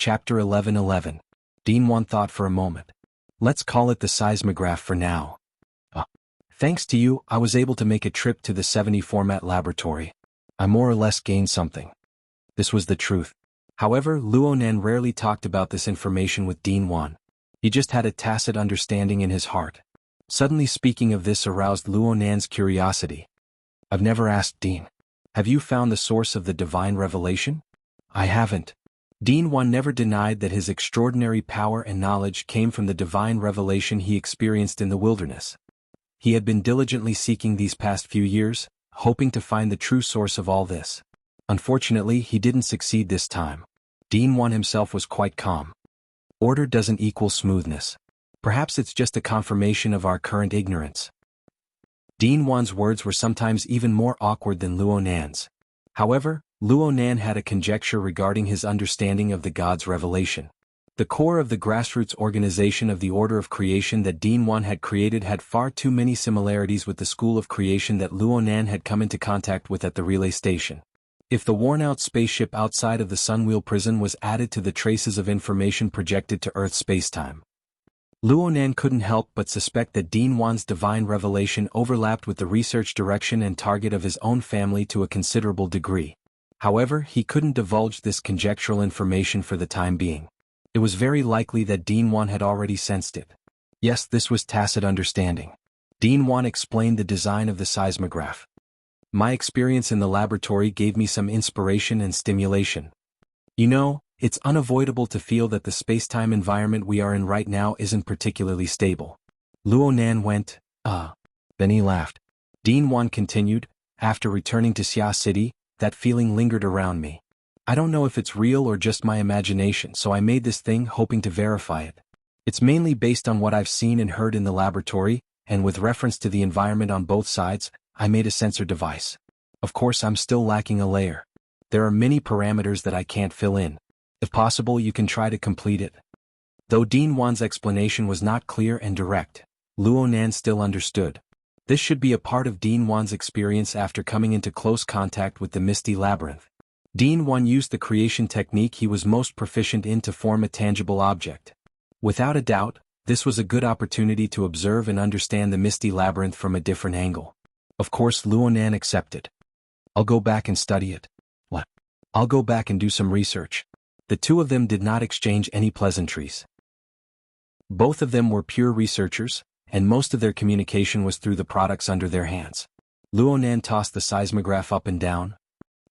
Chapter 11:11. Dinwan thought for a moment. Let's call it the seismograph for now. Thanks to you, I was able to make a trip to the 70 format laboratory. I more or less gained something. This was the truth. However, Luonan rarely talked about this information with Dinwan. He just had a tacit understanding in his heart. Suddenly speaking of this aroused Luonan's curiosity. I've never asked Din. Have you found the source of the divine revelation? I haven't. Dinwan never denied that his extraordinary power and knowledge came from the divine revelation he experienced in the wilderness. He had been diligently seeking these past few years, hoping to find the true source of all this. Unfortunately, he didn't succeed this time. Dinwan himself was quite calm. Order doesn't equal smoothness. Perhaps it's just a confirmation of our current ignorance. Dinwan's words were sometimes even more awkward than Luonan's. However, Luonan had a conjecture regarding his understanding of the God's revelation. The core of the grassroots organization of the order of creation that Dinwan had created had far too many similarities with the school of creation that Luonan had come into contact with at the relay station. If the worn-out spaceship outside of the Sunwheel prison was added to the traces of information projected to Earth spacetime, Luonan couldn't help but suspect that Dinwan's divine revelation overlapped with the research direction and target of his own family to a considerable degree. However, he couldn't divulge this conjectural information for the time being. It was very likely that Dinwan had already sensed it. Yes, this was tacit understanding. Dinwan explained the design of the seismograph. My experience in the laboratory gave me some inspiration and stimulation. You know, it's unavoidable to feel that the spacetime environment we are in right now isn't particularly stable. Luonan went, Then he laughed. Dinwan continued, after returning to Xia City, that feeling lingered around me. I don't know if it's real or just my imagination, so I made this thing hoping to verify it. It's mainly based on what I've seen and heard in the laboratory, and with reference to the environment on both sides, I made a sensor device. Of course, I'm still lacking a layer. There are many parameters that I can't fill in. If possible, you can try to complete it. Though Dinwan's explanation was not clear and direct, Luonan still understood. This should be a part of Dinwan's experience after coming into close contact with the Misty Labyrinth. Dinwan used the creation technique he was most proficient in to form a tangible object. Without a doubt, this was a good opportunity to observe and understand the Misty Labyrinth from a different angle. Of course, Luonan accepted. I'll go back and study it. What? I'll go back and do some research. The two of them did not exchange any pleasantries. Both of them were pure researchers, and most of their communication was through the products under their hands. Luonan tossed the seismograph up and down.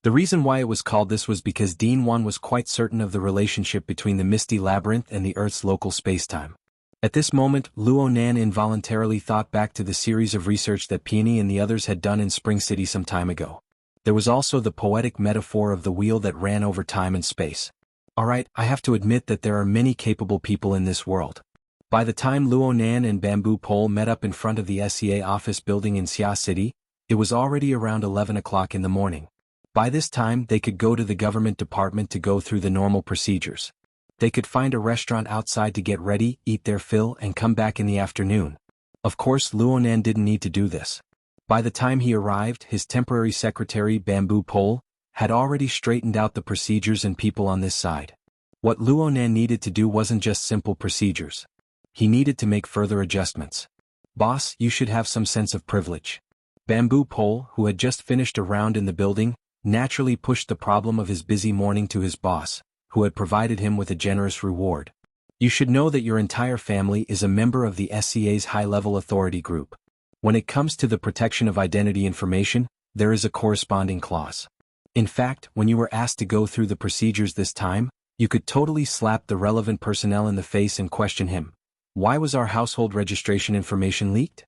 The reason why it was called this was because Dinwan was quite certain of the relationship between the Misty Labyrinth and the Earth's local spacetime. At this moment, Luonan involuntarily thought back to the series of research that Peony and the others had done in Spring City some time ago. There was also the poetic metaphor of the wheel that ran over time and space. Alright, I have to admit that there are many capable people in this world. By the time Luonan and Bamboo Pole met up in front of the SEA office building in Xia City, it was already around 11 o'clock in the morning. By this time, they could go to the government department to go through the normal procedures. They could find a restaurant outside to get ready, eat their fill, and come back in the afternoon. Of course, Luonan didn't need to do this. By the time he arrived, his temporary secretary, Bamboo Pole, had already straightened out the procedures and people on this side. What Luonan needed to do wasn't just simple procedures. He needed to make further adjustments. Boss, you should have some sense of privilege. Bamboo Pole, who had just finished a round in the building, naturally pushed the problem of his busy morning to his boss, who had provided him with a generous reward. You should know that your entire family is a member of the SCA's high-level authority group. When it comes to the protection of identity information, there is a corresponding clause. In fact, when you were asked to go through the procedures this time, you could totally slap the relevant personnel in the face and question him. Why was our household registration information leaked?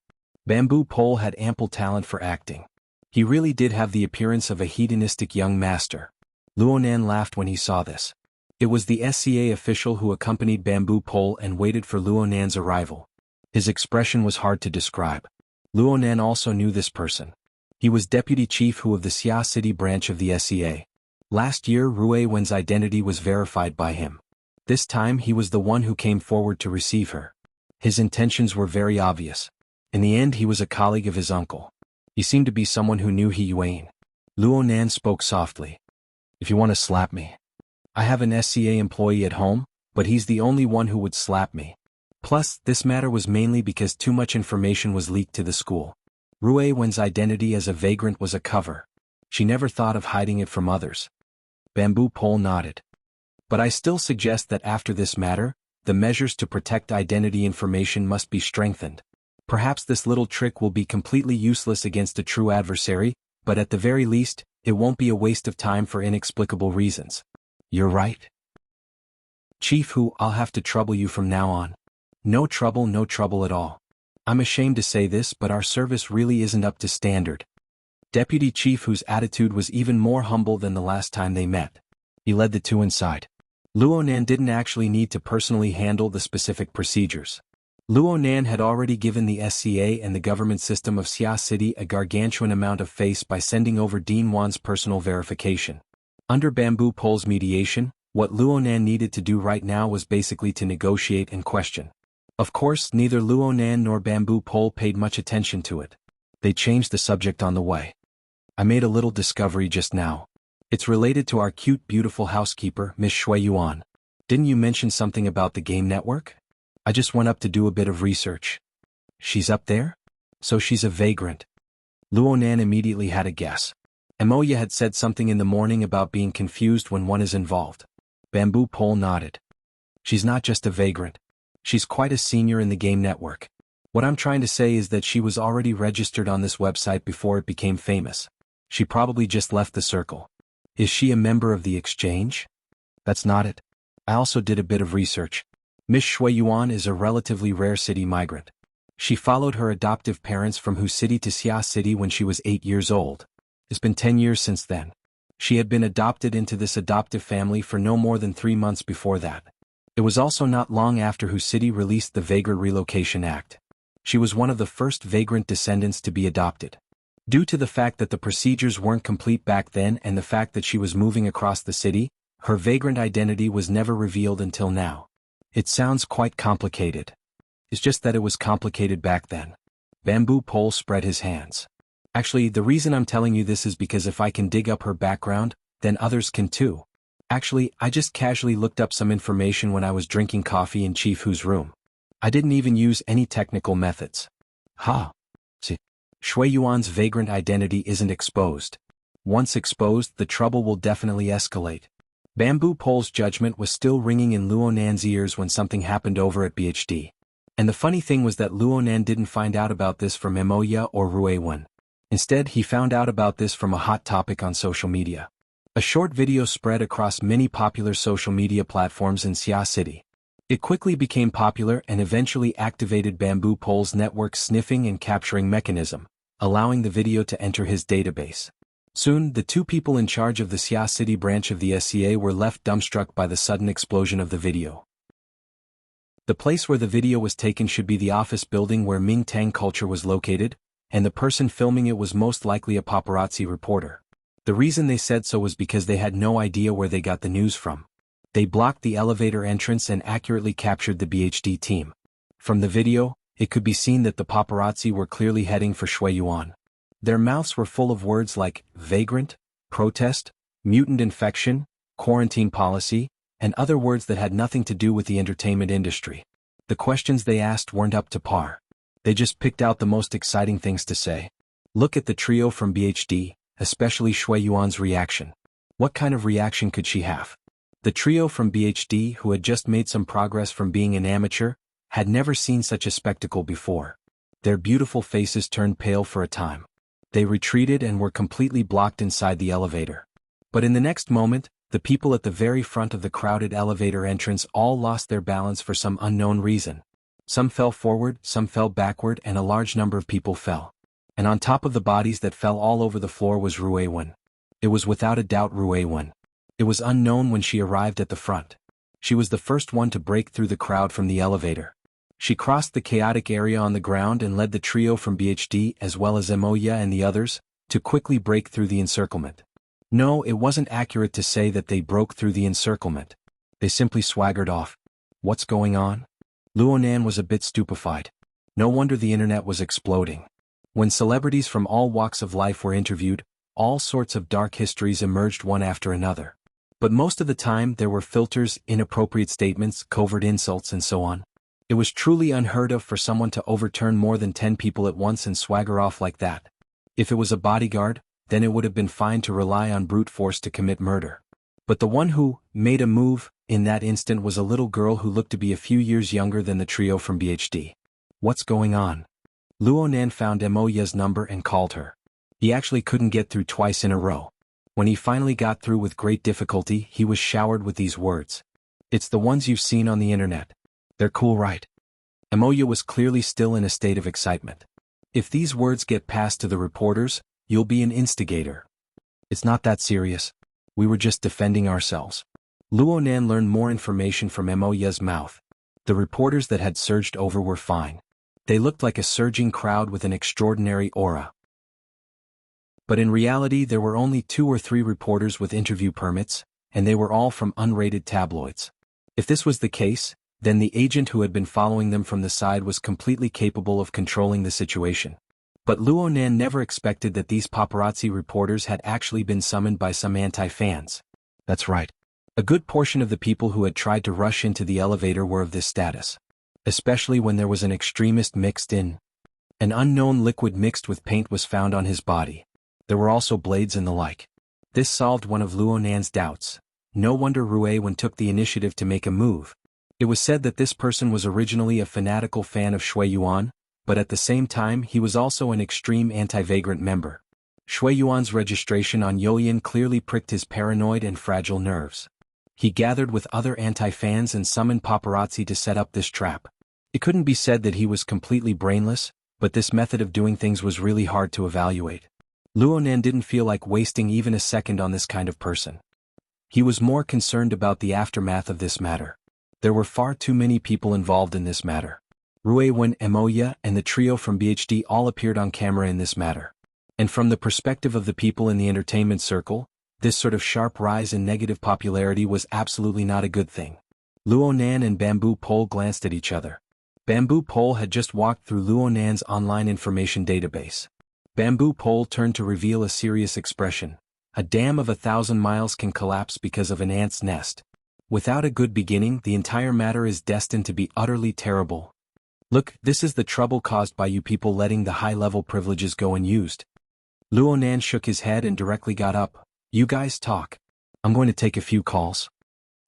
Bamboo Pole had ample talent for acting. He really did have the appearance of a hedonistic young master. Luonan laughed when he saw this. It was the SCA official who accompanied Bamboo Pole and waited for Luonan's arrival. His expression was hard to describe. Luonan also knew this person. He was Deputy Chief Hu of the Xia City branch of the SCA. Last year, Rue Wen's identity was verified by him. This time he was the one who came forward to receive her. His intentions were very obvious. In the end, he was a colleague of his uncle. He seemed to be someone who knew He Yuan. Luonan spoke softly. If you want to slap me, I have an SCA employee at home, but he's the only one who would slap me. Plus, this matter was mainly because too much information was leaked to the school. Rui Wen's identity as a vagrant was a cover. She never thought of hiding it from others. Bamboo Pole nodded. But I still suggest that after this matter, the measures to protect identity information must be strengthened. Perhaps this little trick will be completely useless against a true adversary, but at the very least, it won't be a waste of time for inexplicable reasons. You're right. Chief Hu, I'll have to trouble you from now on. No trouble at all. I'm ashamed to say this, but our service really isn't up to standard. Deputy Chief Hu's attitude was even more humble than the last time they met. He led the two inside. Luonan didn't actually need to personally handle the specific procedures. Luonan had already given the SCA and the government system of Xia City a gargantuan amount of face by sending over Dean Wan's personal verification. Under Bamboo Pole's mediation, what Luonan needed to do right now was basically to negotiate and question. Of course, neither Luonan nor Bamboo Pole paid much attention to it. They changed the subject on the way. I made a little discovery just now. It's related to our cute, beautiful housekeeper, Miss Shui Yuan. Didn't you mention something about the game network? I just went up to do a bit of research. She's up there? So she's a vagrant. Luonan immediately had a guess. Emoya had said something in the morning about being confused when one is involved. Bamboo Pole nodded. She's not just a vagrant. She's quite a senior in the game network. What I'm trying to say is that she was already registered on this website before it became famous. She probably just left the circle. Is she a member of the exchange? That's not it. I also did a bit of research. Miss Shui Yuan is a relatively rare city migrant. She followed her adoptive parents from Hu City to Xia City when she was 8 years old. It's been 10 years since then. She had been adopted into this adoptive family for no more than 3 months before that. It was also not long after Hu City released the Vagrant Relocation Act. She was one of the first vagrant descendants to be adopted. Due to the fact that the procedures weren't complete back then and the fact that she was moving across the city, her vagrant identity was never revealed until now. It sounds quite complicated. It's just that it was complicated back then. Bamboo Pole spread his hands. Actually, the reason I'm telling you this is because if I can dig up her background, then others can too. Actually, I just casually looked up some information when I was drinking coffee in Chief Hu's room. I didn't even use any technical methods. See, Shui Yuan's vagrant identity isn't exposed. Once exposed, the trouble will definitely escalate. Bamboo Pole's judgment was still ringing in Luonan's ears when something happened over at BHD. And the funny thing was that Luonan didn't find out about this from Emoya or Rui Wen. Instead, he found out about this from a hot topic on social media. A short video spread across many popular social media platforms in Xia City. It quickly became popular and eventually activated Bamboo Pole's network sniffing and capturing mechanism, allowing the video to enter his database. Soon, the two people in charge of the Xia City branch of the SCA were left dumbstruck by the sudden explosion of the video. The place where the video was taken should be the office building where Ming Tang Culture was located, and the person filming it was most likely a paparazzi reporter. The reason they said so was because they had no idea where they got the news from. They blocked the elevator entrance and accurately captured the BHD team. From the video, it could be seen that the paparazzi were clearly heading for Shui Yuan. Their mouths were full of words like vagrant, protest, mutant infection, quarantine policy, and other words that had nothing to do with the entertainment industry. The questions they asked weren't up to par. They just picked out the most exciting things to say. Look at the trio from BHD, especially Shui Yuan's reaction. What kind of reaction could she have? The trio from BHD, who had just made some progress from being an amateur, had never seen such a spectacle before. Their beautiful faces turned pale for a time. They retreated and were completely blocked inside the elevator. But in the next moment, the people at the very front of the crowded elevator entrance all lost their balance for some unknown reason. Some fell forward, some fell backward, and a large number of people fell. And on top of the bodies that fell all over the floor was Rui Wen. It was without a doubt Rui Wen. It was unknown when she arrived at the front. She was the first one to break through the crowd from the elevator. She crossed the chaotic area on the ground and led the trio from BHD as well as Emoya and the others, to quickly break through the encirclement. No, it wasn't accurate to say that they broke through the encirclement. They simply swaggered off. What's going on? Luonan was a bit stupefied. No wonder the internet was exploding. When celebrities from all walks of life were interviewed, all sorts of dark histories emerged one after another. But most of the time there were filters, inappropriate statements, covert insults and so on. It was truly unheard of for someone to overturn more than 10 people at once and swagger off like that. If it was a bodyguard, then it would have been fine to rely on brute force to commit murder. But the one who made a move in that instant was a little girl who looked to be a few years younger than the trio from BHD. What's going on? Luonan found Moya's number and called her. He actually couldn't get through twice in a row. When he finally got through with great difficulty, he was showered with these words. It's the ones you've seen on the internet. They're cool, right? Moya was clearly still in a state of excitement. If these words get passed to the reporters, you'll be an instigator. It's not that serious. We were just defending ourselves. Luonan learned more information from Moya's mouth. The reporters that had surged over were fine. They looked like a surging crowd with an extraordinary aura. But in reality there were only 2 or 3 reporters with interview permits, and they were all from unrated tabloids. If this was the case, then the agent who had been following them from the side was completely capable of controlling the situation. But Luonan never expected that these paparazzi reporters had actually been summoned by some anti-fans. That's right. A good portion of the people who had tried to rush into the elevator were of this status. Especially when there was an extremist mixed in. An unknown liquid mixed with paint was found on his body. There were also blades and the like. This solved one of Luonan's doubts. No wonder Ruewen took the initiative to make a move. It was said that this person was originally a fanatical fan of Shui Yuan, but at the same time he was also an extreme anti-vagrant member. Shui Yuan's registration on Youyin clearly pricked his paranoid and fragile nerves. He gathered with other anti-fans and summoned paparazzi to set up this trap. It couldn't be said that he was completely brainless, but this method of doing things was really hard to evaluate. Luonan didn't feel like wasting even a second on this kind of person. He was more concerned about the aftermath of this matter. There were far too many people involved in this matter. Ruewen, Moya, and the trio from BHD all appeared on camera in this matter. And from the perspective of the people in the entertainment circle, this sort of sharp rise in negative popularity was absolutely not a good thing. Luonan and Bamboo Pole glanced at each other. Bamboo Pole had just walked through Luonan's online information database. Bamboo Pole turned to reveal a serious expression. A dam of 1,000 miles can collapse because of an ant's nest. Without a good beginning, the entire matter is destined to be utterly terrible. Look, this is the trouble caused by you people letting the high-level privileges go unused. Luonan shook his head and directly got up. You guys talk. I'm going to take a few calls.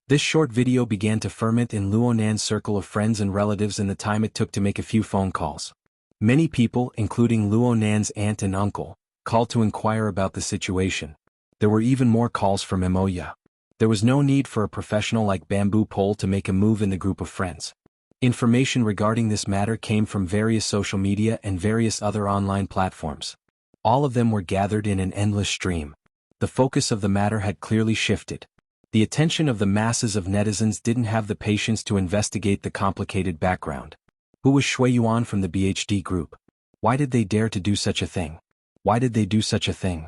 This short video began to ferment in Luonan's circle of friends and relatives in the time it took to make a few phone calls. Many people, including Luonan's aunt and uncle, called to inquire about the situation. There were even more calls from Moya. There was no need for a professional like Bamboo Pole to make a move in the group of friends. Information regarding this matter came from various social media and various other online platforms. All of them were gathered in an endless stream. The focus of the matter had clearly shifted. The attention of the masses of netizens didn't have the patience to investigate the complicated background. Who was Shui Yuan from the BHD group? Why did they dare to do such a thing? Why did they do such a thing?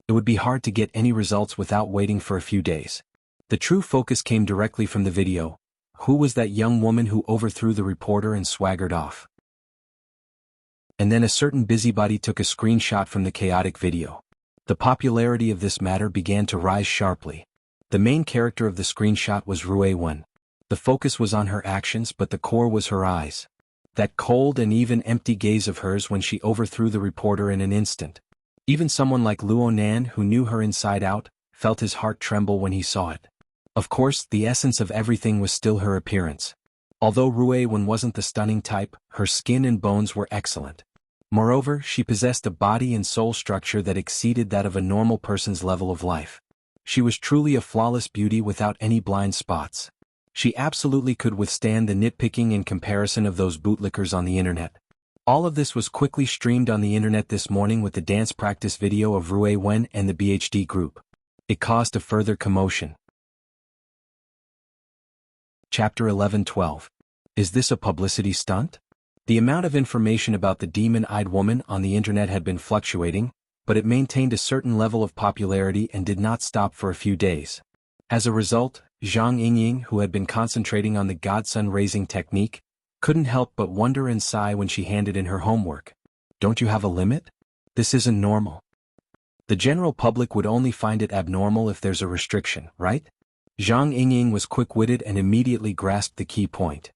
It would be hard to get any results without waiting for a few days. The true focus came directly from the video. Who was that young woman who overthrew the reporter and swaggered off? And then a certain busybody took a screenshot from the chaotic video. The popularity of this matter began to rise sharply. The main character of the screenshot was Ruewen. The focus was on her actions, but the core was her eyes. That cold and even empty gaze of hers when she overthrew the reporter in an instant. Even someone like Luonan, who knew her inside out, felt his heart tremble when he saw it. Of course, the essence of everything was still her appearance. Although Ruewen wasn't the stunning type, her skin and bones were excellent. Moreover, she possessed a body and soul structure that exceeded that of a normal person's level of life. She was truly a flawless beauty without any blind spots. She absolutely could withstand the nitpicking and comparison of those bootlickers on the internet. All of this was quickly streamed on the internet this morning with the dance practice video of Ruewen and the BHD group. It caused a further commotion. Chapter 11:12. Is this a publicity stunt? The amount of information about the demon-eyed woman on the internet had been fluctuating, but it maintained a certain level of popularity and did not stop for a few days. As a result, Zhang Yingying, who had been concentrating on the godson raising technique, couldn't help but wonder and sigh when she handed in her homework. Don't you have a limit? This isn't normal. The general public would only find it abnormal if there's a restriction, right? Zhang Yingying was quick-witted and immediately grasped the key point.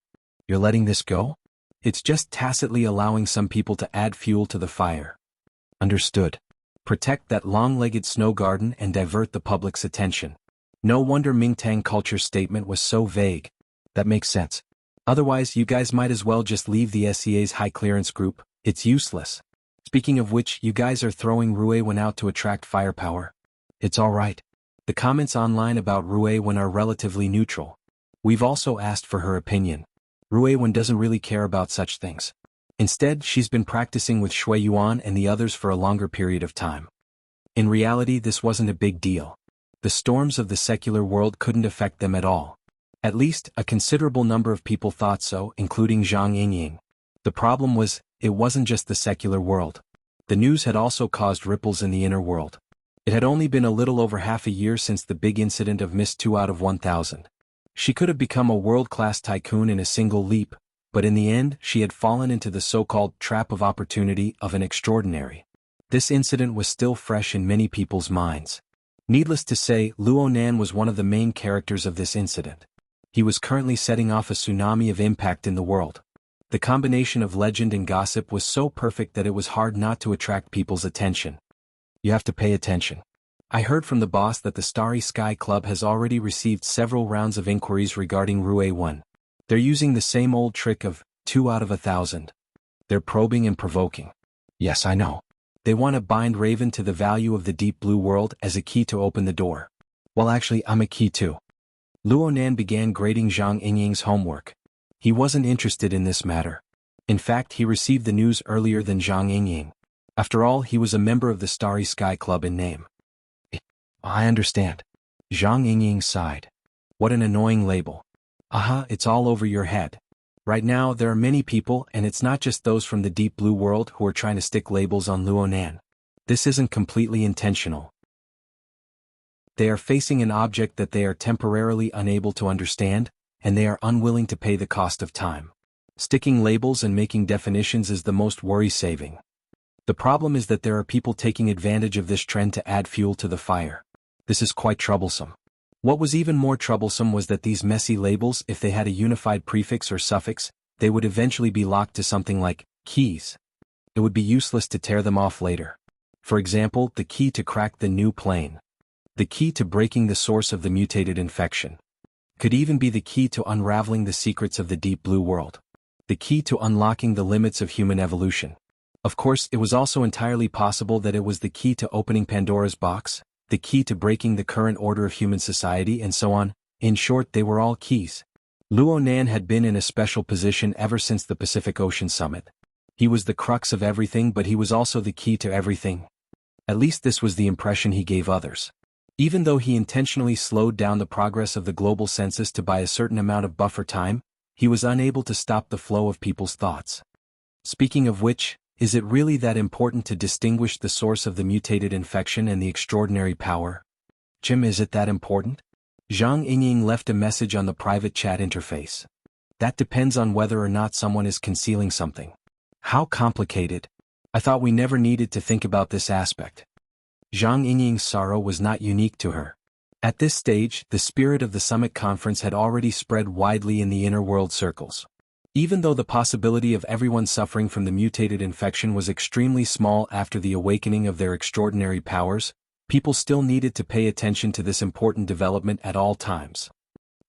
You're letting this go? It's just tacitly allowing some people to add fuel to the fire. Understood. Protect that long-legged snow garden and divert the public's attention. No wonder Mingtang Culture's statement was so vague. That makes sense. Otherwise, you guys might as well just leave the SEA's high-clearance group. It's useless. Speaking of which, you guys are throwing Ruiwen out to attract firepower. It's alright. The comments online about Ruiwen are relatively neutral. We've also asked for her opinion. Ruiwen doesn't really care about such things. Instead, she's been practicing with Shui Yuan and the others for a longer period of time. In reality, this wasn't a big deal. The storms of the secular world couldn't affect them at all. At least, a considerable number of people thought so, including Zhang Yingying. The problem was, it wasn't just the secular world. The news had also caused ripples in the inner world. It had only been a little over half a year since the big incident of Miss 2 out of 1,000. She could have become a world-class tycoon in a single leap, but in the end she had fallen into the so-called trap of opportunity of an extraordinary. This incident was still fresh in many people's minds. Needless to say, Luo Nan was one of the main characters of this incident. He was currently setting off a tsunami of impact in the world. The combination of legend and gossip was so perfect that it was hard not to attract people's attention. You have to pay attention. I heard from the boss that the Starry Sky Club has already received several rounds of inquiries regarding Ruiwen. They're using the same old trick of 2 out of 1,000. They're probing and provoking. Yes, I know. They want to bind Raven to the value of the deep blue world as a key to open the door. Well, actually, I'm a key too. Luo Nan began grading Zhang Yingying's homework. He wasn't interested in this matter. In fact, he received the news earlier than Zhang Yingying. After all, he was a member of the Starry Sky Club in name. I understand. Zhang Yingying sighed. What an annoying label. Aha, it's all over your head. Right now, there are many people, and it's not just those from the deep blue world who are trying to stick labels on Luo Nan. This isn't completely intentional. They are facing an object that they are temporarily unable to understand, and they are unwilling to pay the cost of time. Sticking labels and making definitions is the most worry-saving. The problem is that there are people taking advantage of this trend to add fuel to the fire. This is quite troublesome. What was even more troublesome was that these messy labels, if they had a unified prefix or suffix, they would eventually be locked to something like keys. It would be useless to tear them off later. For example, the key to crack the new plane. The key to breaking the source of the mutated infection. Could even be the key to unraveling the secrets of the deep blue world. The key to unlocking the limits of human evolution. Of course, it was also entirely possible that it was the key to opening Pandora's box, the key to breaking the current order of human society, and so on. In short, they were all keys. Luo Nan had been in a special position ever since the Pacific Ocean Summit. He was the crux of everything, but he was also the key to everything. At least this was the impression he gave others. Even though he intentionally slowed down the progress of the global census to buy a certain amount of buffer time, he was unable to stop the flow of people's thoughts. Speaking of which, is it really that important to distinguish the source of the mutated infection and the extraordinary power? Jim, is it that important? Zhang Yingying left a message on the private chat interface. That depends on whether or not someone is concealing something. How complicated. I thought we never needed to think about this aspect. Zhang Yingying's sorrow was not unique to her. At this stage, the spirit of the summit conference had already spread widely in the inner world circles. Even though the possibility of everyone suffering from the mutated infection was extremely small after the awakening of their extraordinary powers, people still needed to pay attention to this important development at all times.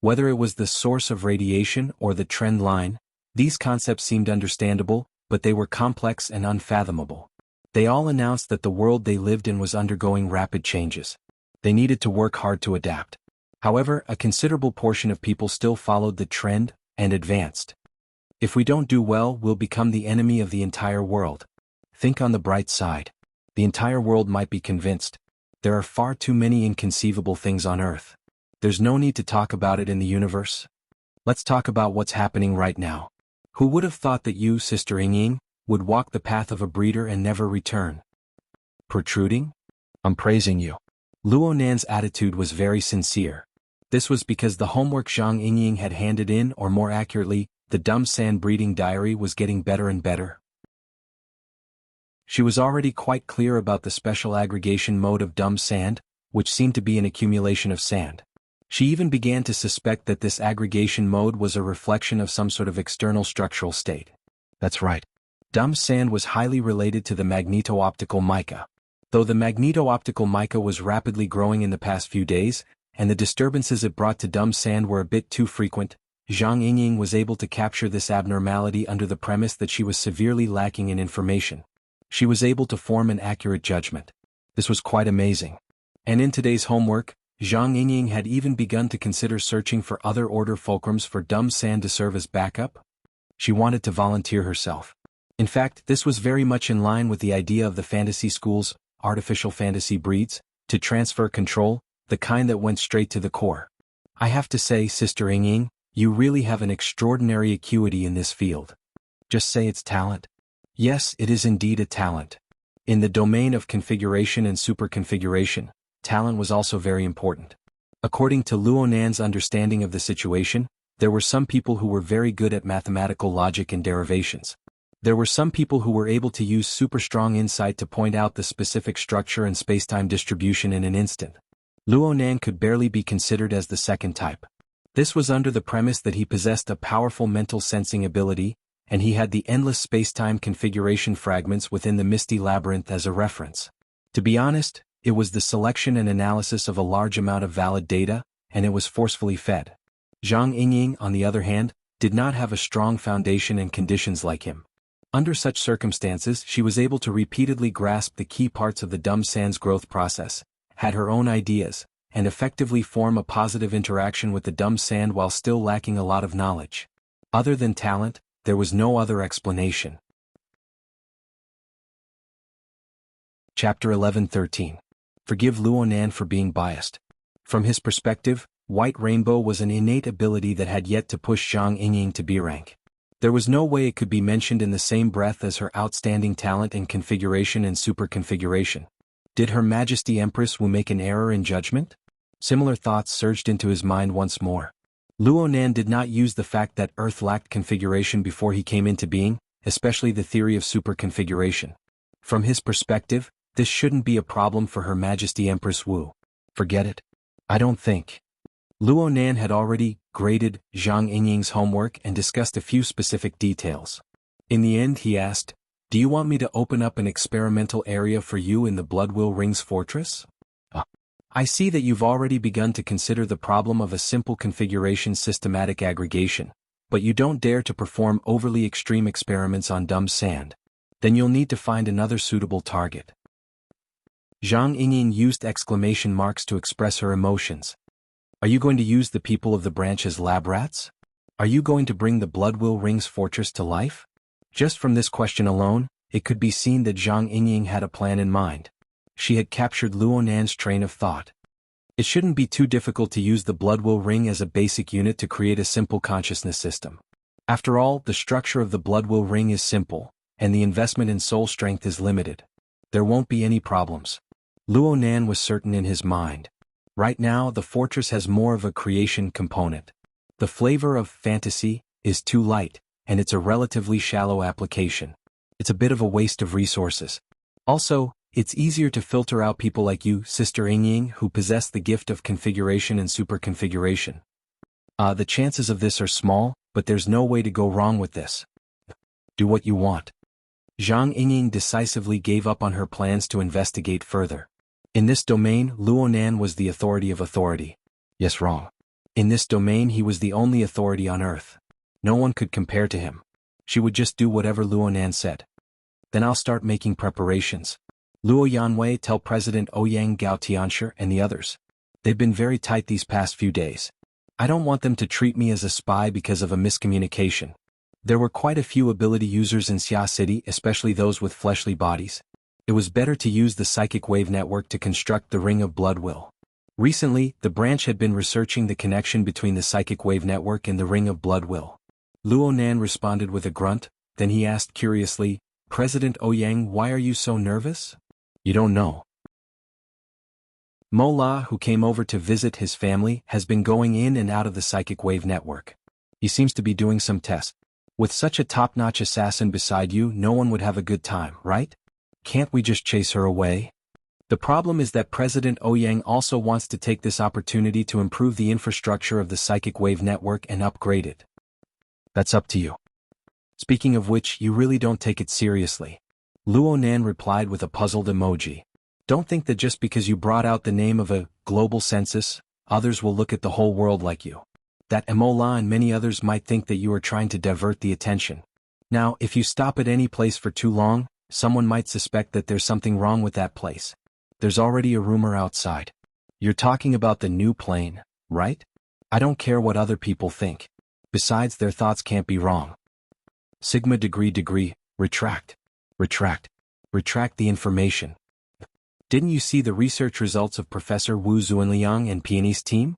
Whether it was the source of radiation or the trend line, these concepts seemed understandable, but they were complex and unfathomable. They all announced that the world they lived in was undergoing rapid changes. They needed to work hard to adapt. However, a considerable portion of people still followed the trend and advanced. If we don't do well, we'll become the enemy of the entire world. Think on the bright side. The entire world might be convinced. There are far too many inconceivable things on Earth. There's no need to talk about it in the universe. Let's talk about what's happening right now. Who would have thought that you, Sister Yingying, would walk the path of a breeder and never return? Protruding? I'm praising you. Luo Nan's attitude was very sincere. This was because the homework Zhang Yingying had handed in, or more accurately, the dumb sand breeding diary, was getting better and better. She was already quite clear about the special aggregation mode of dumb sand, which seemed to be an accumulation of sand. She even began to suspect that this aggregation mode was a reflection of some sort of external structural state. That's right. Dumb sand was highly related to the magneto-optical mica. Though the magneto-optical mica was rapidly growing in the past few days, and the disturbances it brought to dumb sand were a bit too frequent, Zhang Yingying was able to capture this abnormality under the premise that she was severely lacking in information. She was able to form an accurate judgment. This was quite amazing. And in today's homework, Zhang Yingying had even begun to consider searching for other order fulcrums for dumb sand to serve as backup. She wanted to volunteer herself. In fact, this was very much in line with the idea of the fantasy school's artificial fantasy breeds, to transfer control, the kind that went straight to the core. I have to say, Sister Yingying, you really have an extraordinary acuity in this field. Just say it's talent. Yes, it is indeed a talent. In the domain of configuration and superconfiguration, talent was also very important. According to Luonan's understanding of the situation, there were some people who were very good at mathematical logic and derivations. There were some people who were able to use super strong insight to point out the specific structure and spacetime distribution in an instant. Luonan could barely be considered as the second type. This was under the premise that he possessed a powerful mental sensing ability, and he had the endless spacetime configuration fragments within the Misty Labyrinth as a reference. To be honest, it was the selection and analysis of a large amount of valid data, and it was forcefully fed. Zhang Yingying, on the other hand, did not have a strong foundation and conditions like him. Under such circumstances, she was able to repeatedly grasp the key parts of the dumb sand's growth process, had her own ideas, and effectively form a positive interaction with the dumb sand while still lacking a lot of knowledge. Other than talent, there was no other explanation. Chapter 11:13. Forgive Luonan for being biased. From his perspective, White Rainbow was an innate ability that had yet to push Zhang Yingying to B rank. There was no way it could be mentioned in the same breath as her outstanding talent in configuration and superconfiguration. Did Her Majesty Empress Wu make an error in judgment? Similar thoughts surged into his mind once more. Luonan did not use the fact that Earth lacked configuration before he came into being, especially the theory of superconfiguration. From his perspective, this shouldn't be a problem for Her Majesty Empress Wu. Forget it. I don't think. Luonan had already graded Zhang Yingying's homework and discussed a few specific details. In the end, he asked, "Do you want me to open up an experimental area for you in the Bloodwill Rings fortress?" I see that you've already begun to consider the problem of a simple configuration systematic aggregation, but you don't dare to perform overly extreme experiments on dumb sand. Then you'll need to find another suitable target. Zhang Yingying used exclamation marks to express her emotions. Are you going to use the people of the branch as lab rats? Are you going to bring the Bloodwill Rings fortress to life? Just from this question alone, it could be seen that Zhang Yingying had a plan in mind. She had captured Luonan's train of thought. It shouldn't be too difficult to use the Bloodwill Ring as a basic unit to create a simple consciousness system. After all, the structure of the Bloodwill Ring is simple, and the investment in soul strength is limited. There won't be any problems. Luonan was certain in his mind. Right now, the fortress has more of a creation component. The flavor of fantasy is too light, and it's a relatively shallow application. It's a bit of a waste of resources. Also, it's easier to filter out people like you, Sister Yingying, who possess the gift of configuration and superconfiguration. The chances of this are small, but there's no way to go wrong with this. Do what you want. Zhang Yingying decisively gave up on her plans to investigate further. In this domain, Luonan was the authority of authority. Yes, wrong. In this domain, he was the only authority on Earth. No one could compare to him. She would just do whatever Luonan said. Then I'll start making preparations. Luo Yanwei, tell President Ouyang Gao Tianshi and the others. They've been very tight these past few days. I don't want them to treat me as a spy because of a miscommunication. There were quite a few ability users in Xia City, especially those with fleshly bodies. It was better to use the psychic wave network to construct the Ring of Bloodwill. Recently, the branch had been researching the connection between the psychic wave network and the Ring of Bloodwill. Luonan responded with a grunt, then he asked curiously, President Ouyang, why are you so nervous? You don't know. Mola, who came over to visit his family, has been going in and out of the psychic wave network. He seems to be doing some tests. With such a top-notch assassin beside you, no one would have a good time, right? Can't we just chase her away? The problem is that President Ouyang also wants to take this opportunity to improve the infrastructure of the psychic wave network and upgrade it. That's up to you. Speaking of which, you really don't take it seriously. Luonan replied with a puzzled emoji. Don't think that just because you brought out the name of a global census, others will look at the whole world like you. That Emola and many others might think that you are trying to divert the attention. Now, if you stop at any place for too long, someone might suspect that there's something wrong with that place. There's already a rumor outside. You're talking about the new plane, right? I don't care what other people think. Besides, their thoughts can't be wrong. Sigma degree, retract the information. Didn't you see the research results of Professor Wu Zuanliang and Peony's team?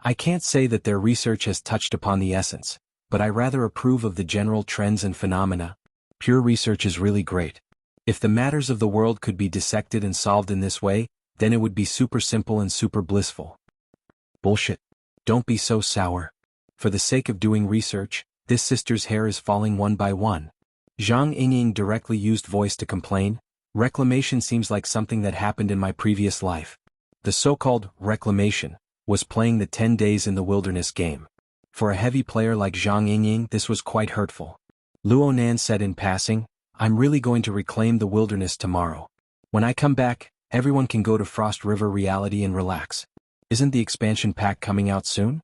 I can't say that their research has touched upon the essence, but I rather approve of the general trends and phenomena. Pure research is really great. If the matters of the world could be dissected and solved in this way, then it would be super simple and super blissful. Bullshit. Don't be so sour. For the sake of doing research, this sister's hair is falling one by one. Zhang Yingying directly used voice to complain. Reclamation seems like something that happened in my previous life. The so-called reclamation was playing the 10 days in the wilderness game. For a heavy player like Zhang Yingying, this was quite hurtful. Luonan said in passing, I'm really going to reclaim the wilderness tomorrow. When I come back, everyone can go to Frost River Reality and relax. Isn't the expansion pack coming out soon?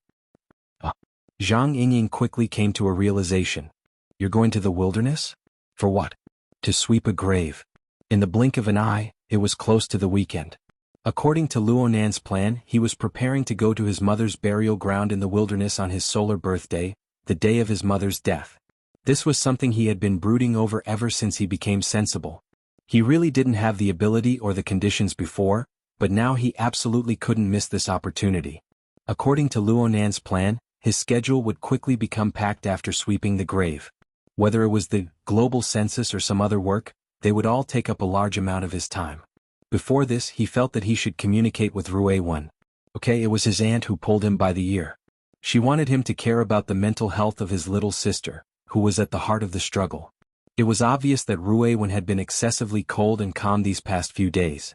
Zhang Yingying quickly came to a realization. You're going to the wilderness? For what? To sweep a grave. In the blink of an eye, it was close to the weekend. According to Luonan's plan, he was preparing to go to his mother's burial ground in the wilderness on his solar birthday, the day of his mother's death. This was something he had been brooding over ever since he became sensible. He really didn't have the ability or the conditions before, but now he absolutely couldn't miss this opportunity. According to Luonan's plan, his schedule would quickly become packed after sweeping the grave. Whether it was the global census or some other work, they would all take up a large amount of his time. Before this, he felt that he should communicate with Ruiwen. Okay, it was his aunt who pulled him by the ear. She wanted him to care about the mental health of his little sister, who was at the heart of the struggle. It was obvious that Ruiwen had been excessively cold and calm these past few days.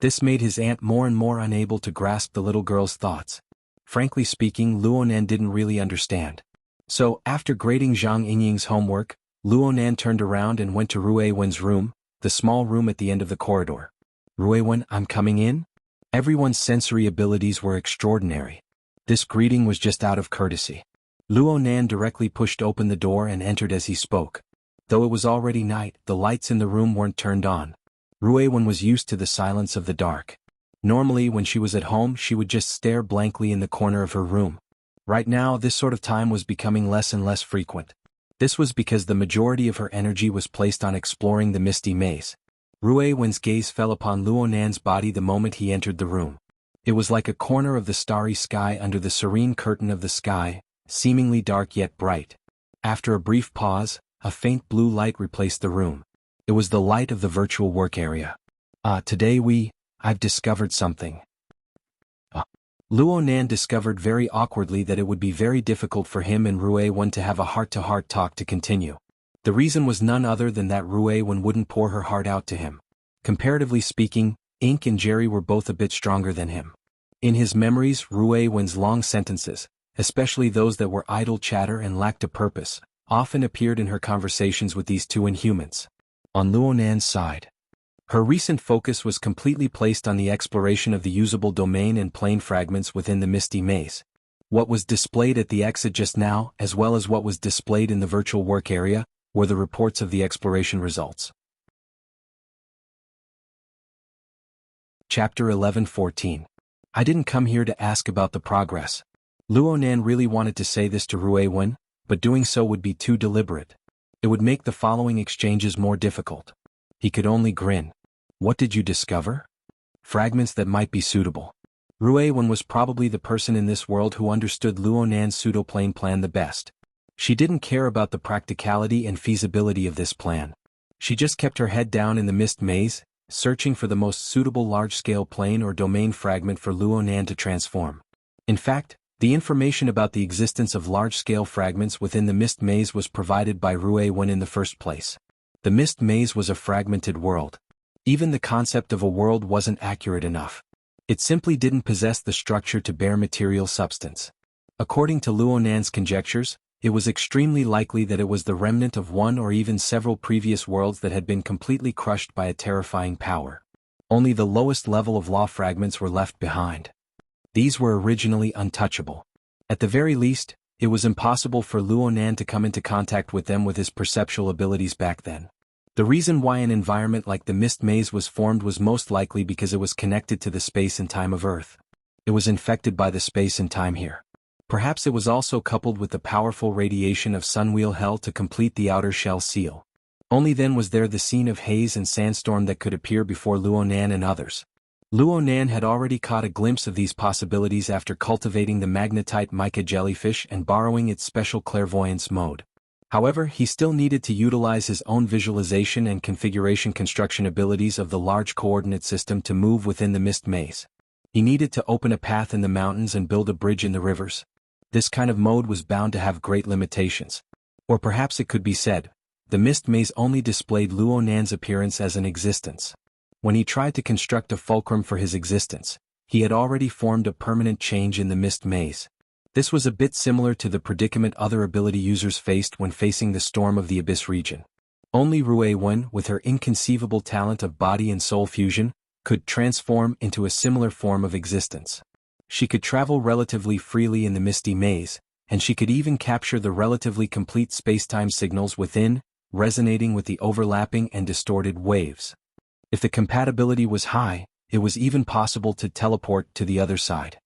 This made his aunt more and more unable to grasp the little girl's thoughts. Frankly speaking, Luonan didn't really understand. So, after grading Zhang Yingying's homework, Luonan turned around and went to Ruiwen's room, the small room at the end of the corridor. Ruiwen, I'm coming in? Everyone's sensory abilities were extraordinary. This greeting was just out of courtesy. Luonan directly pushed open the door and entered as he spoke. Though it was already night, the lights in the room weren't turned on. Ruiwen was used to the silence of the dark. Normally, when she was at home, she would just stare blankly in the corner of her room. Right now, this sort of time was becoming less and less frequent. This was because the majority of her energy was placed on exploring the misty maze. Ruiwen's gaze fell upon Luonan's body the moment he entered the room. It was like a corner of the starry sky under the serene curtain of the sky, seemingly dark yet bright. After a brief pause, a faint blue light replaced the room. It was the light of the virtual work area. Today I've discovered something. Luonan discovered very awkwardly that it would be very difficult for him and Ruiwen to have a heart-to-heart talk to continue. The reason was none other than that Ruiwen wouldn't pour her heart out to him. Comparatively speaking, Ink and Jerry were both a bit stronger than him. In his memories, Ruiwen's long sentences, especially those that were idle chatter and lacked a purpose, often appeared in her conversations with these two Inhumans. On Luonan's side, her recent focus was completely placed on the exploration of the usable domain and plane fragments within the misty maze. What was displayed at the exit just now, as well as what was displayed in the virtual work area, were the reports of the exploration results. Chapter 11-14. I didn't come here to ask about the progress. Luonan really wanted to say this to Ruiwen, but doing so would be too deliberate. It would make the following exchanges more difficult. He could only grin. What did you discover? Fragments that might be suitable. Ruiwen was probably the person in this world who understood Luonan's pseudoplane plan the best. She didn't care about the practicality and feasibility of this plan. She just kept her head down in the mist maze, searching for the most suitable large-scale plane or domain fragment for Luonan to transform. In fact, the information about the existence of large-scale fragments within the mist maze was provided by Ruiwen in the first place. The mist maze was a fragmented world. Even the concept of a world wasn't accurate enough. It simply didn't possess the structure to bear material substance. According to Luonan's conjectures, it was extremely likely that it was the remnant of one or even several previous worlds that had been completely crushed by a terrifying power. Only the lowest level of law fragments were left behind. These were originally untouchable. At the very least, it was impossible for Luonan to come into contact with them with his perceptual abilities back then. The reason why an environment like the Mist Maze was formed was most likely because it was connected to the space and time of Earth. It was infected by the space and time here. Perhaps it was also coupled with the powerful radiation of Sunwheel Hell to complete the outer shell seal. Only then was there the scene of haze and sandstorm that could appear before Luonan and others. Luonan had already caught a glimpse of these possibilities after cultivating the magnetite mica jellyfish and borrowing its special clairvoyance mode. However, he still needed to utilize his own visualization and configuration construction abilities of the large coordinate system to move within the Mist Maze. He needed to open a path in the mountains and build a bridge in the rivers. This kind of mode was bound to have great limitations. Or perhaps it could be said, the Mist Maze only displayed Luonan's appearance as an existence. When he tried to construct a fulcrum for his existence, he had already formed a permanent change in the Mist Maze. This was a bit similar to the predicament other ability users faced when facing the storm of the Abyss region. Only Ruewen, with her inconceivable talent of body and soul fusion, could transform into a similar form of existence. She could travel relatively freely in the Misty Maze, and she could even capture the relatively complete space-time signals within, resonating with the overlapping and distorted waves. If the compatibility was high, it was even possible to teleport to the other side.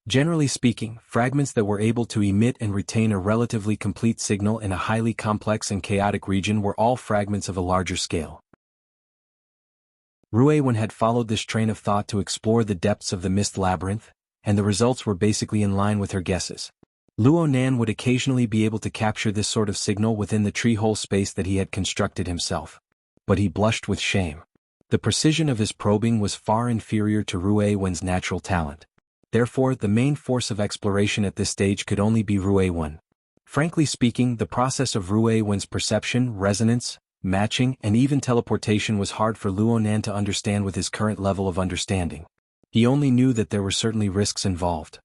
Generally speaking, fragments that were able to emit and retain a relatively complete signal in a highly complex and chaotic region were all fragments of a larger scale. Ruewen had followed this train of thought to explore the depths of the Mist Labyrinth, and the results were basically in line with her guesses. Luonan would occasionally be able to capture this sort of signal within the tree-hole space that he had constructed himself. But he blushed with shame. The precision of his probing was far inferior to Ruewen's natural talent. Therefore, the main force of exploration at this stage could only be Ruewen. Frankly speaking, the process of Ruewen's perception, resonance, matching, and even teleportation was hard for Luonan to understand with his current level of understanding. He only knew that there were certainly risks involved.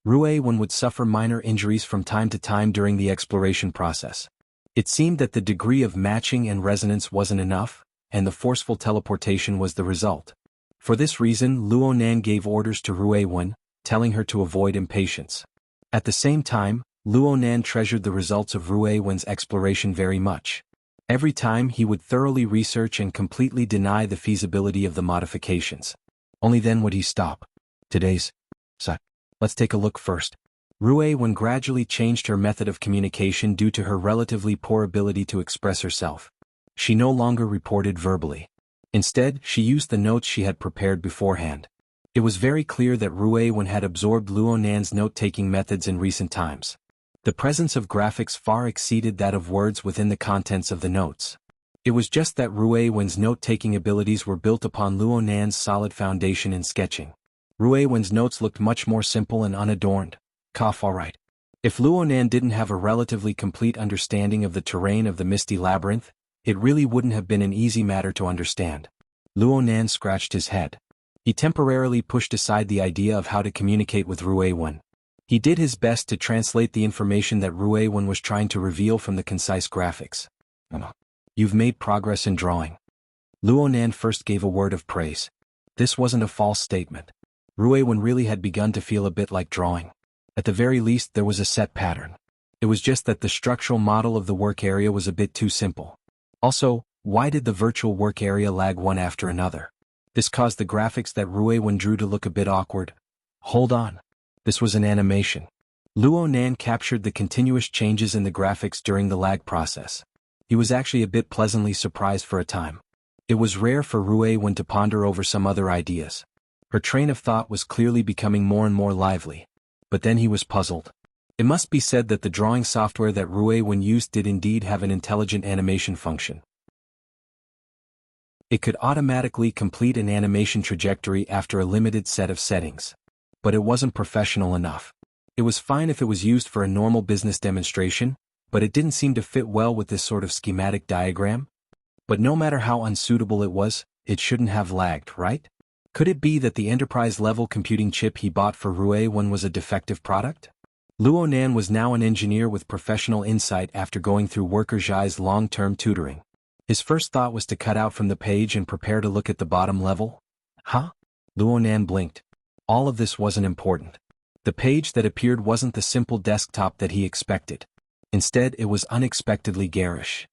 Ruewen would suffer minor injuries from time to time during the exploration process. It seemed that the degree of matching and resonance wasn't enough, and the forceful teleportation was the result. For this reason, Luonan gave orders to Ruewen, telling her to avoid impatience. At the same time, Luonan treasured the results of Ruewen's exploration very much. Every time he would thoroughly research and completely deny the feasibility of the modifications. Only then would he stop. Today's set. Let's take a look first. Ruewen gradually changed her method of communication due to her relatively poor ability to express herself. She no longer reported verbally. Instead, she used the notes she had prepared beforehand. It was very clear that Ruewen had absorbed Luonan's note-taking methods in recent times. The presence of graphics far exceeded that of words within the contents of the notes. It was just that Ruewen's note-taking abilities were built upon Luonan's solid foundation in sketching. Ruewen's notes looked much more simple and unadorned. Alright. If Luonan didn't have a relatively complete understanding of the terrain of the Misty Labyrinth, it really wouldn't have been an easy matter to understand. Luonan scratched his head. He temporarily pushed aside the idea of how to communicate with Ruewen. He did his best to translate the information that Ruewen was trying to reveal from the concise graphics. You've made progress in drawing. Luonan first gave a word of praise. This wasn't a false statement. Ruewen really had begun to feel a bit like drawing. At the very least, there was a set pattern. It was just that the structural model of the work area was a bit too simple. Also, why did the virtual work area lag one after another? This caused the graphics that Ruewen drew to look a bit awkward. Hold on. This was an animation. Luonan captured the continuous changes in the graphics during the lag process. He was actually a bit pleasantly surprised for a time. It was rare for Ruewen to ponder over some other ideas. Her train of thought was clearly becoming more and more lively. But then he was puzzled. It must be said that the drawing software that Ruewen used did indeed have an intelligent animation function. It could automatically complete an animation trajectory after a limited set of settings. But it wasn't professional enough. It was fine if it was used for a normal business demonstration, but it didn't seem to fit well with this sort of schematic diagram. But no matter how unsuitable it it shouldn't have lagged, right? Could it be that the enterprise-level computing chip he bought for Ruewen was a defective product? Luonan was now an engineer with professional insight after going through Worker Zhai's long-term tutoring. His first thought was to cut out from the page and prepare to look at the bottom level. Huh? Luonan blinked. All of this wasn't important. The page that appeared wasn't the simple desktop that he expected. Instead, it was unexpectedly garish.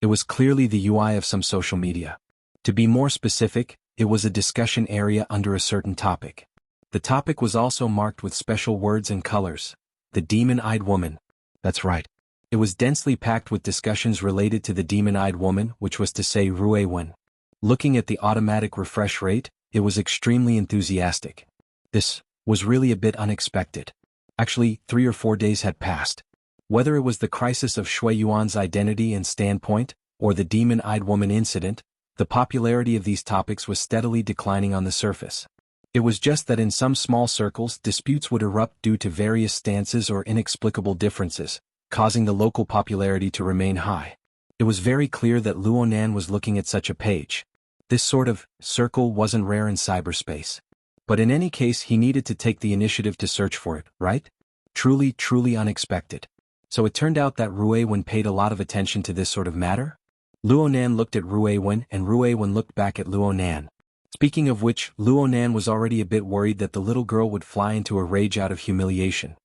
It was clearly the UI of some social media. To be more specific, it was a discussion area under a certain topic. The topic was also marked with special words and colors. The demon-eyed woman. That's right. It was densely packed with discussions related to the demon-eyed woman, which was to say Ruewen. Looking at the automatic refresh rate, it was extremely enthusiastic. This was really a bit unexpected. Actually, 3 or 4 days had passed. Whether it was the crisis of Shui Yuan's identity and standpoint, or the demon-eyed woman incident, the popularity of these topics was steadily declining on the surface. It was just that in some small circles disputes would erupt due to various stances or inexplicable differences, causing the local popularity to remain high. It was very clear that Luonan was looking at such a page. This sort of circle wasn't rare in cyberspace. But in any case, he needed to take the initiative to search for it, right? Truly, truly unexpected. So it turned out that Ruewen paid a lot of attention to this sort of matter? Luonan looked at Ruewen and Ruewen looked back at Luonan. Speaking of which, Luonan was already a bit worried that the little girl would fly into a rage out of humiliation.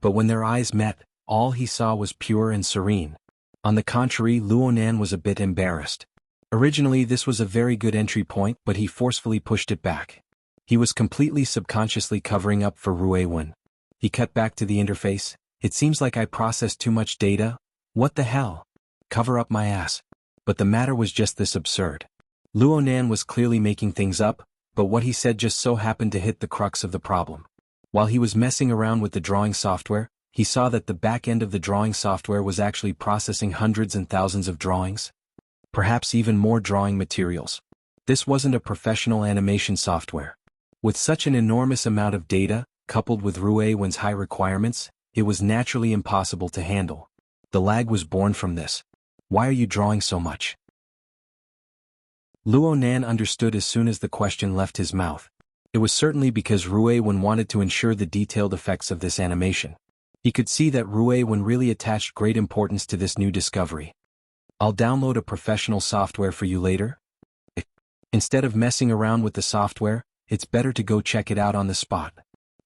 But when their eyes met, all he saw was pure and serene. On the contrary, Luonan was a bit embarrassed. Originally this was a very good entry point, but he forcefully pushed it back. He was completely subconsciously covering up for Ruewen. He cut back to the interface. It seems like I processed too much data. What the hell? Cover up my ass. But the matter was just this absurd. Luonan was clearly making things up, but what he said just so happened to hit the crux of the problem. While he was messing around with the drawing software, he saw that the back end of the drawing software was actually processing hundreds and thousands of drawings. Perhaps even more drawing materials. This wasn't a professional animation software. With such an enormous amount of data, coupled with Ruewen's high requirements, it was naturally impossible to handle. The lag was born from this. Why are you drawing so much? Luonan understood as soon as the question left his mouth. It was certainly because Ruewen wanted to ensure the detailed effects of this animation. He could see that Ruewen really attached great importance to this new discovery. I'll download a professional software for you later. Instead of messing around with the software, it's better to go check it out on the spot.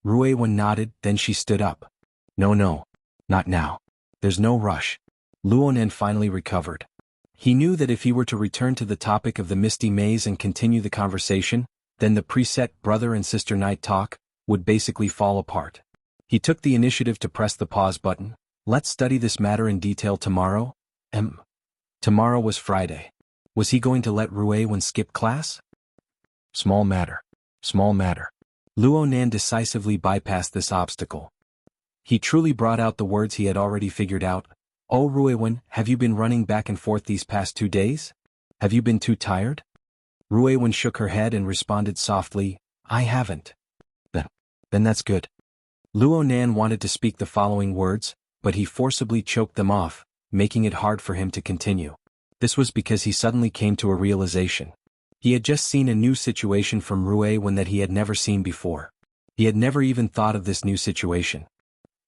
Ruewen nodded, then she stood up. No, not now. There's no rush. Luonan finally recovered. He knew that if he were to return to the topic of the Misty Maze and continue the conversation, then the preset brother and sister night talk would basically fall apart. He took the initiative to press the pause button. Let's study this matter in detail tomorrow. Tomorrow was Friday. Was he going to let Ruewen skip class? Small matter. Luonan decisively bypassed this obstacle. He truly brought out the words he had already figured out. Oh Ruewen, have you been running back and forth these past 2 days? Have you been too tired? Ruewen shook her head and responded softly, I haven't. Then that's good. Luonan wanted to speak the following words, but he forcibly choked them off, making it hard for him to continue. This was because he suddenly came to a realization. He had just seen a new situation from Ruewen that he had never seen before. He had never even thought of this new situation.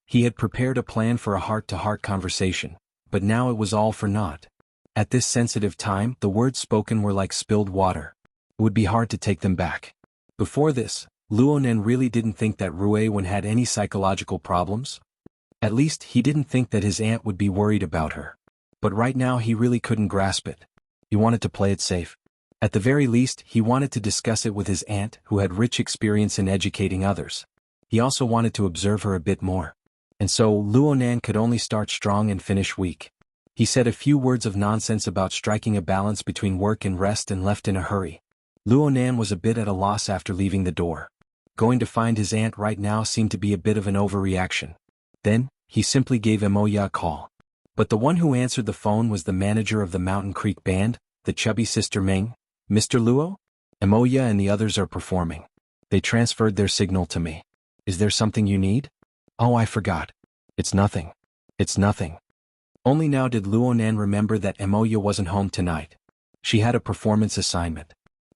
He had prepared a plan for a heart-to-heart conversation, but now it was all for naught. At this sensitive time, the words spoken were like spilled water. It would be hard to take them back. Before this, Luonan really didn't think that Ruewen had any psychological problems. At least, he didn't think that his aunt would be worried about her. But right now he really couldn't grasp it. He wanted to play it safe. At the very least, he wanted to discuss it with his aunt, who had rich experience in educating others. He also wanted to observe her a bit more. And so, Luonan could only start strong and finish weak. He said a few words of nonsense about striking a balance between work and rest and left in a hurry. Luonan was a bit at a loss after leaving the door. Going to find his aunt right now seemed to be a bit of an overreaction. Then, he simply gave Emoya a call. But the one who answered the phone was the manager of the Mountain Creek Band, the chubby sister Meng. Mr. Luo? Emoya and the others are performing. They transferred their signal to me. Is there something you need? Oh, I forgot. It's nothing. Only now did Luonan remember that Emoya wasn't home tonight. She had a performance assignment.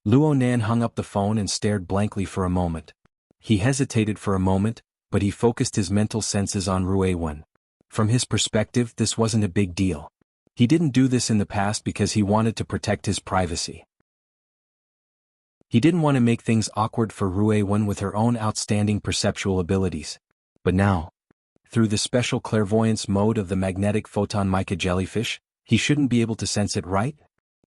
Luo Nan hung up the phone and stared blankly for a moment. He hesitated for a moment, but he focused his mental senses on Ruiwen. From his perspective, this wasn't a big deal. He didn't do this in the past because he wanted to protect his privacy. He didn't want to make things awkward for Ruiwen with her own outstanding perceptual abilities. But now, through the special clairvoyance mode of the magnetic photon mica jellyfish, he shouldn't be able to sense it, right?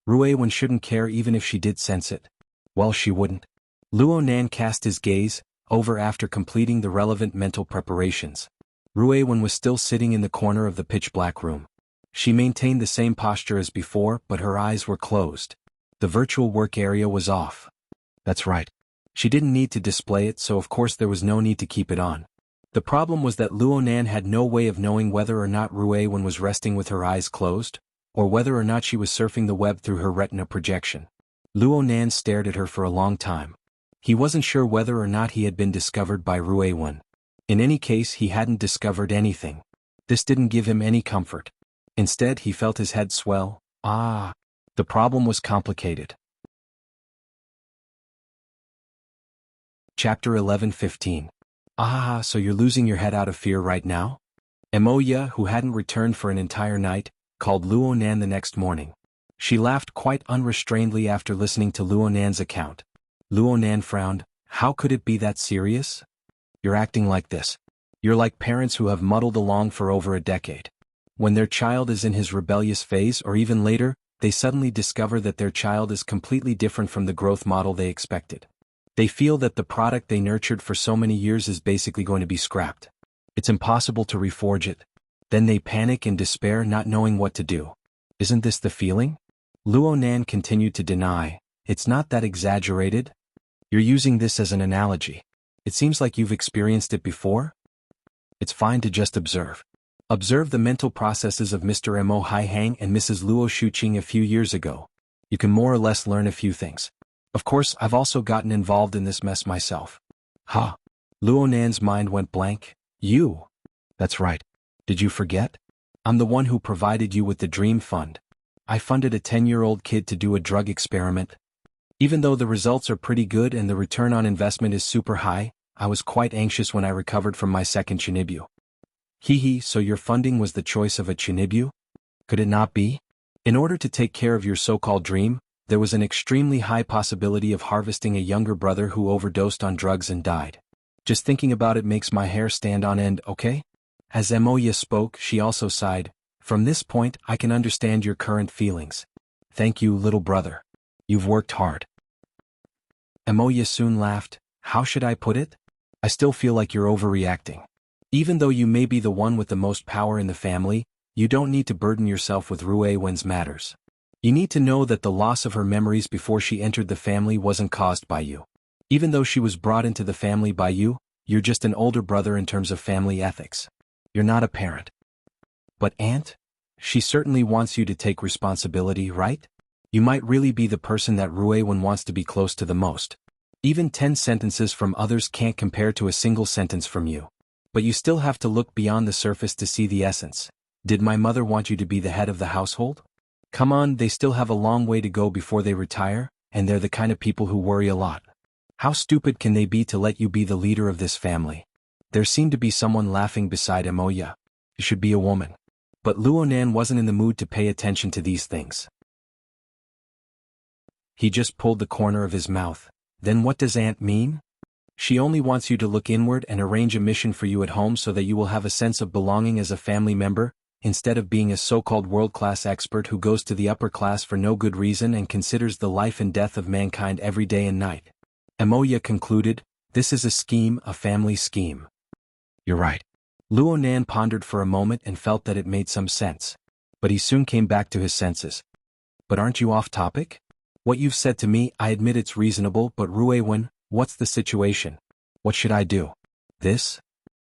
Ruiwen shouldn't care even if she did sense it. Well, she wouldn't. Luo Nan cast his gaze over after completing the relevant mental preparations. Ruiwen was still sitting in the corner of the pitch-black room. She maintained the same posture as before, but her eyes were closed. The virtual work area was off. That's right. She didn't need to display it, so of course there was no need to keep it on. The problem was that Luo Nan had no way of knowing whether or not Ruiwen was resting with her eyes closed, or whether or not she was surfing the web through her retina projection. Luo Nan stared at her for a long time. He wasn't sure whether or not he had been discovered by Ruiwen. In any case, he hadn't discovered anything. This didn't give him any comfort. Instead, he felt his head swell. The problem was complicated. Chapter 11:15. So you're losing your head out of fear right now? Emoya, who hadn't returned for an entire night, called Luo Nan the next morning. She laughed quite unrestrainedly after listening to Luo Nan's account. Luo Nan frowned. How could it be that serious? You're acting like this. You're like parents who have muddled along for over a decade. When their child is in his rebellious phase or even later, they suddenly discover that their child is completely different from the growth model they expected. They feel that the product they nurtured for so many years is basically going to be scrapped. It's impossible to reforge it. Then they panic in despair, not knowing what to do. Isn't this the feeling? Luo Nan continued to deny. It's not that exaggerated. You're using this as an analogy. It seems like you've experienced it before. It's fine to just observe. Observe the mental processes of Mr. Mo Haihang and Mrs. Luo Shuqing a few years ago. You can more or less learn a few things. Of course, I've also gotten involved in this mess myself. Luo Nan's mind went blank. You? That's right. Did you forget? I'm the one who provided you with the Dream Fund. I funded a 10-year-old kid to do a drug experiment. Even though the results are pretty good and the return on investment is super high, I was quite anxious when I recovered from my second Chinibyu. So your funding was the choice of a Chinibyu? Could it not be? In order to take care of your so-called dream, there was an extremely high possibility of harvesting a younger brother who overdosed on drugs and died. Just thinking about it makes my hair stand on end, okay? As Emoya spoke, she also sighed. From this point, I can understand your current feelings. Thank you, little brother. You've worked hard. Emoya soon laughed. How should I put it? I still feel like you're overreacting. Even though you may be the one with the most power in the family, you don't need to burden yourself with Ruiwen's matters. You need to know that the loss of her memories before she entered the family wasn't caused by you. Even though she was brought into the family by you, you're just an older brother in terms of family ethics. You're not a parent. But Aunt? She certainly wants you to take responsibility, right? You might really be the person that Ruiwen wants to be close to the most. Even 10 sentences from others can't compare to a single sentence from you. But you still have to look beyond the surface to see the essence. Did my mother want you to be the head of the household? Come on, they still have a long way to go before they retire, and they're the kind of people who worry a lot. How stupid can they be to let you be the leader of this family? There seemed to be someone laughing beside Emoya. You should be a woman. But Luo Nan wasn't in the mood to pay attention to these things. He just pulled the corner of his mouth. Then what does Aunt mean? She only wants you to look inward and arrange a mission for you at home so that you will have a sense of belonging as a family member, instead of being a so-called world-class expert who goes to the upper class for no good reason and considers the life and death of mankind every day and night. Emoya concluded, this is a scheme, a family scheme. You're right. Luo Nan pondered for a moment and felt that it made some sense. But he soon came back to his senses. But aren't you off topic? What you've said to me, I admit it's reasonable, but Ruiwen, what's the situation? What should I do? This?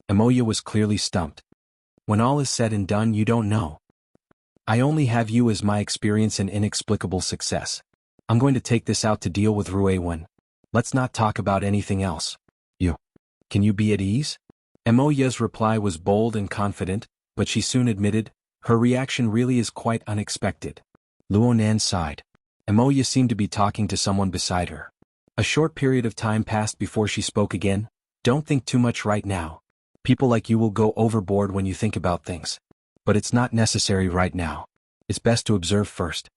Emoya was clearly stumped. When all is said and done, you don't know. I only have you as my experience and inexplicable success. I'm going to take this out to deal with Ruiwen. Let's not talk about anything else. Can you be at ease? Emoya's reply was bold and confident, but she soon admitted, her reaction really is quite unexpected. Luo Nan sighed. Emoya seemed to be talking to someone beside her. A short period of time passed before she spoke again. Don't think too much right now. People like you will go overboard when you think about things. But it's not necessary right now. It's best to observe first.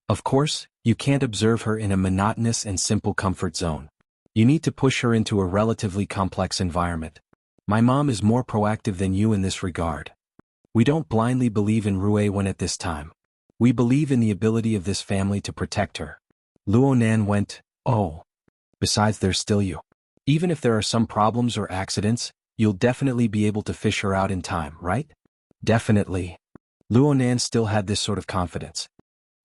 Of course, you can't observe her in a monotonous and simple comfort zone. You need to push her into a relatively complex environment. My mom is more proactive than you in this regard. We don't blindly believe in Rue Wen at this time. We believe in the ability of this family to protect her. Luo Nan went, oh. Besides, there's still you. Even if there are some problems or accidents, you'll definitely be able to fish her out in time, right? Definitely. Luo Nan still had this sort of confidence.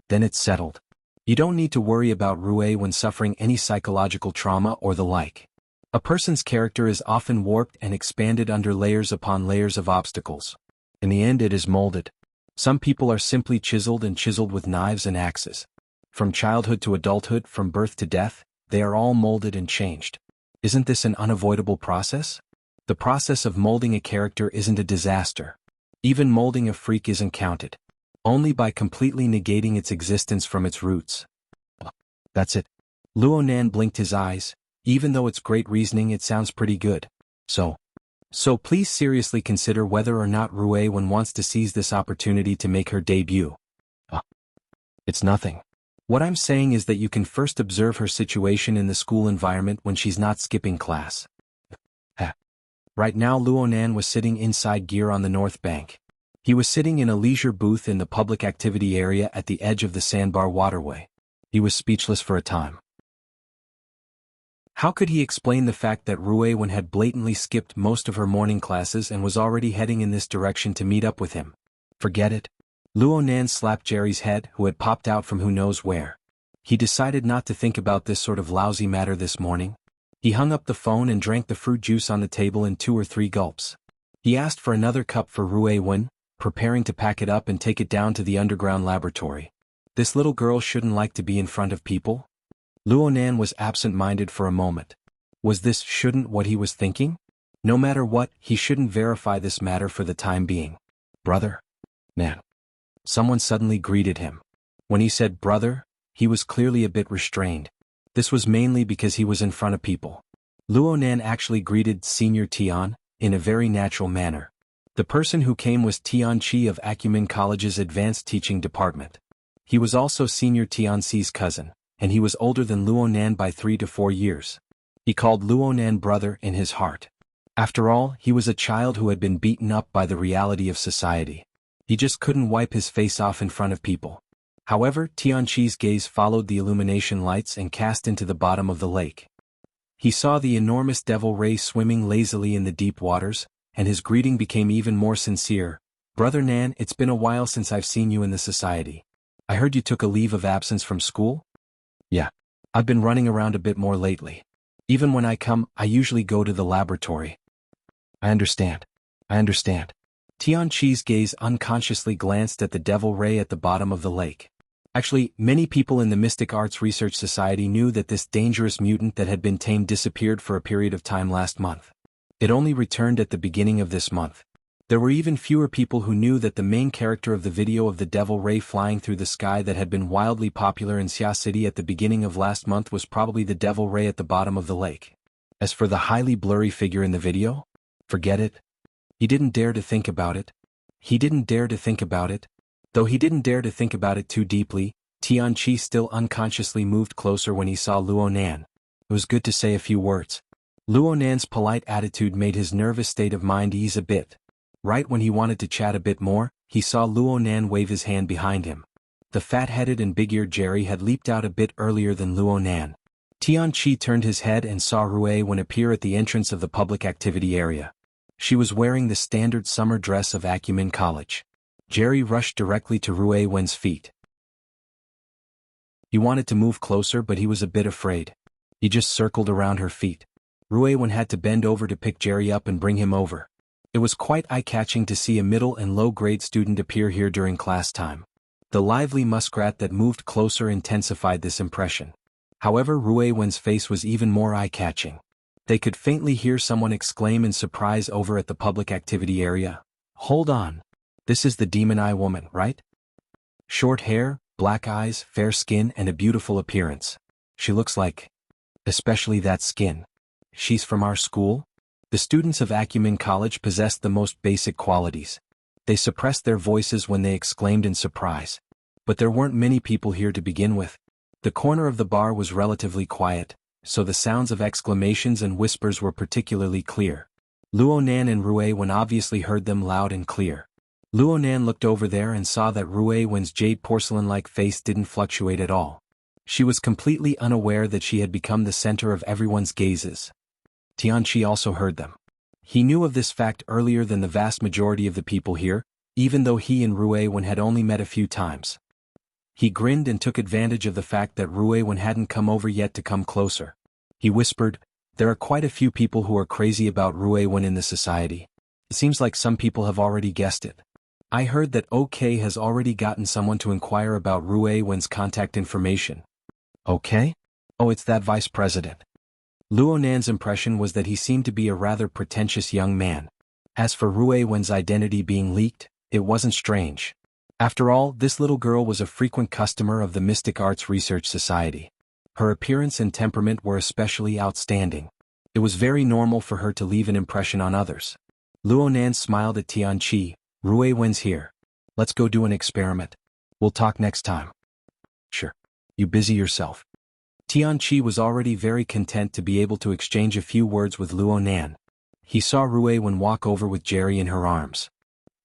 Then it's settled. You don't need to worry about Rue when suffering any psychological trauma or the like. A person's character is often warped and expanded under layers upon layers of obstacles. In the end, it is molded. Some people are simply chiseled with knives and axes. From childhood to adulthood, from birth to death, they are all molded and changed. Isn't this an unavoidable process? The process of molding a character isn't a disaster. Even molding a freak isn't counted. Only by completely negating its existence from its roots. That's it. Luo Nan blinked his eyes. Even though it's great reasoning, it sounds pretty good. So please seriously consider whether or not Rue Wen wants to seize this opportunity to make her debut. It's nothing. What I'm saying is that you can first observe her situation in the school environment when she's not skipping class. Right now Luo Nan was sitting inside gear on the north bank. He was sitting in a leisure booth in the public activity area at the edge of the sandbar waterway. He was speechless for a time. How could he explain the fact that Rue Wen had blatantly skipped most of her morning classes and was already heading in this direction to meet up with him? Forget it. Luo Nan slapped Jerry's head, who had popped out from who knows where. He decided not to think about this sort of lousy matter this morning. He hung up the phone and drank the fruit juice on the table in 2 or 3 gulps. He asked for another cup for Rue Wen, preparing to pack it up and take it down to the underground laboratory. This little girl shouldn't like to be in front of people? Luo Nan was absent-minded for a moment. Was this shouldn't what he was thinking? No matter what, he shouldn't verify this matter for the time being. Brother? Nan. Someone suddenly greeted him. When he said brother, he was clearly a bit restrained. This was mainly because he was in front of people. Luo Nan actually greeted Senior Tian, in a very natural manner. The person who came was Tian Chi of Acumen College's Advanced Teaching Department. He was also Senior Tian Xi's cousin, and he was older than Luo Nan by 3 to 4 years. He called Luo Nan brother in his heart. After all, he was a child who had been beaten up by the reality of society. He just couldn't wipe his face off in front of people. However, Tian Chi's gaze followed the illumination lights and cast into the bottom of the lake. He saw the enormous devil ray swimming lazily in the deep waters, and his greeting became even more sincere. Brother Nan, it's been a while since I've seen you in the society. I heard you took a leave of absence from school? Yeah. I've been running around a bit more lately. Even when I come, I usually go to the laboratory. I understand. Tian Chi's gaze unconsciously glanced at the devil ray at the bottom of the lake. Actually, many people in the Mystic Arts Research Society knew that this dangerous mutant that had been tamed disappeared for a period of time last month. It only returned at the beginning of this month. There were even fewer people who knew that the main character of the video of the devil ray flying through the sky that had been wildly popular in Xia City at the beginning of last month was probably the devil ray at the bottom of the lake. As for the highly blurry figure in the video, forget it. He didn't dare to think about it. Though he didn't dare to think about it too deeply, Tian Chi still unconsciously moved closer when he saw Luo Nan. It was good to say a few words. Luo Nan's polite attitude made his nervous state of mind ease a bit. Right when he wanted to chat a bit more, he saw Luo Nan wave his hand behind him. The fat-headed and big-eared Jerry had leaped out a bit earlier than Luo Nan. Tian Chi turned his head and saw Rue Wen appear at the entrance of the public activity area. She was wearing the standard summer dress of Acumen College. Jerry rushed directly to Rue Wen's feet. He wanted to move closer, but he was a bit afraid. He just circled around her feet. Rue Wen had to bend over to pick Jerry up and bring him over. It was quite eye-catching to see a middle and low-grade student appear here during class time. The lively muskrat that moved closer intensified this impression. However, Rue Wen's face was even more eye-catching. They could faintly hear someone exclaim in surprise over at the public activity area. Hold on. This is the Demon Eye woman, right? Short hair, black eyes, fair skin and a beautiful appearance. She looks like... especially that skin. She's from our school? The students of Acumen College possessed the most basic qualities. They suppressed their voices when they exclaimed in surprise. But there weren't many people here to begin with. The corner of the bar was relatively quiet, so the sounds of exclamations and whispers were particularly clear. Luonan and Ruewen obviously heard them loud and clear. Luonan looked over there and saw that Ruewen's jade porcelain-like face didn't fluctuate at all. She was completely unaware that she had become the center of everyone's gazes. Tianqi also heard them. He knew of this fact earlier than the vast majority of the people here, even though he and Ruewen had only met a few times. He grinned and took advantage of the fact that Ruewen hadn't come over yet to come closer. He whispered, "There are quite a few people who are crazy about Ruewen in the society. It seems like some people have already guessed it. I heard that OK has already gotten someone to inquire about Ruewen's contact information." "OK? Oh, it's that vice president." Luonan's impression was that he seemed to be a rather pretentious young man. As for Ruewen's identity being leaked, it wasn't strange. After all, this little girl was a frequent customer of the Mystic Arts Research Society. Her appearance and temperament were especially outstanding. It was very normal for her to leave an impression on others. Luonan smiled at Tianqi. "Ruewen's here. Let's go do an experiment. We'll talk next time." "Sure. You busy yourself." Tianqi was already very content to be able to exchange a few words with Luonan. He saw Ruewen walk over with Jerry in her arms.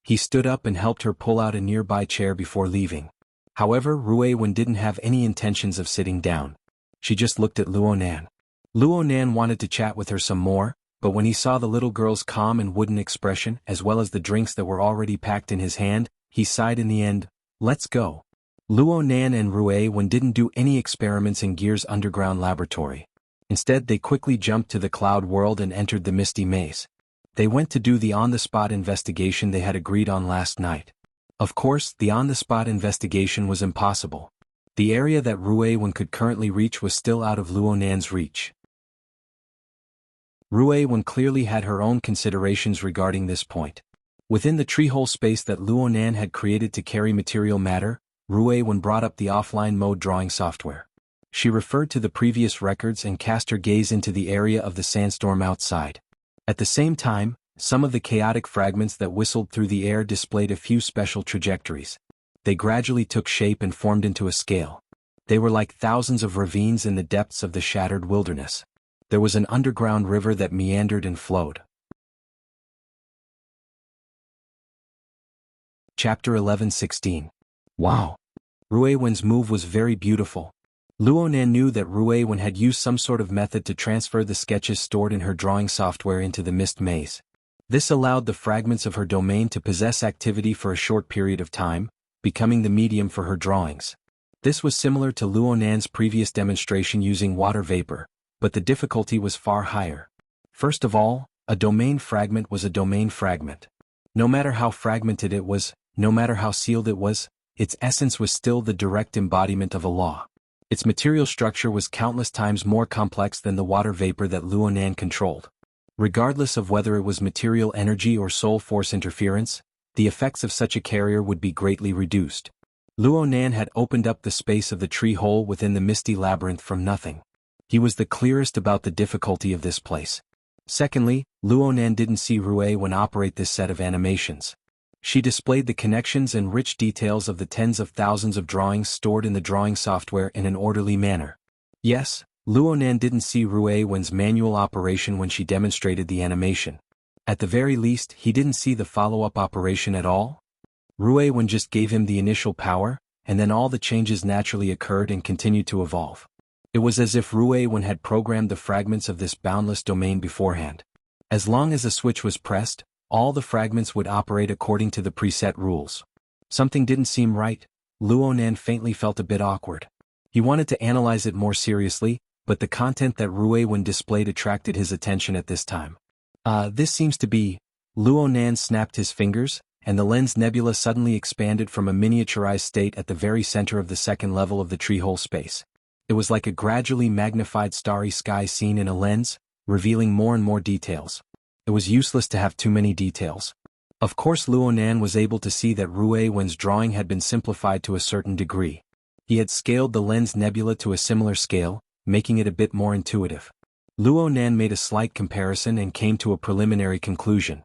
He stood up and helped her pull out a nearby chair before leaving. However, Ruewen didn't have any intentions of sitting down. She just looked at Luonan. Luonan wanted to chat with her some more, but when he saw the little girl's calm and wooden expression as well as the drinks that were already packed in his hand, he sighed in the end. "Let's go." Luonan and Ruewen didn't do any experiments in Gear's underground laboratory. Instead, they quickly jumped to the cloud world and entered the misty maze. They went to do the on-the-spot investigation they had agreed on last night. Of course, the on-the-spot investigation was impossible. The area that Ruewen could currently reach was still out of Luonan's reach. Ruewen clearly had her own considerations regarding this point. Within the treehole space that Luonan had created to carry material matter, Ruewen brought up the offline mode drawing software. She referred to the previous records and cast her gaze into the area of the sandstorm outside. At the same time, some of the chaotic fragments that whistled through the air displayed a few special trajectories. They gradually took shape and formed into a scale. They were like thousands of ravines in the depths of the shattered wilderness. There was an underground river that meandered and flowed. Chapter 11:16. Wow! Ruewen's move was very beautiful. Luonan knew that Ruewen had used some sort of method to transfer the sketches stored in her drawing software into the mist maze. This allowed the fragments of her domain to possess activity for a short period of time, becoming the medium for her drawings. This was similar to Luonan's previous demonstration using water vapor, but the difficulty was far higher. First of all, a domain fragment was a domain fragment. No matter how fragmented it was, no matter how sealed it was, its essence was still the direct embodiment of a law. Its material structure was countless times more complex than the water vapor that Luonan controlled. Regardless of whether it was material energy or soul force interference, the effects of such a carrier would be greatly reduced. Luonan had opened up the space of the tree hole within the misty labyrinth from nothing. He was the clearest about the difficulty of this place. Secondly, Luonan didn't see Ruewen operate this set of animations. She displayed the connections and rich details of the tens of thousands of drawings stored in the drawing software in an orderly manner. Yes, Luonan didn't see Ruewen's manual operation when she demonstrated the animation. At the very least, he didn't see the follow-up operation at all. Ruewen just gave him the initial power, and then all the changes naturally occurred and continued to evolve. It was as if Ruewen had programmed the fragments of this boundless domain beforehand. As long as a switch was pressed, all the fragments would operate according to the preset rules. Something didn't seem right. Luonan faintly felt a bit awkward. He wanted to analyze it more seriously, but the content that Ruewen displayed attracted his attention at this time. This seems to be... Luonan snapped his fingers, and the lens nebula suddenly expanded from a miniaturized state at the very center of the second level of the treehole space. It was like a gradually magnified starry sky seen in a lens, revealing more and more details. It was useless to have too many details. Of course Luonan was able to see that Ruewen's drawing had been simplified to a certain degree. He had scaled the Lens Nebula to a similar scale, making it a bit more intuitive. Luo Nan made a slight comparison and came to a preliminary conclusion.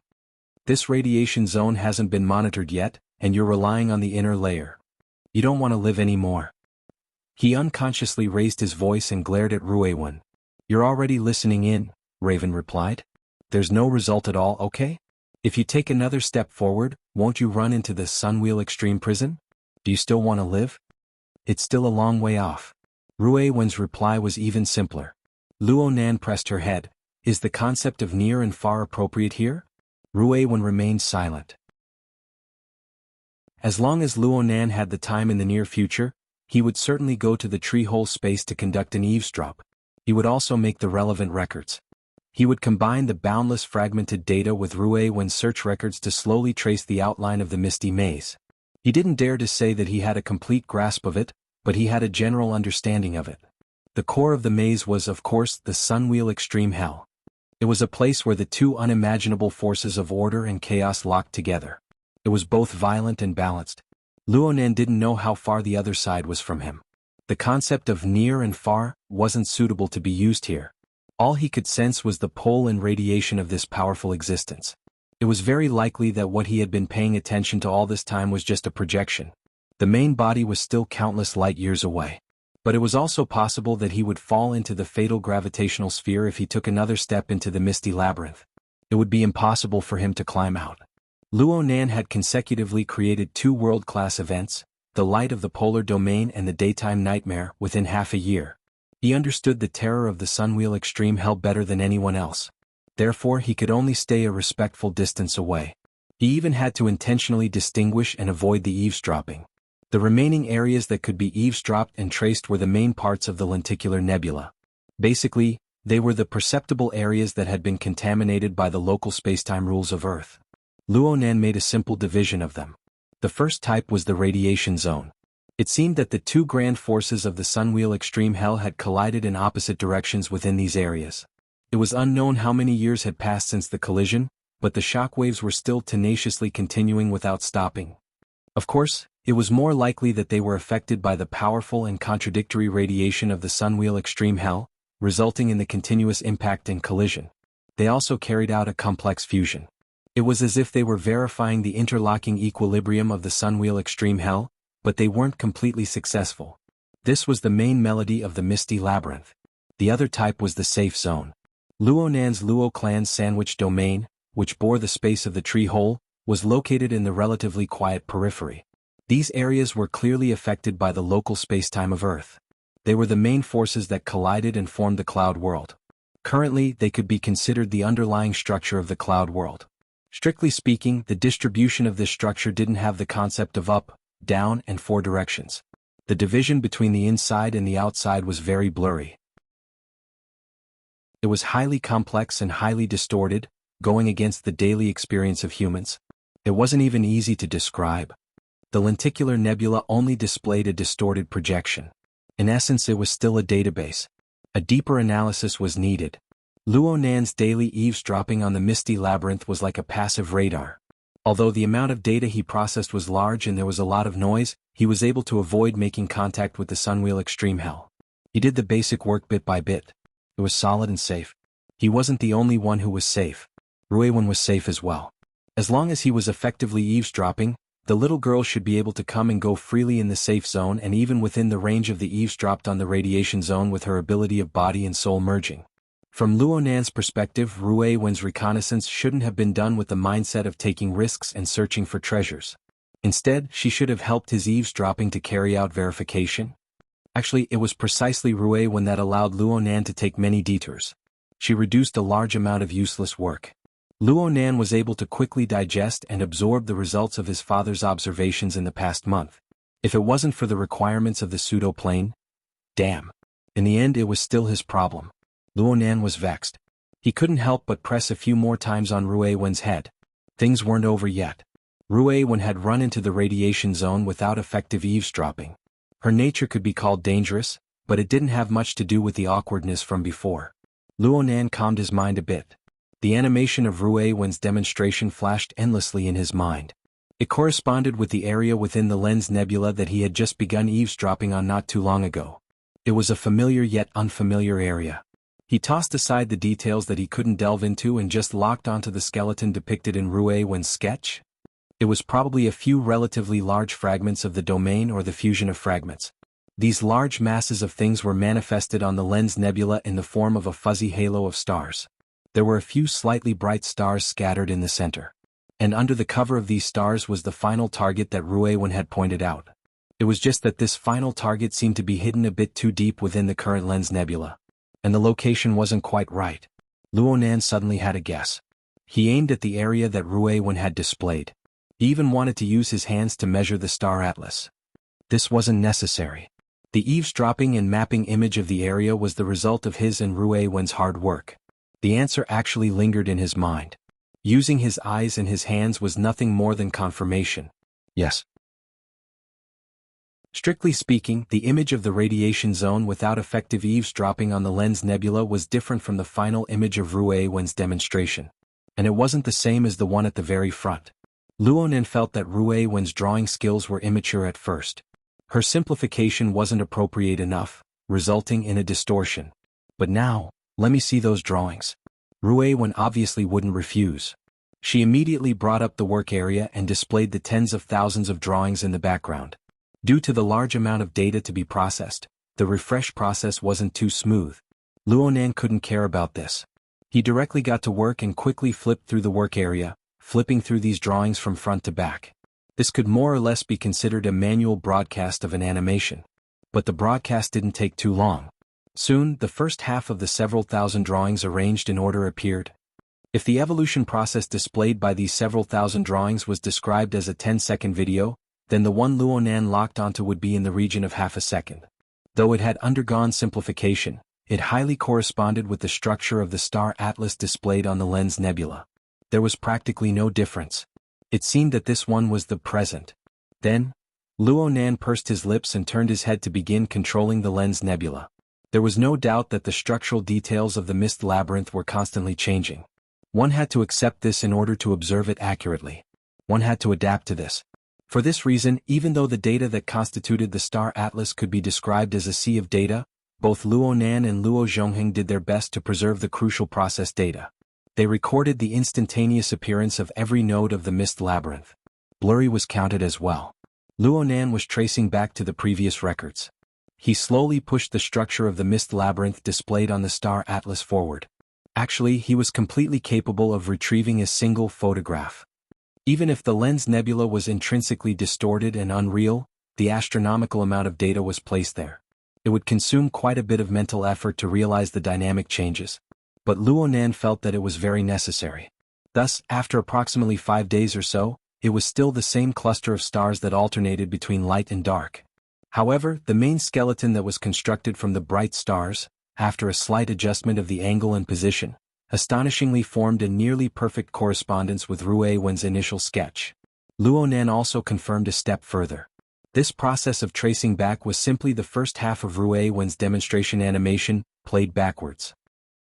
This radiation zone hasn't been monitored yet, and you're relying on the inner layer. You don't want to live anymore. He unconsciously raised his voice and glared at Ruewen. You're already listening in, Raven replied. There's no result at all, okay? If you take another step forward, won't you run into the Sunwheel Extreme Prison? Do you still want to live? It's still a long way off. Ruewen's reply was even simpler. Luo Nan pressed her head. Is the concept of near and far appropriate here? Ruewen remained silent. As long as Luo Nan had the time in the near future, he would certainly go to the tree-hole space to conduct an eavesdrop. He would also make the relevant records. He would combine the boundless fragmented data with Ruewen's search records to slowly trace the outline of the misty maze. He didn't dare to say that he had a complete grasp of it, but he had a general understanding of it. The core of the maze was, of course, the Sunwheel Extreme Hell. It was a place where the two unimaginable forces of order and chaos locked together. It was both violent and balanced. Luo Nan didn't know how far the other side was from him. The concept of near and far wasn't suitable to be used here. All he could sense was the pull and radiation of this powerful existence. It was very likely that what he had been paying attention to all this time was just a projection. The main body was still countless light years away. But it was also possible that he would fall into the fatal gravitational sphere if he took another step into the misty labyrinth. It would be impossible for him to climb out. Luo Nan had consecutively created two world-class events, the light of the polar domain and the daytime nightmare, within half a year. He understood the terror of the Sunwheel Extreme Hell better than anyone else. Therefore he could only stay a respectful distance away. He even had to intentionally distinguish and avoid the eavesdropping. The remaining areas that could be eavesdropped and traced were the main parts of the lenticular nebula. Basically, they were the perceptible areas that had been contaminated by the local spacetime rules of Earth. Luo Nan made a simple division of them. The first type was the radiation zone. It seemed that the two grand forces of the Sunwheel Extreme Hell had collided in opposite directions within these areas. It was unknown how many years had passed since the collision, but the shockwaves were still tenaciously continuing without stopping. Of course, it was more likely that they were affected by the powerful and contradictory radiation of the Sunwheel Extreme Hell, resulting in the continuous impact and collision. They also carried out a complex fusion. It was as if they were verifying the interlocking equilibrium of the Sunwheel Extreme Hell, but they weren't completely successful. This was the main melody of the Misty Labyrinth. The other type was the safe zone. Luo Nan's Luo clan's sandwich domain, which bore the space of the tree hole, was located in the relatively quiet periphery. These areas were clearly affected by the local spacetime of Earth. They were the main forces that collided and formed the cloud world. Currently, they could be considered the underlying structure of the cloud world. Strictly speaking, the distribution of this structure didn't have the concept of up, down, and four directions. The division between the inside and the outside was very blurry. It was highly complex and highly distorted, going against the daily experience of humans. It wasn't even easy to describe. The lenticular nebula only displayed a distorted projection. In essence, it was still a database. A deeper analysis was needed. Luo Nan's daily eavesdropping on the Misty Labyrinth was like a passive radar. Although the amount of data he processed was large and there was a lot of noise, he was able to avoid making contact with the Sunwheel Extreme Hell. He did the basic work bit by bit. It was solid and safe. He wasn't the only one who was safe. Ruewen was safe as well. As long as he was effectively eavesdropping, the little girl should be able to come and go freely in the safe zone and even within the range of the eavesdropped on the radiation zone with her ability of body and soul merging. From Luo Nan's perspective, Ruewen's reconnaissance shouldn't have been done with the mindset of taking risks and searching for treasures. Instead, she should have helped his eavesdropping to carry out verification. Actually, it was precisely Ruewen that allowed Luo Nan to take many detours. She reduced a large amount of useless work. Luo Nan was able to quickly digest and absorb the results of his father's observations in the past month. If it wasn't for the requirements of the pseudo-plane, damn. In the end, it was still his problem. Luo Nan was vexed. He couldn't help but press a few more times on Ruewen's head. Things weren't over yet. Ruewen had run into the radiation zone without effective eavesdropping. Her nature could be called dangerous, but it didn't have much to do with the awkwardness from before. Luo Nan calmed his mind a bit. The animation of Ruewen's demonstration flashed endlessly in his mind. It corresponded with the area within the Lens Nebula that he had just begun eavesdropping on not too long ago. It was a familiar yet unfamiliar area. He tossed aside the details that he couldn't delve into and just locked onto the skeleton depicted in Rue Wen's sketch. It was probably a few relatively large fragments of the domain or the fusion of fragments. These large masses of things were manifested on the Lens Nebula in the form of a fuzzy halo of stars. There were a few slightly bright stars scattered in the center. And under the cover of these stars was the final target that Rue Wen had pointed out. It was just that this final target seemed to be hidden a bit too deep within the current Lens Nebula. And the location wasn't quite right. Luo Nan suddenly had a guess. He aimed at the area that Rue Wen had displayed. He even wanted to use his hands to measure the star atlas. This wasn't necessary. The eavesdropping and mapping image of the area was the result of his and Rue Wen's hard work. The answer actually lingered in his mind. Using his eyes and his hands was nothing more than confirmation. Yes. Strictly speaking, the image of the radiation zone without effective eavesdropping on the Lens Nebula was different from the final image of Rue Wen's demonstration. And it wasn't the same as the one at the very front. Luonan felt that Rue Wen's drawing skills were immature at first. Her simplification wasn't appropriate enough, resulting in a distortion. But now, let me see those drawings. Rue Wen obviously wouldn't refuse. She immediately brought up the work area and displayed the tens of thousands of drawings in the background. Due to the large amount of data to be processed, the refresh process wasn't too smooth. Luonan couldn't care about this. He directly got to work and quickly flipped through the work area, flipping through these drawings from front to back. This could more or less be considered a manual broadcast of an animation. But the broadcast didn't take too long. Soon, the first half of the several thousand drawings arranged in order appeared. If the evolution process displayed by these several thousand drawings was described as a 10-second video, then the one Luonan locked onto would be in the region of half a second. Though it had undergone simplification, it highly corresponded with the structure of the star atlas displayed on the Lens Nebula. There was practically no difference. It seemed that this one was the present. Then, Luonan pursed his lips and turned his head to begin controlling the Lens Nebula. There was no doubt that the structural details of the mist labyrinth were constantly changing. One had to accept this in order to observe it accurately. One had to adapt to this. For this reason, even though the data that constituted the star atlas could be described as a sea of data, both Luonan and Luo Zhongheng did their best to preserve the crucial process data. They recorded the instantaneous appearance of every node of the mist labyrinth. Blurry was counted as well. Luonan was tracing back to the previous records. He slowly pushed the structure of the mist labyrinth displayed on the star atlas forward. Actually, he was completely capable of retrieving a single photograph. Even if the Lens Nebula was intrinsically distorted and unreal, the astronomical amount of data was placed there. It would consume quite a bit of mental effort to realize the dynamic changes. But Luonan felt that it was very necessary. Thus, after approximately 5 days or so, it was still the same cluster of stars that alternated between light and dark. However, the main skeleton that was constructed from the bright stars, after a slight adjustment of the angle and position, astonishingly formed a nearly perfect correspondence with Rue Wen's initial sketch. Luonan also confirmed a step further. This process of tracing back was simply the first half of Rue Wen's demonstration animation, played backwards.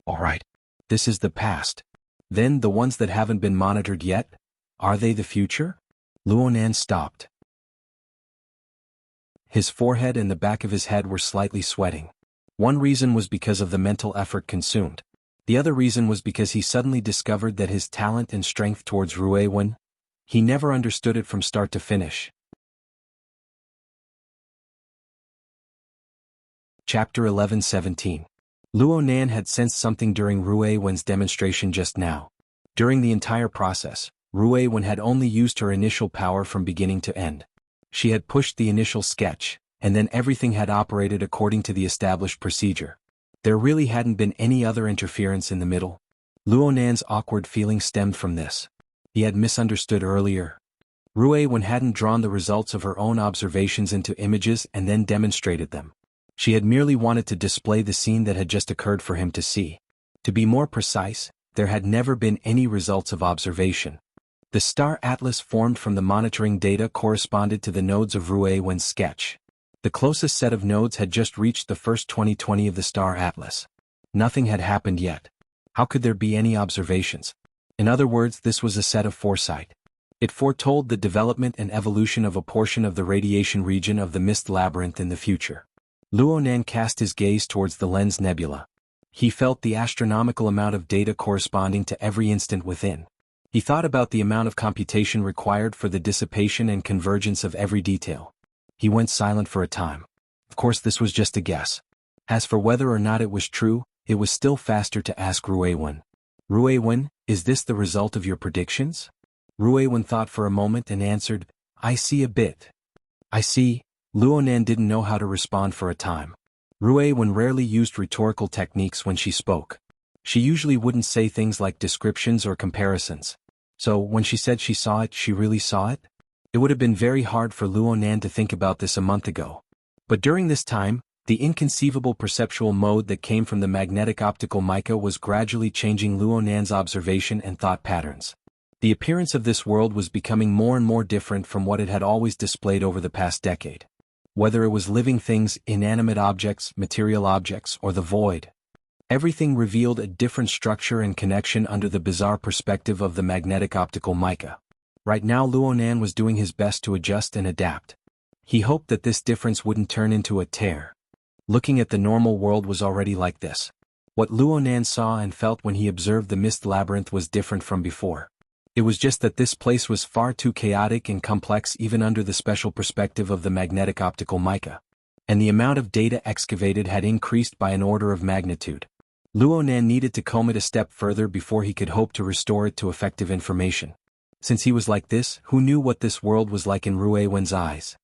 Alright. This is the past. Then the ones that haven't been monitored yet? Are they the future? Luonan stopped. His forehead and the back of his head were slightly sweating. One reason was because of the mental effort consumed. The other reason was because he suddenly discovered that his talent and strength towards Rue Wen, he never understood it from start to finish. Chapter 11:17. Luonan had sensed something during Rue Wen's demonstration just now. During the entire process, Rue Wen had only used her initial power from beginning to end. She had pushed the initial sketch, and then everything had operated according to the established procedure. There really hadn't been any other interference in the middle. Luonan's awkward feeling stemmed from this. He had misunderstood earlier. Rue Wen hadn't drawn the results of her own observations into images and then demonstrated them. She had merely wanted to display the scene that had just occurred for him to see. To be more precise, there had never been any results of observation. The star atlas formed from the monitoring data corresponded to the nodes of Rue Wen's sketch. The closest set of nodes had just reached the first 2020 of the star atlas. Nothing had happened yet. How could there be any observations? In other words, this was a set of foresight. It foretold the development and evolution of a portion of the radiation region of the Mist Labyrinth in the future. Luonan cast his gaze towards the Lens Nebula. He felt the astronomical amount of data corresponding to every instant within. He thought about the amount of computation required for the dissipation and convergence of every detail. He went silent for a time. Of course, this was just a guess. As for whether or not it was true, it was still faster to ask Ruewen. Ruewen, is this the result of your predictions? Ruewen thought for a moment and answered, I see a bit. I see. Luonan didn't know how to respond for a time. Ruewen rarely used rhetorical techniques when she spoke. She usually wouldn't say things like descriptions or comparisons. So, when she said she saw it, she really saw it? It would have been very hard for Luonan to think about this a month ago. But during this time, the inconceivable perceptual mode that came from the magnetic optical mica was gradually changing Luonan's observation and thought patterns. The appearance of this world was becoming more and more different from what it had always displayed over the past decade. Whether it was living things, inanimate objects, material objects, or the void, everything revealed a different structure and connection under the bizarre perspective of the magnetic optical mica. Right now Luonan was doing his best to adjust and adapt. He hoped that this difference wouldn't turn into a tear. Looking at the normal world was already like this. What Luonan saw and felt when he observed the Mist Labyrinth was different from before. It was just that this place was far too chaotic and complex even under the special perspective of the magnetic optical mica. And the amount of data excavated had increased by an order of magnitude. Luonan needed to comb it a step further before he could hope to restore it to effective information. Since he was like this, who knew what this world was like in Ruewen's eyes?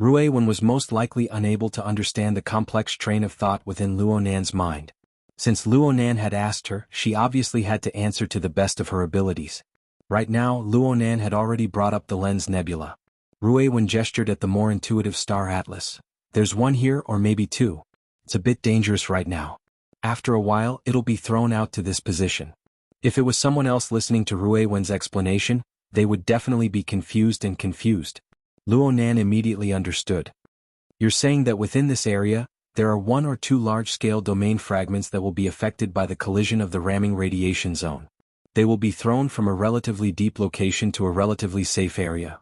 Ruewen was most likely unable to understand the complex train of thought within Luonan's mind. Since Luonan had asked her, she obviously had to answer to the best of her abilities. Right now, Luonan had already brought up the Lens Nebula. Ruewen gestured at the more intuitive star atlas. There's one here or maybe two. It's a bit dangerous right now. After a while, it'll be thrown out to this position. If it was someone else listening to Ruewen's explanation, they would definitely be confused. Luonan immediately understood. You're saying that within this area, there are 1 or 2 large-scale domain fragments that will be affected by the collision of the ramming radiation zone. They will be thrown from a relatively deep location to a relatively safe area.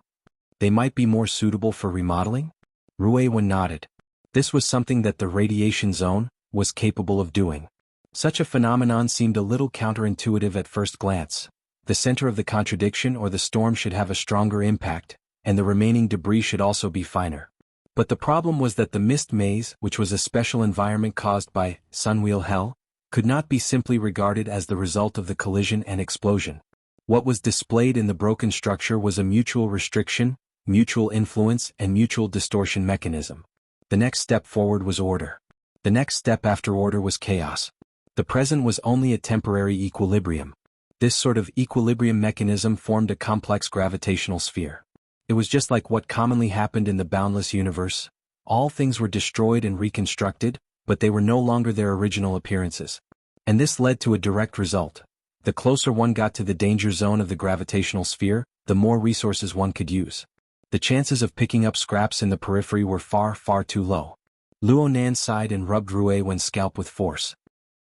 They might be more suitable for remodeling? Ruewen nodded. This was something that the radiation zone was capable of doing. Such a phenomenon seemed a little counterintuitive at first glance. The center of the contradiction or the storm should have a stronger impact, and the remaining debris should also be finer. But the problem was that the mist maze, which was a special environment caused by Sunwheel Hell, could not be simply regarded as the result of the collision and explosion. What was displayed in the broken structure was a mutual restriction, mutual influence, and mutual distortion mechanism. The next step forward was order. The next step after order was chaos. The present was only a temporary equilibrium. This sort of equilibrium mechanism formed a complex gravitational sphere. It was just like what commonly happened in the boundless universe. All things were destroyed and reconstructed, but they were no longer their original appearances. And this led to a direct result. The closer one got to the danger zone of the gravitational sphere, the more resources one could use. The chances of picking up scraps in the periphery were far, far too low. Luonan sighed and rubbed Ruewen's scalp with force.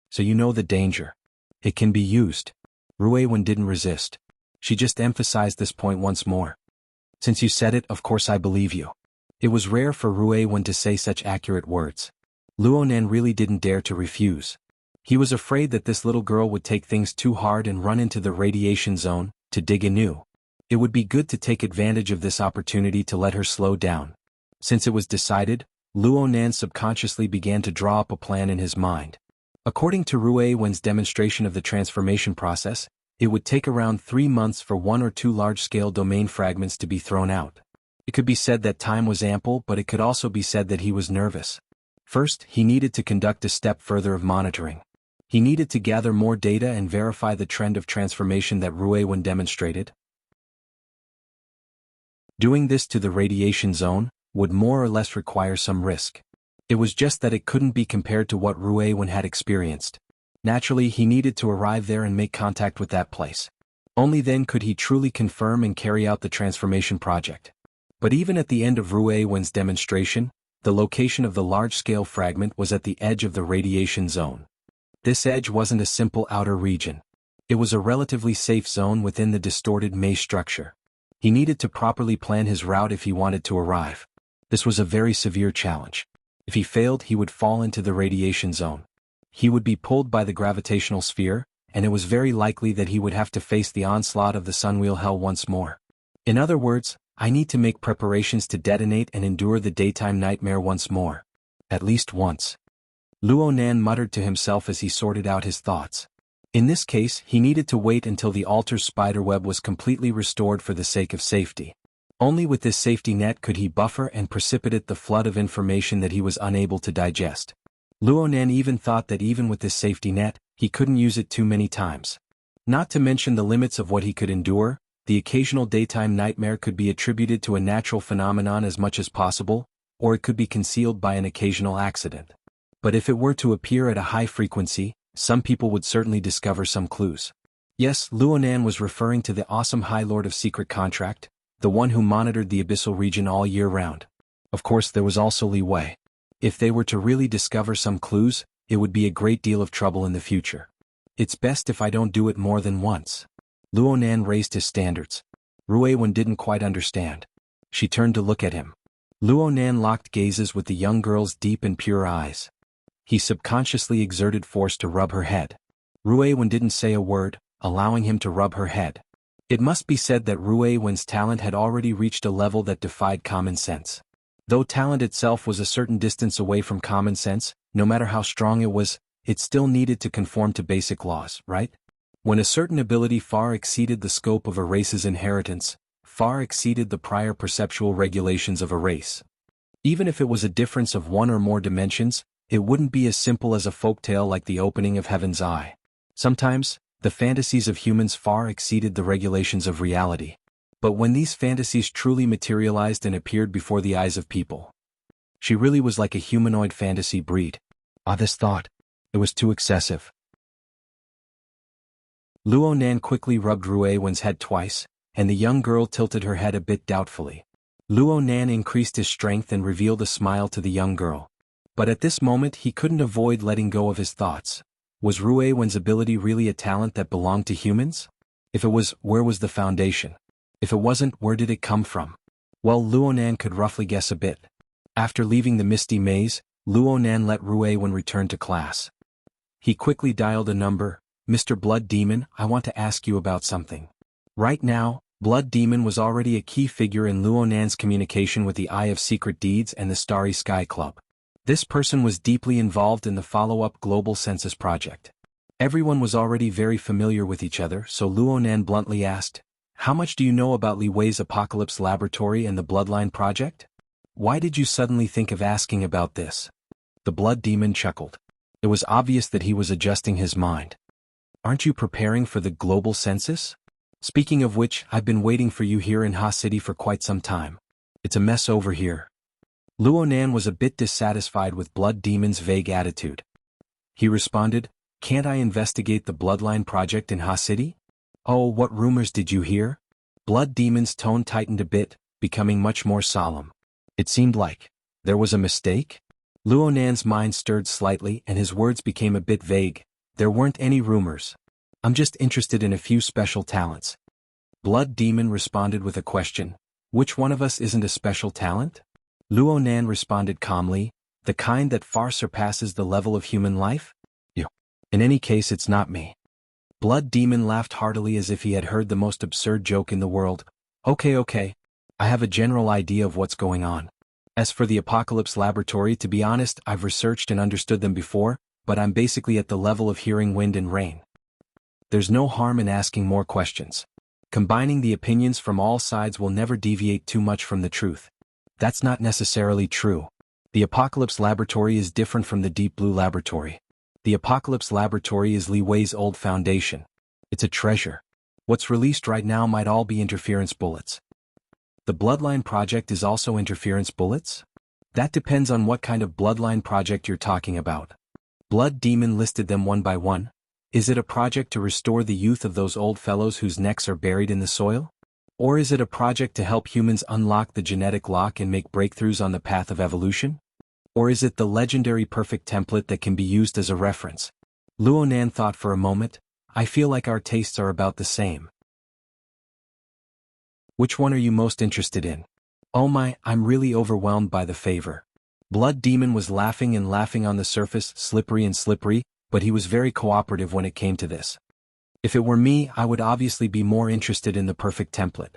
So you know the danger. It can be used. Ruewen didn't resist. She just emphasized this point once more. Since you said it, of course I believe you. It was rare for Ruewen to say such accurate words. Luonan really didn't dare to refuse. He was afraid that this little girl would take things too hard and run into the radiation zone, to dig anew. It would be good to take advantage of this opportunity to let her slow down. Since it was decided, Luonan subconsciously began to draw up a plan in his mind. According to Ruewen's demonstration of the transformation process, it would take around 3 months for 1 or 2 large-scale domain fragments to be thrown out. It could be said that time was ample, but it could also be said that he was nervous. First, he needed to conduct a step further of monitoring. He needed to gather more data and verify the trend of transformation that Ruewen demonstrated. Doing this to the radiation zone would more or less require some risk. It was just that it couldn't be compared to what Ruewen had experienced. Naturally, he needed to arrive there and make contact with that place. Only then could he truly confirm and carry out the transformation project. But even at the end of Ruewen's demonstration, the location of the large-scale fragment was at the edge of the radiation zone. This edge wasn't a simple outer region. It was a relatively safe zone within the distorted maze structure. He needed to properly plan his route if he wanted to arrive. This was a very severe challenge. If he failed, he would fall into the radiation zone. He would be pulled by the gravitational sphere, and it was very likely that he would have to face the onslaught of the Sunwheel Hell once more. In other words, I need to make preparations to detonate and endure the daytime nightmare once more. At least once. Luo Nan muttered to himself as he sorted out his thoughts. In this case, he needed to wait until the altar's spiderweb was completely restored for the sake of safety. Only with this safety net could he buffer and precipitate the flood of information that he was unable to digest. Luo Nan even thought that even with this safety net, he couldn't use it too many times. Not to mention the limits of what he could endure, the occasional daytime nightmare could be attributed to a natural phenomenon as much as possible, or it could be concealed by an occasional accident. But if it were to appear at a high frequency, some people would certainly discover some clues. Yes, Luo Nan was referring to the awesome High Lord of Secret Contract, the one who monitored the abyssal region all year round. Of course, there was also Li Wei. If they were to really discover some clues, it would be a great deal of trouble in the future. It's best if I don't do it more than once. Luo Nan raised his standards. Rui Wen didn't quite understand. She turned to look at him. Luo Nan locked gazes with the young girl's deep and pure eyes. He subconsciously exerted force to rub her head. Rui Wen didn't say a word, allowing him to rub her head. It must be said that Rui Wen's talent had already reached a level that defied common sense. Though talent itself was a certain distance away from common sense, no matter how strong it was, it still needed to conform to basic laws, right? When a certain ability far exceeded the scope of a race's inheritance, far exceeded the prior perceptual regulations of a race. Even if it was a difference of one or more dimensions, it wouldn't be as simple as a folktale like the opening of Heaven's Eye. Sometimes, the fantasies of humans far exceeded the regulations of reality. But when these fantasies truly materialized and appeared before the eyes of people, she really was like a humanoid fantasy breed. This thought. It was too excessive. Luo Nan quickly rubbed Rui Wen's head twice, and the young girl tilted her head a bit doubtfully. Luo Nan increased his strength and revealed a smile to the young girl. But at this moment he couldn't avoid letting go of his thoughts. Was Rui Wen's ability really a talent that belonged to humans? If it was, where was the foundation? If it wasn't, where did it come from? Well, Luo Nan could roughly guess a bit. After leaving the misty maze, Luo Nan let Rui Wen return to class. He quickly dialed a number. Mr. Blood Demon, I want to ask you about something. Right now, Blood Demon was already a key figure in Luo Nan's communication with the Eye of Secret Deeds and the Starry Sky Club. This person was deeply involved in the follow-up global census project. Everyone was already very familiar with each other, so Luo Nan bluntly asked, "How much do you know about Li Wei's Apocalypse Laboratory and the Bloodline Project? Why did you suddenly think of asking about this?" The Blood Demon chuckled. It was obvious that he was adjusting his mind. "Aren't you preparing for the global census? Speaking of which, I've been waiting for you here in Ha City for quite some time. It's a mess over here." Luo Nan was a bit dissatisfied with Blood Demon's vague attitude. He responded, "Can't I investigate the Bloodline Project in Ha City?" "Oh, what rumors did you hear?" Blood Demon's tone tightened a bit, becoming much more solemn. It seemed like there was a mistake. Luo Nan's mind stirred slightly and his words became a bit vague. "There weren't any rumors. I'm just interested in a few special talents." Blood Demon responded with a question. "Which one of us isn't a special talent?" Luo Nan responded calmly, "The kind that far surpasses the level of human life? You. In any case, it's not me." Blood Demon laughed heartily as if he had heard the most absurd joke in the world. Okay. I have a general idea of what's going on. As for the Apocalypse Laboratory, to be honest, I've researched and understood them before, but I'm basically at the level of hearing wind and rain. There's no harm in asking more questions. Combining the opinions from all sides will never deviate too much from the truth. That's not necessarily true. The Apocalypse Laboratory is different from the Deep Blue Laboratory. The Apocalypse Laboratory is Li Wei's old foundation. It's a treasure. What's released right now might all be interference bullets. The Bloodline Project is also interference bullets? That depends on what kind of Bloodline Project you're talking about. Blood Demon listed them one by one. Is it a project to restore the youth of those old fellows whose necks are buried in the soil? Or is it a project to help humans unlock the genetic lock and make breakthroughs on the path of evolution? Or is it the legendary perfect template that can be used as a reference? Luo Nan thought for a moment. I feel like our tastes are about the same. Which one are you most interested in? Oh my, I'm really overwhelmed by the favor. Blood Demon was laughing and laughing on the surface, slippery and slippery, but he was very cooperative when it came to this. If it were me, I would obviously be more interested in the perfect template.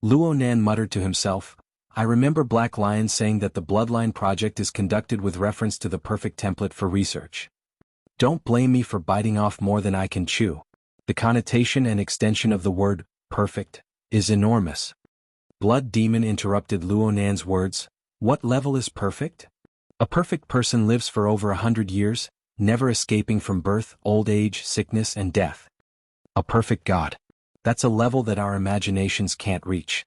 Luo Nan muttered to himself, I remember Black Lion saying that the Bloodline project is conducted with reference to the perfect template for research. Don't blame me for biting off more than I can chew. The connotation and extension of the word, perfect, is enormous. Blood Demon interrupted Luo Nan's words. What level is perfect? A perfect person lives for over 100 years, never escaping from birth, old age, sickness, and death. A perfect god. That's a level that our imaginations can't reach.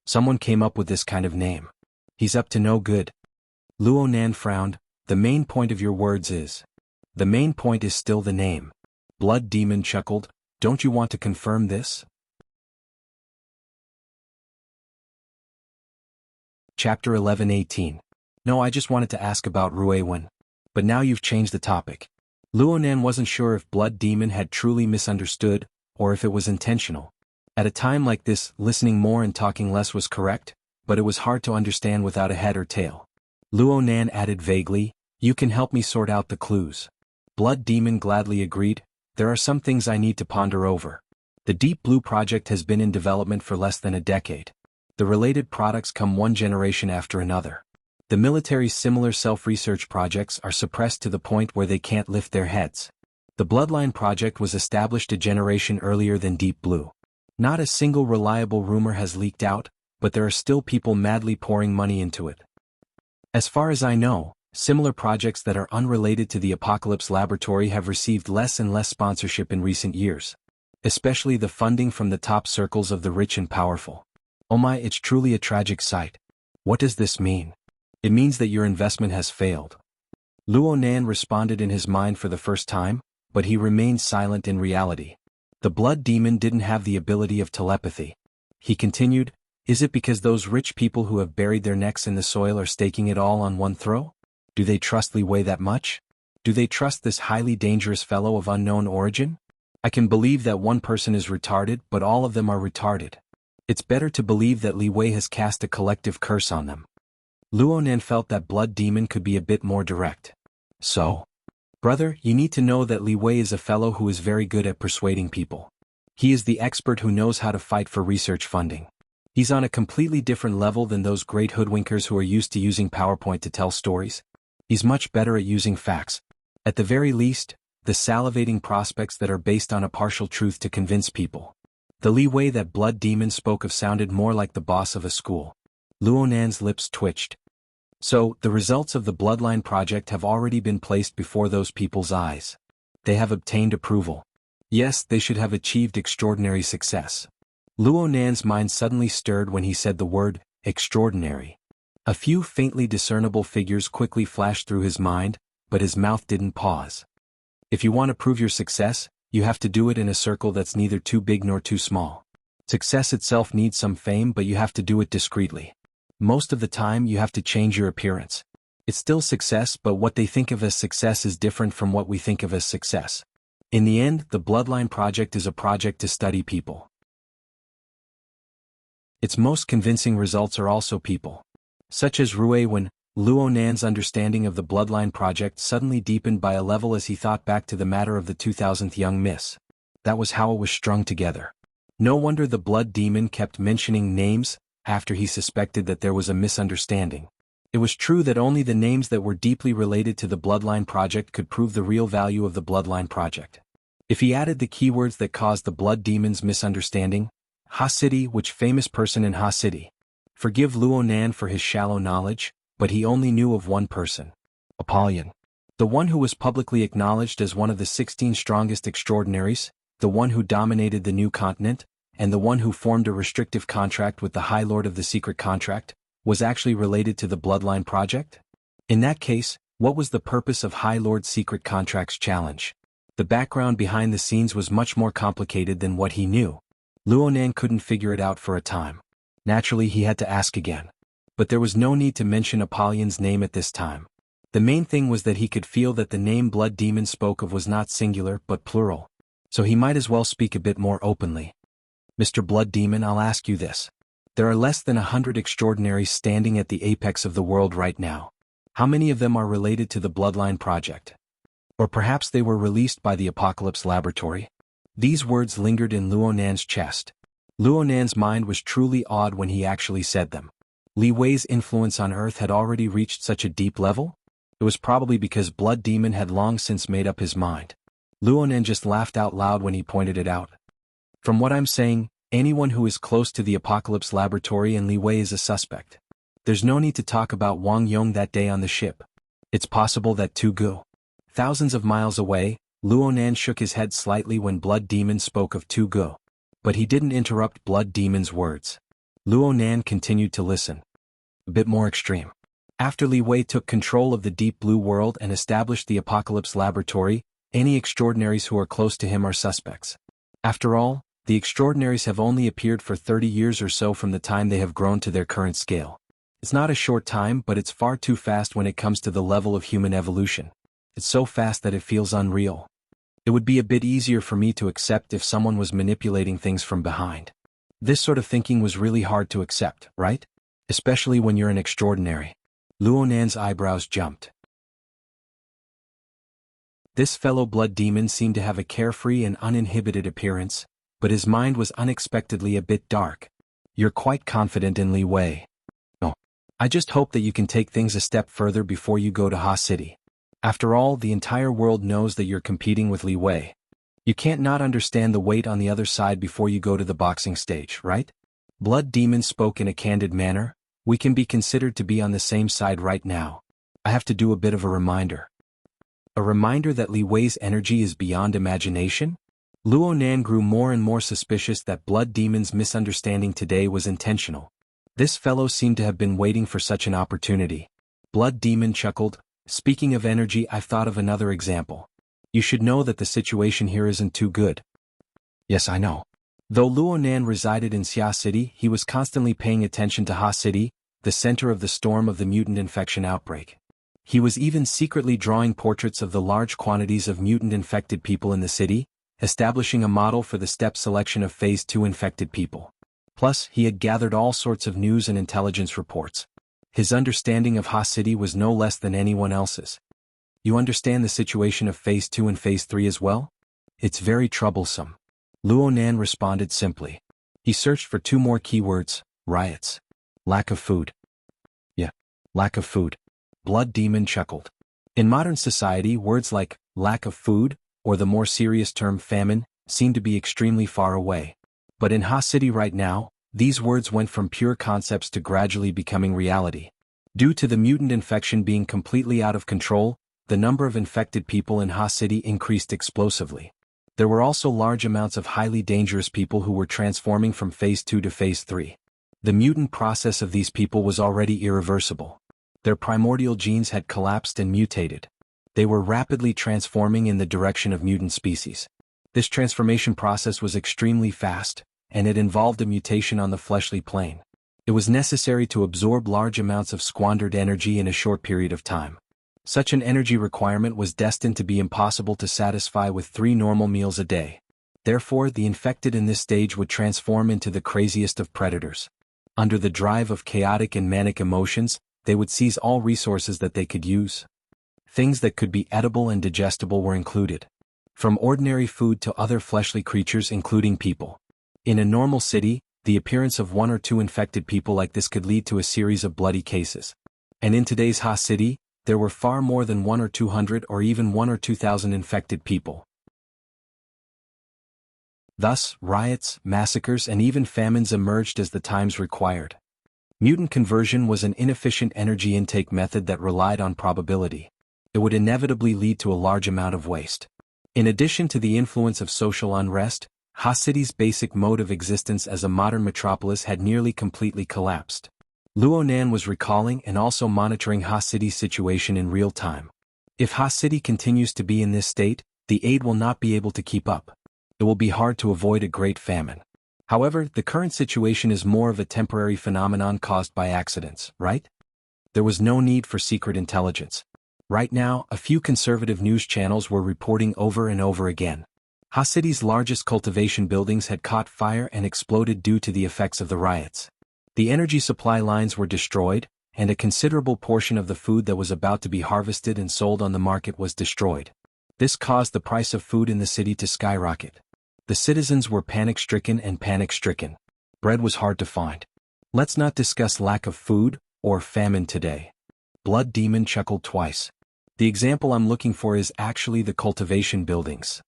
Someone came up with this kind of name. He's up to no good. Luo Nan frowned. The main point of your words is. The main point is still the name. Blood Demon chuckled. Don't you want to confirm this? Chapter 11:18. No, I just wanted to ask about Ruewen. But now you've changed the topic. Luo Nan wasn't sure if Blood Demon had truly misunderstood, or if it was intentional. At a time like this, listening more and talking less was correct, but it was hard to understand without a head or tail. Luo Nan added vaguely, you can help me sort out the clues. Blood Demon gladly agreed, there are some things I need to ponder over. The Deep Blue project has been in development for less than a decade. The related products come one generation after another. The military's similar self-research projects are suppressed to the point where they can't lift their heads. The Bloodline project was established a generation earlier than Deep Blue. Not a single reliable rumor has leaked out, but there are still people madly pouring money into it. As far as I know, similar projects that are unrelated to the Apocalypse Laboratory have received less and less sponsorship in recent years. Especially the funding from the top circles of the rich and powerful. Oh my, it's truly a tragic sight. What does this mean? It means that your investment has failed. Luo Nan responded in his mind for the first time, but he remained silent in reality. The Blood Demon didn't have the ability of telepathy. He continued, is it because those rich people who have buried their necks in the soil are staking it all on one throw? Do they trust Li Wei that much? Do they trust this highly dangerous fellow of unknown origin? I can believe that one person is retarded, but all of them are retarded. It's better to believe that Li Wei has cast a collective curse on them. Luo Nan felt that Blood Demon could be a bit more direct. So, brother, you need to know that Li Wei is a fellow who is very good at persuading people. He is the expert who knows how to fight for research funding. He's on a completely different level than those great hoodwinkers who are used to using PowerPoint to tell stories. He's much better at using facts. At the very least, the salivating prospects that are based on a partial truth to convince people. The Li Wei that Blood Demon spoke of sounded more like the boss of a school. Luo Nan's lips twitched. So, the results of the Bloodline project have already been placed before those people's eyes. They have obtained approval. Yes, they should have achieved extraordinary success. Luo Nan's mind suddenly stirred when he said the word, extraordinary. A few faintly discernible figures quickly flashed through his mind, but his mouth didn't pause. If you want to prove your success, you have to do it in a circle that's neither too big nor too small. Success itself needs some fame, but you have to do it discreetly. Most of the time you have to change your appearance. It's still success, but what they think of as success is different from what we think of as success. In the end, the Bloodline project is a project to study people. Its most convincing results are also people. Such as Ruewen. Luo Nan's understanding of the Bloodline project suddenly deepened by a level as he thought back to the matter of the 2000th young miss. That was how it was strung together. No wonder the Blood Demon kept mentioning names, after he suspected that there was a misunderstanding. It was true that only the names that were deeply related to the Bloodline project could prove the real value of the Bloodline project. If he added the keywords that caused the Blood Demon's misunderstanding, Ha City, which famous person in Ha City? Forgive Luo Nan for his shallow knowledge, but he only knew of one person. Apollyon. The one who was publicly acknowledged as one of the 16 strongest extraordinaries, the one who dominated the new continent, and the one who formed a restrictive contract with the High Lord of the Secret Contract, was actually related to the Bloodline project? In that case, what was the purpose of High Lord's Secret Contract's challenge? The background behind the scenes was much more complicated than what he knew. Luo Nan couldn't figure it out for a time. Naturally, he had to ask again. But there was no need to mention Apollyon's name at this time. The main thing was that he could feel that the name Blood Demon spoke of was not singular but plural. so he might as well speak a bit more openly. Mr. Blood Demon, I'll ask you this. There are less than 100 extraordinaries standing at the apex of the world right now. How many of them are related to the Bloodline Project? Or perhaps they were released by the Apocalypse Laboratory? These words lingered in Luo Nan's chest. Luo Nan's mind was truly awed when he actually said them. Li Wei's influence on Earth had already reached such a deep level? It was probably because Blood Demon had long since made up his mind. Luo Nan just laughed out loud when he pointed it out. From what I'm saying, anyone who is close to the Apocalypse Laboratory and Li Wei is a suspect. There's no need to talk about Wang Yong that day on the ship. It's possible that Tu Gu. Thousands of miles away, Luo Nan shook his head slightly when Blood Demon spoke of Tu Gu. But he didn't interrupt Blood Demon's words. Luo Nan continued to listen. A bit more extreme. After Li Wei took control of the Deep Blue World and established the Apocalypse Laboratory, any extraordinaries who are close to him are suspects. After all, the extraordinaries have only appeared for 30 years or so from the time they have grown to their current scale. It's not a short time, but it's far too fast when it comes to the level of human evolution. It's so fast that it feels unreal. It would be a bit easier for me to accept if someone was manipulating things from behind. This sort of thinking was really hard to accept, right? Especially when you're an extraordinary. Luo Nan's eyebrows jumped. This fellow Blood Demon seemed to have a carefree and uninhibited appearance, but his mind was unexpectedly a bit dark. You're quite confident in Li Wei. Oh, I just hope that you can take things a step further before you go to Ha City. After all, the entire world knows that you're competing with Li Wei. You can't not understand the weight on the other side before you go to the boxing stage, right? Blood Demon spoke in a candid manner. We can be considered to be on the same side right now. I have to do a bit of a reminder. A reminder that Li Wei's energy is beyond imagination? Luo Nan grew more and more suspicious that Blood Demon's misunderstanding today was intentional. This fellow seemed to have been waiting for such an opportunity. Blood Demon chuckled. Speaking of energy, I've thought of another example. You should know that the situation here isn't too good. Yes, I know. Though Luo Nan resided in Xia City, he was constantly paying attention to Ha City, the center of the storm of the mutant infection outbreak. He was even secretly drawing portraits of the large quantities of mutant-infected people in the city, establishing a model for the step selection of Phase 2 infected people. Plus, he had gathered all sorts of news and intelligence reports. His understanding of Ha City was no less than anyone else's. You understand the situation of Phase 2 and Phase 3 as well? It's very troublesome. Luo Nan responded simply. He searched for 2 more keywords: riots. Lack of food. Yeah, lack of food. Blood Demon chuckled. In modern society, words like lack of food, or the more serious term famine, seem to be extremely far away. But in Ha City right now, these words went from pure concepts to gradually becoming reality. Due to the mutant infection being completely out of control, the number of infected people in Ha City increased explosively. There were also large amounts of highly dangerous people who were transforming from Phase 2 to Phase 3. The mutant process of these people was already irreversible. Their primordial genes had collapsed and mutated. They were rapidly transforming in the direction of mutant species. This transformation process was extremely fast, and it involved a mutation on the fleshly plane. It was necessary to absorb large amounts of squandered energy in a short period of time. Such an energy requirement was destined to be impossible to satisfy with 3 normal meals a day. Therefore, the infected in this stage would transform into the craziest of predators. Under the drive of chaotic and manic emotions, they would seize all resources that they could use. Things that could be edible and digestible were included. From ordinary food to other fleshly creatures including people. In a normal city, the appearance of 1 or 2 infected people like this could lead to a series of bloody cases. And in today's Ha City, there were far more than 1 or 200 or even 1 or 2,000 infected people. Thus, riots, massacres, and even famines emerged as the times required. Mutant conversion was an inefficient energy intake method that relied on probability. It would inevitably lead to a large amount of waste. In addition to the influence of social unrest, Ha City's basic mode of existence as a modern metropolis had nearly completely collapsed. Luo Nan was recalling and also monitoring Ha City's situation in real time. If Ha City continues to be in this state, the aid will not be able to keep up. It will be hard to avoid a great famine. However, the current situation is more of a temporary phenomenon caused by accidents, right? There was no need for secret intelligence. Right now, a few conservative news channels were reporting over and over again. Ha City's largest cultivation buildings had caught fire and exploded due to the effects of the riots. The energy supply lines were destroyed, and a considerable portion of the food that was about to be harvested and sold on the market was destroyed. This caused the price of food in the city to skyrocket. The citizens were panic-stricken. Bread was hard to find. Let's not discuss lack of food or famine today. Blood Demon chuckled twice. The example I'm looking for is actually the cultivation buildings.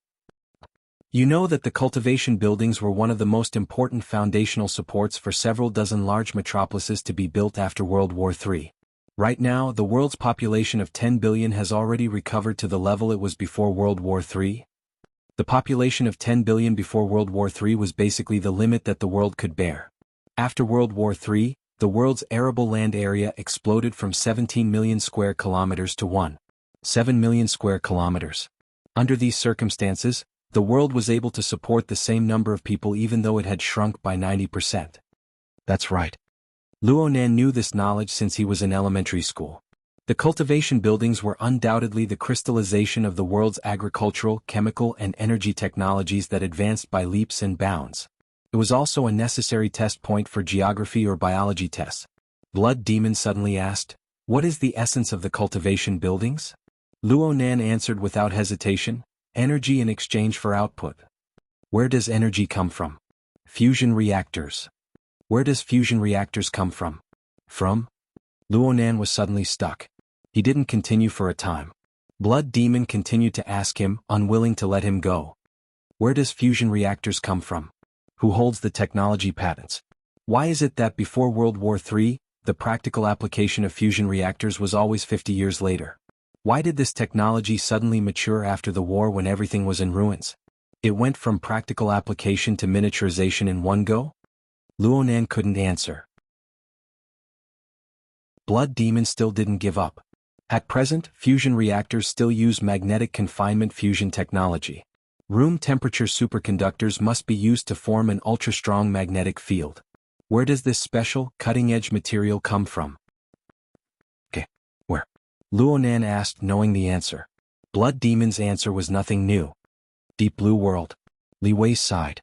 You know that the cultivation buildings were one of the most important foundational supports for several dozen large metropolises to be built after World War III. Right now, the world's population of 10 billion has already recovered to the level it was before World War III. The population of 10 billion before World War III was basically the limit that the world could bear. After World War III, the world's arable land area exploded from 17 million square kilometers to 1.7 million square kilometers. Under these circumstances, the world was able to support the same number of people even though it had shrunk by 90%. That's right. Luonan knew this knowledge since he was in elementary school. The cultivation buildings were undoubtedly the crystallization of the world's agricultural, chemical, and energy technologies that advanced by leaps and bounds. It was also a necessary test point for geography or biology tests. Blood Demon suddenly asked, "What is the essence of the cultivation buildings?" Luonan answered without hesitation, "Energy in exchange for output." Where does energy come from? Fusion reactors. Where does fusion reactors come from? From? Luonan was suddenly stuck. He didn't continue for a time. Blood Demon continued to ask him, unwilling to let him go. Where does fusion reactors come from? Who holds the technology patents? Why is it that before World War III, the practical application of fusion reactors was always 50 years later? Why did this technology suddenly mature after the war when everything was in ruins? It went from practical application to miniaturization in one go? Luonan couldn't answer. Blood Demon still didn't give up. At present, fusion reactors still use magnetic confinement fusion technology. Room temperature superconductors must be used to form an ultra-strong magnetic field. Where does this special, cutting-edge material come from? Where? Luonan asked, knowing the answer. Blood Demon's answer was nothing new. Deep Blue World. Li Wei sighed.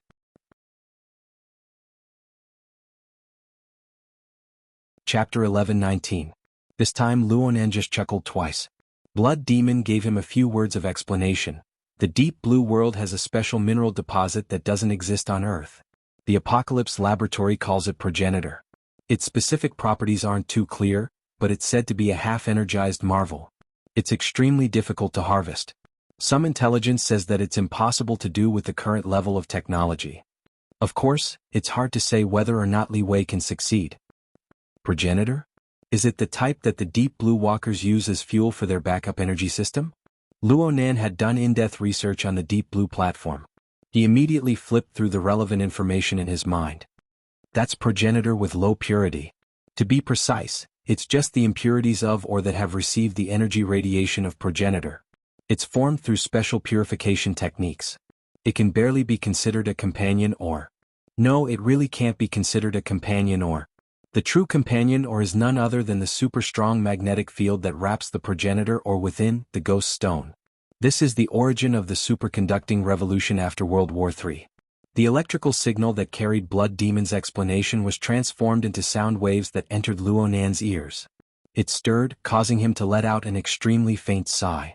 Chapter 11:19. This time Luonan just chuckled twice. Blood Demon gave him a few words of explanation. The Deep Blue World has a special mineral deposit that doesn't exist on Earth. The Apocalypse Laboratory calls it progenitor. Its specific properties aren't too clear, but it's said to be a half-energized marvel. It's extremely difficult to harvest. Some intelligence says that it's impossible to do with the current level of technology. Of course, it's hard to say whether or not Li Wei can succeed. Progenitor? Is it the type that the Deep Blue Walkers use as fuel for their backup energy system? Luonan had done in-depth research on the Deep Blue platform. He immediately flipped through the relevant information in his mind. That's progenitor with low purity. To be precise, it's just the impurities of or that have received the energy radiation of progenitor. It's formed through special purification techniques. It can barely be considered a companion ore. No, it really can't be considered a companion ore. The true companion ore is none other than the super-strong magnetic field that wraps the progenitor ore within the ghost stone. This is the origin of the superconducting revolution after World War III. The electrical signal that carried Blood Demon's explanation was transformed into sound waves that entered Luonan's ears. It stirred, causing him to let out an extremely faint sigh.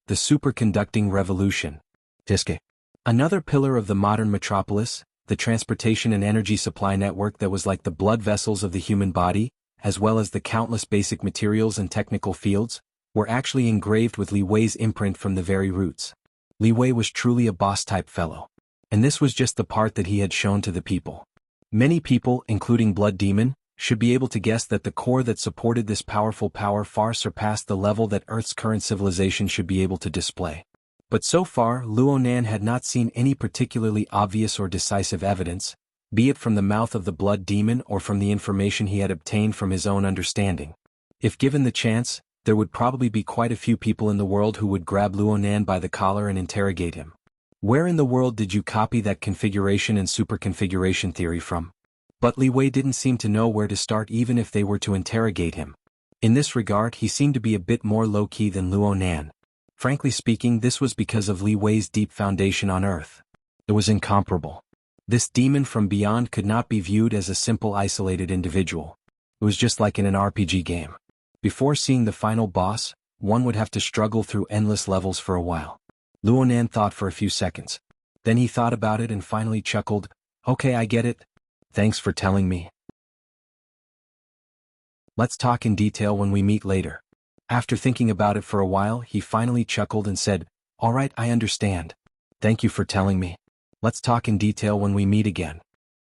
The superconducting revolution. Tiske. Another pillar of the modern metropolis, the transportation and energy supply network that was like the blood vessels of the human body, as well as the countless basic materials and technical fields, were actually engraved with Li Wei's imprint from the very roots. Li Wei was truly a boss-type fellow. And this was just the part that he had shown to the people. Many people, including Blood Demon, should be able to guess that the core that supported this powerful power far surpassed the level that Earth's current civilization should be able to display. But so far, Luonan had not seen any particularly obvious or decisive evidence, be it from the mouth of the Blood Demon or from the information he had obtained from his own understanding. If given the chance, there would probably be quite a few people in the world who would grab Luonan by the collar and interrogate him. Where in the world did you copy that configuration and superconfiguration theory from? But Li Wei didn't seem to know where to start even if they were to interrogate him. In this regard he seemed to be a bit more low-key than Luonan. Frankly speaking, this was because of Li Wei's deep foundation on Earth. It was incomparable. This demon from beyond could not be viewed as a simple isolated individual. It was just like in an RPG game. Before seeing the final boss, one would have to struggle through endless levels for a while. Luonan thought for a few seconds. Then he thought about it and finally chuckled, "Okay, I get it. Thanks for telling me. Let's talk in detail when we meet later." After thinking about it for a while, he finally chuckled and said, "All right, I understand. Thank you for telling me. Let's talk in detail when we meet again."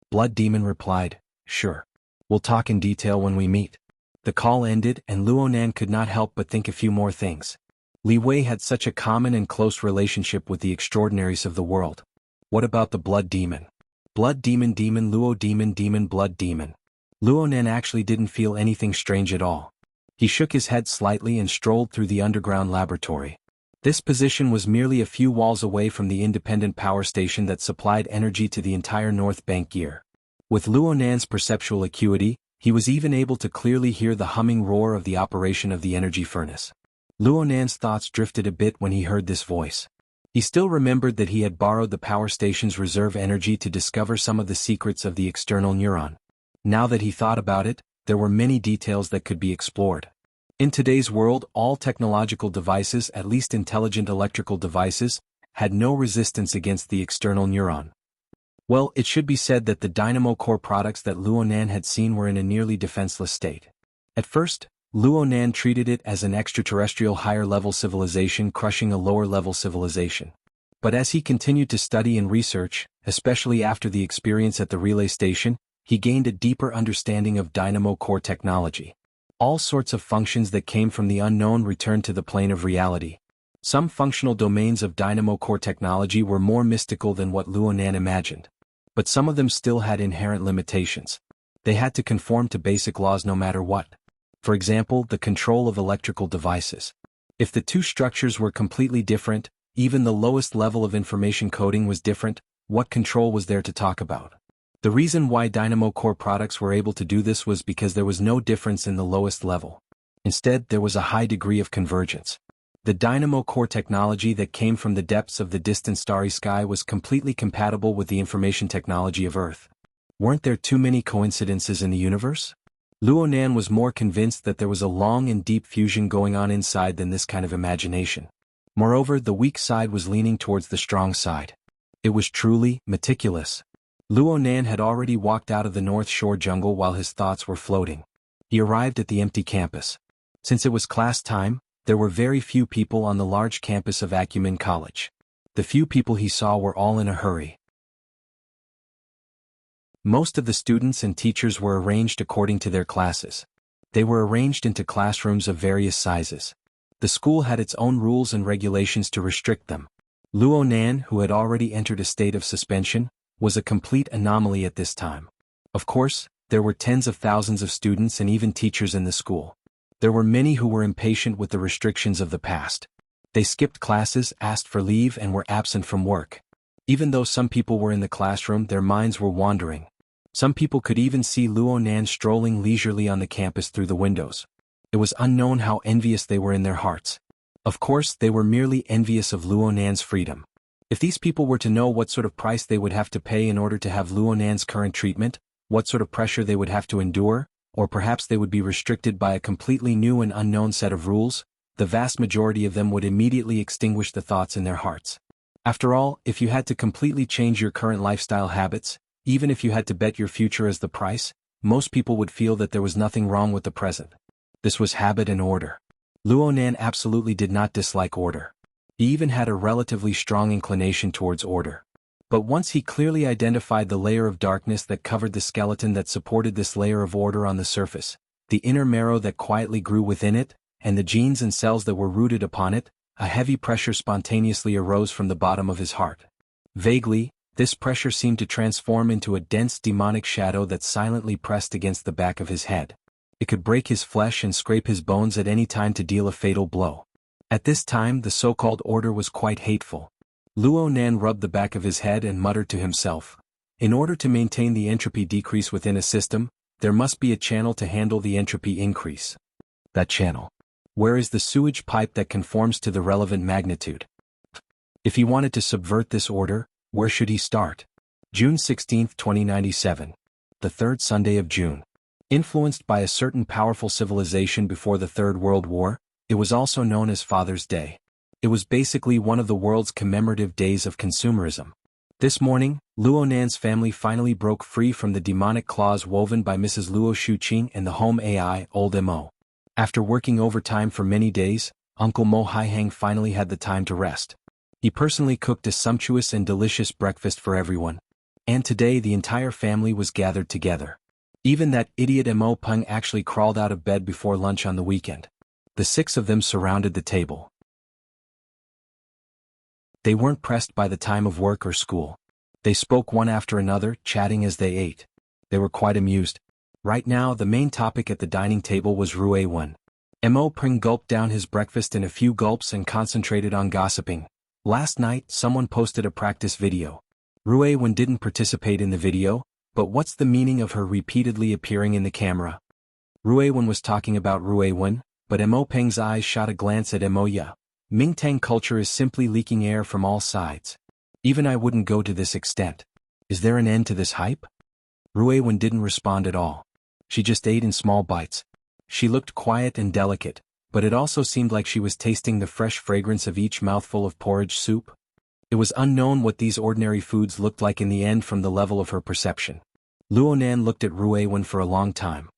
Blood Demon replied, "Sure. We'll talk in detail when we meet." The call ended and Luonan could not help but think a few more things. Li Wei had such a common and close relationship with the extraordinaries of the world. What about the Blood Demon? Blood Demon Demon Luo Demon Demon Blood Demon. Luonan actually didn't feel anything strange at all. He shook his head slightly and strolled through the underground laboratory. This position was merely a few walls away from the independent power station that supplied energy to the entire North Bank gear. With Luonan's perceptual acuity, he was even able to clearly hear the humming roar of the operation of the energy furnace. Luonan's thoughts drifted a bit when he heard this voice. He still remembered that he had borrowed the power station's reserve energy to discover some of the secrets of the external neuron. Now that he thought about it, there were many details that could be explored. In today's world, all technological devices, at least intelligent electrical devices, had no resistance against the external neuron. Well, it should be said that the Dynamo Core products that Luonan had seen were in a nearly defenseless state. At first, Luonan treated it as an extraterrestrial higher-level civilization crushing a lower-level civilization. But as he continued to study and research, especially after the experience at the relay station, he gained a deeper understanding of Dynamo Core technology. All sorts of functions that came from the unknown returned to the plane of reality. Some functional domains of Dynamo Core technology were more mystical than what Luonan imagined. But some of them still had inherent limitations. They had to conform to basic laws no matter what. For example, the control of electrical devices. If the two structures were completely different, even the lowest level of information coding was different, what control was there to talk about? The reason why Dynamo Core products were able to do this was because there was no difference in the lowest level. Instead, there was a high degree of convergence. The Dynamo Core technology that came from the depths of the distant starry sky was completely compatible with the information technology of Earth. Weren't there too many coincidences in the universe? Luonan was more convinced that there was a long and deep fusion going on inside than this kind of imagination. Moreover, the weak side was leaning towards the strong side. It was truly meticulous. Luonan had already walked out of the North Shore jungle while his thoughts were floating. He arrived at the empty campus. Since it was class time, there were very few people on the large campus of Acumen College. The few people he saw were all in a hurry. Most of the students and teachers were arranged according to their classes. They were arranged into classrooms of various sizes. The school had its own rules and regulations to restrict them. Luonan, who had already entered a state of suspension, was a complete anomaly at this time. Of course, there were tens of thousands of students and even teachers in the school. There were many who were impatient with the restrictions of the past. They skipped classes, asked for leave, and were absent from work. Even though some people were in the classroom, their minds were wandering. Some people could even see Luonan strolling leisurely on the campus through the windows. It was unknown how envious they were in their hearts. Of course, they were merely envious of Luonan's freedom. If these people were to know what sort of price they would have to pay in order to have Luonan's current treatment, what sort of pressure they would have to endure, or perhaps they would be restricted by a completely new and unknown set of rules, the vast majority of them would immediately extinguish the thoughts in their hearts. After all, if you had to completely change your current lifestyle habits, even if you had to bet your future as the price, most people would feel that there was nothing wrong with the present. This was habit and order. Luonan absolutely did not dislike order. He even had a relatively strong inclination towards order. But once he clearly identified the layer of darkness that covered the skeleton that supported this layer of order on the surface, the inner marrow that quietly grew within it, and the genes and cells that were rooted upon it, a heavy pressure spontaneously arose from the bottom of his heart. Vaguely, this pressure seemed to transform into a dense demonic shadow that silently pressed against the back of his head. It could break his flesh and scrape his bones at any time to deal a fatal blow. At this time, the so-called order was quite hateful. Luonan rubbed the back of his head and muttered to himself, "In order to maintain the entropy decrease within a system, there must be a channel to handle the entropy increase. That channel. Where is the sewage pipe that conforms to the relevant magnitude? If he wanted to subvert this order, where should he start? June 16, 2097. The third Sunday of June. Influenced by a certain powerful civilization before the Third World War, it was also known as Father's Day. It was basically one of the world's commemorative days of consumerism. This morning, Luo Nan's family finally broke free from the demonic claws woven by Mrs. Luo Shuqing and the home AI, Old Mo. After working overtime for many days, Uncle Mo Haihang finally had the time to rest. He personally cooked a sumptuous and delicious breakfast for everyone. And today the entire family was gathered together. Even that idiot Mo Peng actually crawled out of bed before lunch on the weekend. The 6 of them surrounded the table. They weren't pressed by the time of work or school. They spoke one after another, chatting as they ate. They were quite amused. Right now the main topic at the dining table was Rui Wen. Mo Peng gulped down his breakfast in a few gulps and concentrated on gossiping. Last night someone posted a practice video. Rui Wen didn't participate in the video, but what's the meaning of her repeatedly appearing in the camera? Rui Wen was talking about Rui Wen, but Mo Peng's eyes shot a glance at Mo Ya. Mingtang culture is simply leaking air from all sides. Even I wouldn't go to this extent. Is there an end to this hype? Rui Wen didn't respond at all. She just ate in small bites. She looked quiet and delicate, but it also seemed like she was tasting the fresh fragrance of each mouthful of porridge soup. It was unknown what these ordinary foods looked like in the end from the level of her perception. Luo Nan looked at Rui Wen for a long time.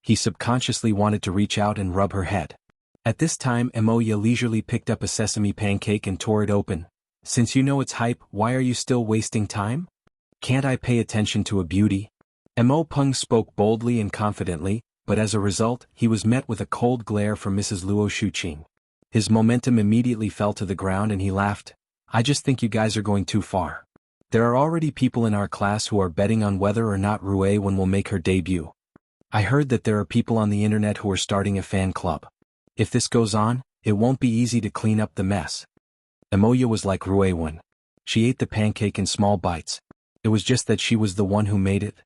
He subconsciously wanted to reach out and rub her head. At this time Mo Ya leisurely picked up a sesame pancake and tore it open. Since you know it's hype, why are you still wasting time? Can't I pay attention to a beauty? Mo Peng spoke boldly and confidently, but as a result, he was met with a cold glare from Mrs. Luo Shuqing. His momentum immediately fell to the ground and he laughed. I just think you guys are going too far. There are already people in our class who are betting on whether or not Rui Wen will make her debut. I heard that there are people on the internet who are starting a fan club. If this goes on, it won't be easy to clean up the mess. Emoya was like Rui Wen. She ate the pancake in small bites. It was just that she was the one who made it.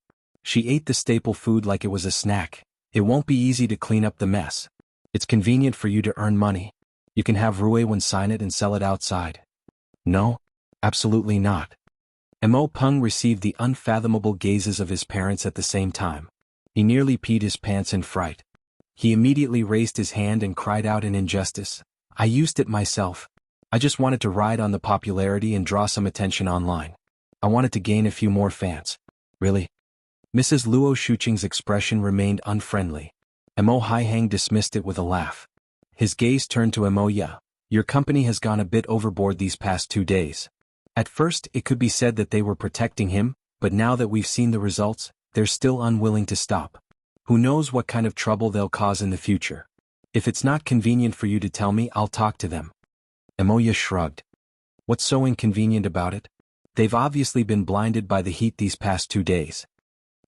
She ate the staple food like it was a snack. It won't be easy to clean up the mess. It's convenient for you to earn money. You can have Rui Wen sign it and sell it outside. No, absolutely not. Mo Peng received the unfathomable gazes of his parents at the same time. He nearly peed his pants in fright. He immediately raised his hand and cried out in injustice. I used it myself. I just wanted to ride on the popularity and draw some attention online. I wanted to gain a few more fans. Really? Mrs. Luo Shuqing's expression remained unfriendly. Mo Haihang dismissed it with a laugh. His gaze turned to Mo Ya. Your company has gone a bit overboard these past 2 days. At first it could be said that they were protecting him, but now that we've seen the results, they're still unwilling to stop. Who knows what kind of trouble they'll cause in the future. If it's not convenient for you to tell me, I'll talk to them. Emoya shrugged. What's so inconvenient about it? They've obviously been blinded by the heat these past 2 days.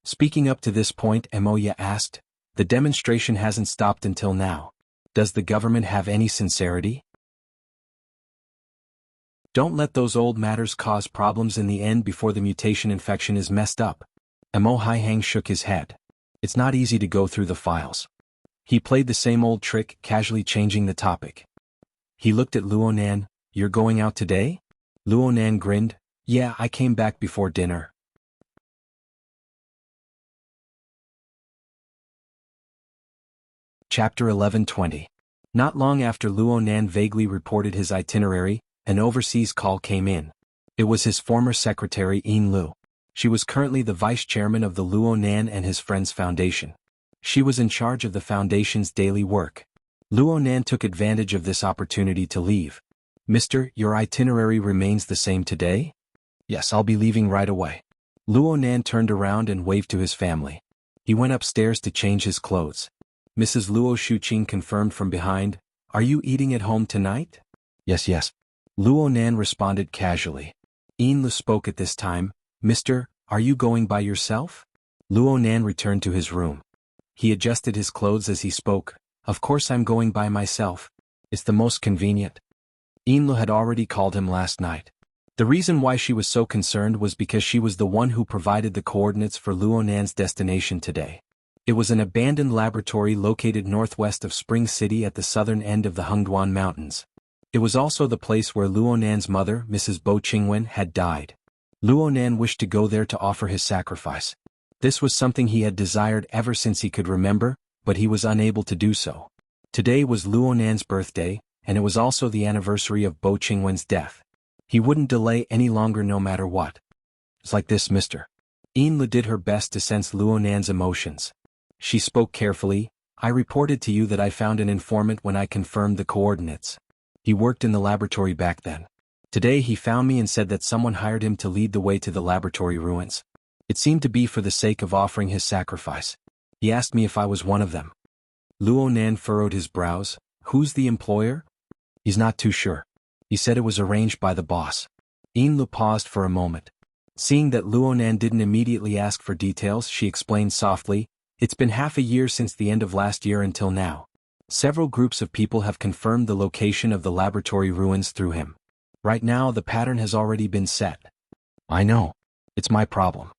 Speaking up to this point, Emoya asked, the demonstration hasn't stopped until now. Does the government have any sincerity? Don't let those old matters cause problems in the end before the mutation infection is messed up. Mo Haihang shook his head. It's not easy to go through the files. He played the same old trick, casually changing the topic. He looked at Luo Nan. You're going out today? Luo Nan grinned. Yeah, I came back before dinner. Chapter 11:20. Not long after Luo Nan vaguely reported his itinerary, an overseas call came in. It was his former secretary Yin Lu. She was currently the vice chairman of the Luo Nan and his Friends Foundation. She was in charge of the foundation's daily work. Luo Nan took advantage of this opportunity to leave. Mister, your itinerary remains the same today? Yes, I'll be leaving right away. Luo Nan turned around and waved to his family. He went upstairs to change his clothes. Mrs. Luo Shuqing confirmed from behind, Are you eating at home tonight? Yes. Luo Nan responded casually. Yin Lu spoke at this time. Mister, are you going by yourself? Luo Nan returned to his room. He adjusted his clothes as he spoke. Of course I'm going by myself. It's the most convenient. Yin Lu had already called him last night. The reason why she was so concerned was because she was the one who provided the coordinates for Luo Nan's destination today. It was an abandoned laboratory located northwest of Spring City at the southern end of the Hengduan Mountains. It was also the place where Luonan's mother, Mrs. Bo Qingwen, had died. Luonan wished to go there to offer his sacrifice. This was something he had desired ever since he could remember, but he was unable to do so. Today was Luonan's birthday, and it was also the anniversary of Bo Qingwen's death. He wouldn't delay any longer no matter what. It's like this, mister. Yinlu did her best to sense Luonan's emotions. She spoke carefully. I reported to you that I found an informant when I confirmed the coordinates. He worked in the laboratory back then. Today he found me and said that someone hired him to lead the way to the laboratory ruins. It seemed to be for the sake of offering his sacrifice. He asked me if I was one of them. Luonan furrowed his brows. Who's the employer? He's not too sure. He said it was arranged by the boss. Yinlu paused for a moment. Seeing that Luonan didn't immediately ask for details, she explained softly, it's been half a year since the end of last year until now. Several groups of people have confirmed the location of the laboratory ruins through him. Right now the pattern has already been set. I know. It's my problem.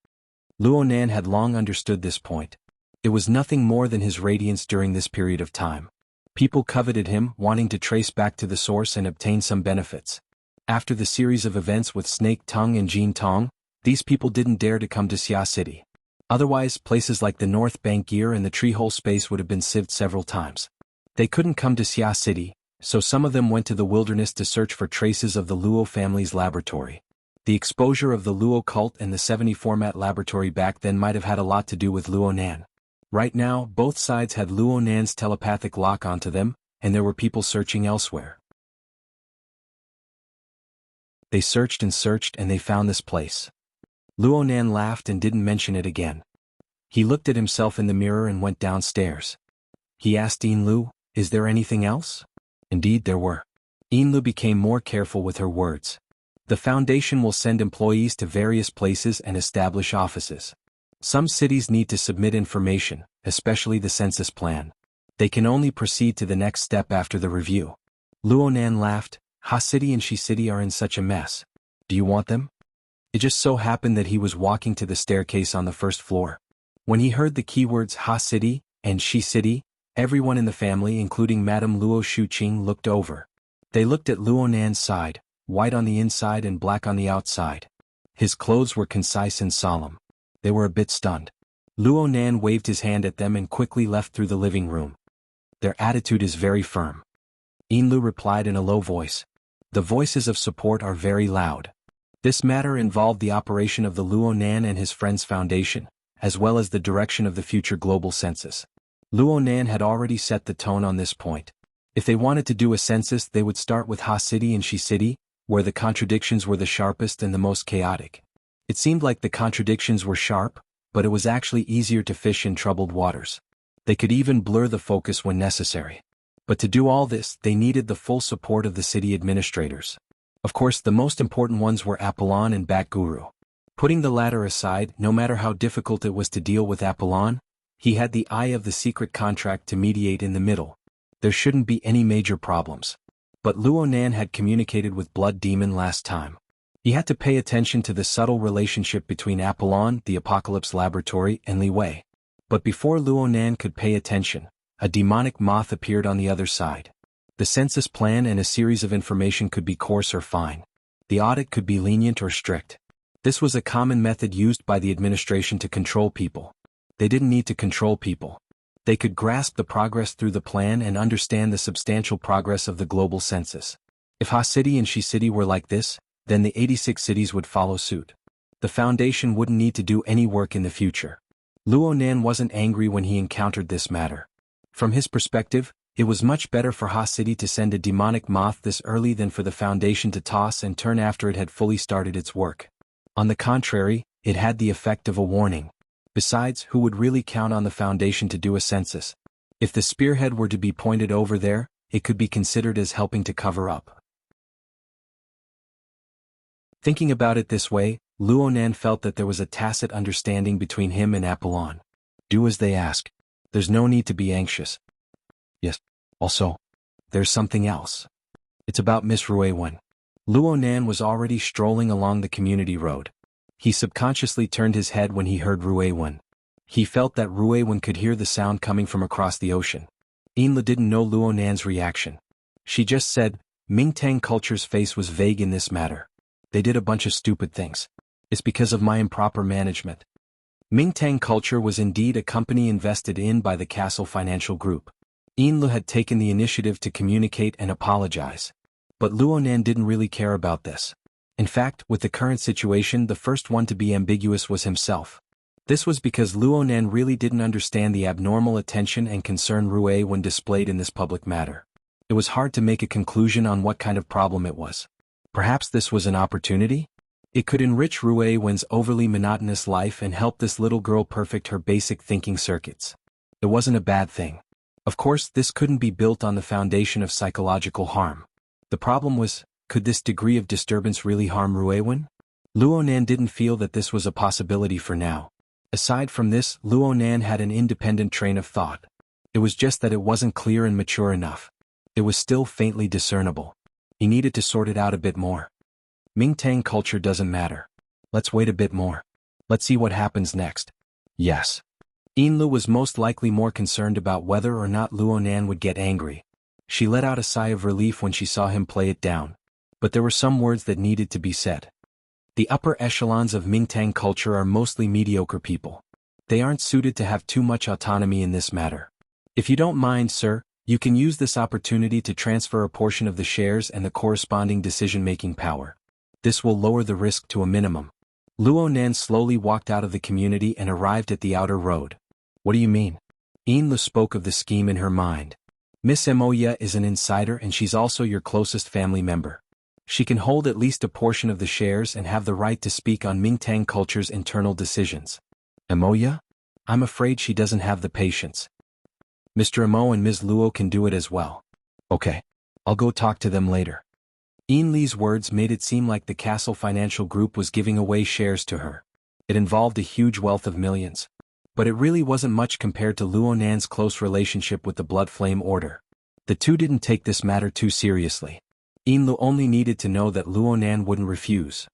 Luonan had long understood this point. It was nothing more than his radiance during this period of time. People coveted him, wanting to trace back to the source and obtain some benefits. After the series of events with Snake Tongue and Jin Tong, these people didn't dare to come to Xia City. Otherwise, places like the North Bank Gear and the Treehole Space would have been sieved several times. They couldn't come to Xia City, so some of them went to the wilderness to search for traces of the Luo family's laboratory. The exposure of the Luo cult and the 70 format laboratory back then might have had a lot to do with Luonan. Right now, both sides had Luonan's telepathic lock onto them, and there were people searching elsewhere. They searched and they found this place. Luonan laughed and didn't mention it again. He looked at himself in the mirror and went downstairs. He asked Yinlu, is there anything else? Indeed there were. Yinlu became more careful with her words. The Foundation will send employees to various places and establish offices. Some cities need to submit information, especially the census plan. They can only proceed to the next step after the review. Luonan laughed. Ha City and Shi City are in such a mess. Do you want them? It just so happened that he was walking to the staircase on the first floor. When he heard the keywords Ha City and Shi City, everyone in the family, including Madame Luo Shuqing, looked over. They looked at Luonan's side, white on the inside and black on the outside. His clothes were concise and solemn. They were a bit stunned. Luonan waved his hand at them and quickly left through the living room. Their attitude is very firm. Yinlu replied in a low voice. The voices of support are very loud. This matter involved the operation of the Luonan and his friends' foundation, as well as the direction of the future global census. Luonan had already set the tone on this point. If they wanted to do a census, they would start with Ha City and Shi City, where the contradictions were the sharpest and the most chaotic. It seemed like the contradictions were sharp, but it was actually easier to fish in troubled waters. They could even blur the focus when necessary. But to do all this, they needed the full support of the city administrators. Of course, the most important ones were Apollon and Bat Guru. Putting the latter aside, no matter how difficult it was to deal with Apollon, he had the eye of the secret contract to mediate in the middle. There shouldn't be any major problems. But Luonan had communicated with Blood Demon last time. He had to pay attention to the subtle relationship between Apollon, the Apocalypse Laboratory, and Li Wei. But before Luonan could pay attention, a demonic moth appeared on the other side. The census plan and a series of information could be coarse or fine. The audit could be lenient or strict. This was a common method used by the administration to control people. They didn't need to control people. They could grasp the progress through the plan and understand the substantial progress of the global census. If Ha City and Shi City were like this, then the 86 cities would follow suit. The Foundation wouldn't need to do any work in the future. Luonan wasn't angry when he encountered this matter. From his perspective, it was much better for Ha City to send a demonic moth this early than for the Foundation to toss and turn after it had fully started its work. On the contrary, it had the effect of a warning. Besides, who would really count on the Foundation to do a census? If the spearhead were to be pointed over there, it could be considered as helping to cover up. Thinking about it this way, Luonan felt that there was a tacit understanding between him and Apollon. Do as they ask. There's no need to be anxious. Yes. Also, there's something else. It's about Miss Ruiwen. Luonan was already strolling along the community road. He subconsciously turned his head when he heard Ruiwen. He felt that Rui Wen could hear the sound coming from across the ocean. Yinlu didn't know Luo Nan's reaction. She just said, Mingtang culture's face was vague in this matter. They did a bunch of stupid things. It's because of my improper management. Mingtang culture was indeed a company invested in by the Castle Financial Group. Yinlu had taken the initiative to communicate and apologize. But Luo Nan didn't really care about this. In fact, with the current situation, the first one to be ambiguous was himself. This was because Luo Nan really didn't understand the abnormal attention and concern Rui Wen displayed in this public matter. It was hard to make a conclusion on what kind of problem it was. Perhaps this was an opportunity? It could enrich Rui Wen's overly monotonous life and help this little girl perfect her basic thinking circuits. It wasn't a bad thing. Of course, this couldn't be built on the foundation of psychological harm. The problem was, could this degree of disturbance really harm Rui Wen? Luo Nan didn't feel that this was a possibility for now. Aside from this, Luo Nan had an independent train of thought. It was just that it wasn't clear and mature enough. It was still faintly discernible. He needed to sort it out a bit more. Mingtang culture doesn't matter. Let's wait a bit more. Let's see what happens next. Yes. Yinlu was most likely more concerned about whether or not Luo Nan would get angry. She let out a sigh of relief when she saw him play it down. But there were some words that needed to be said. The upper echelons of Mingtang culture are mostly mediocre people. They aren't suited to have too much autonomy in this matter. If you don't mind, sir, you can use this opportunity to transfer a portion of the shares and the corresponding decision-making power. This will lower the risk to a minimum. Luo Nan slowly walked out of the community and arrived at the outer road. What do you mean? Yinlu spoke of the scheme in her mind. Miss Emoya is an insider and she's also your closest family member. She can hold at least a portion of the shares and have the right to speak on Mingtang culture's internal decisions. Emoya? I'm afraid she doesn't have the patience. Mr. Emo and Ms. Luo can do it as well. Okay. I'll go talk to them later. Yin Li's words made it seem like the Castle Financial Group was giving away shares to her. It involved a huge wealth of millions. But it really wasn't much compared to Luo Nan's close relationship with the Blood Flame Order. The two didn't take this matter too seriously. Yinlu only needed to know that Luo Nan wouldn't refuse.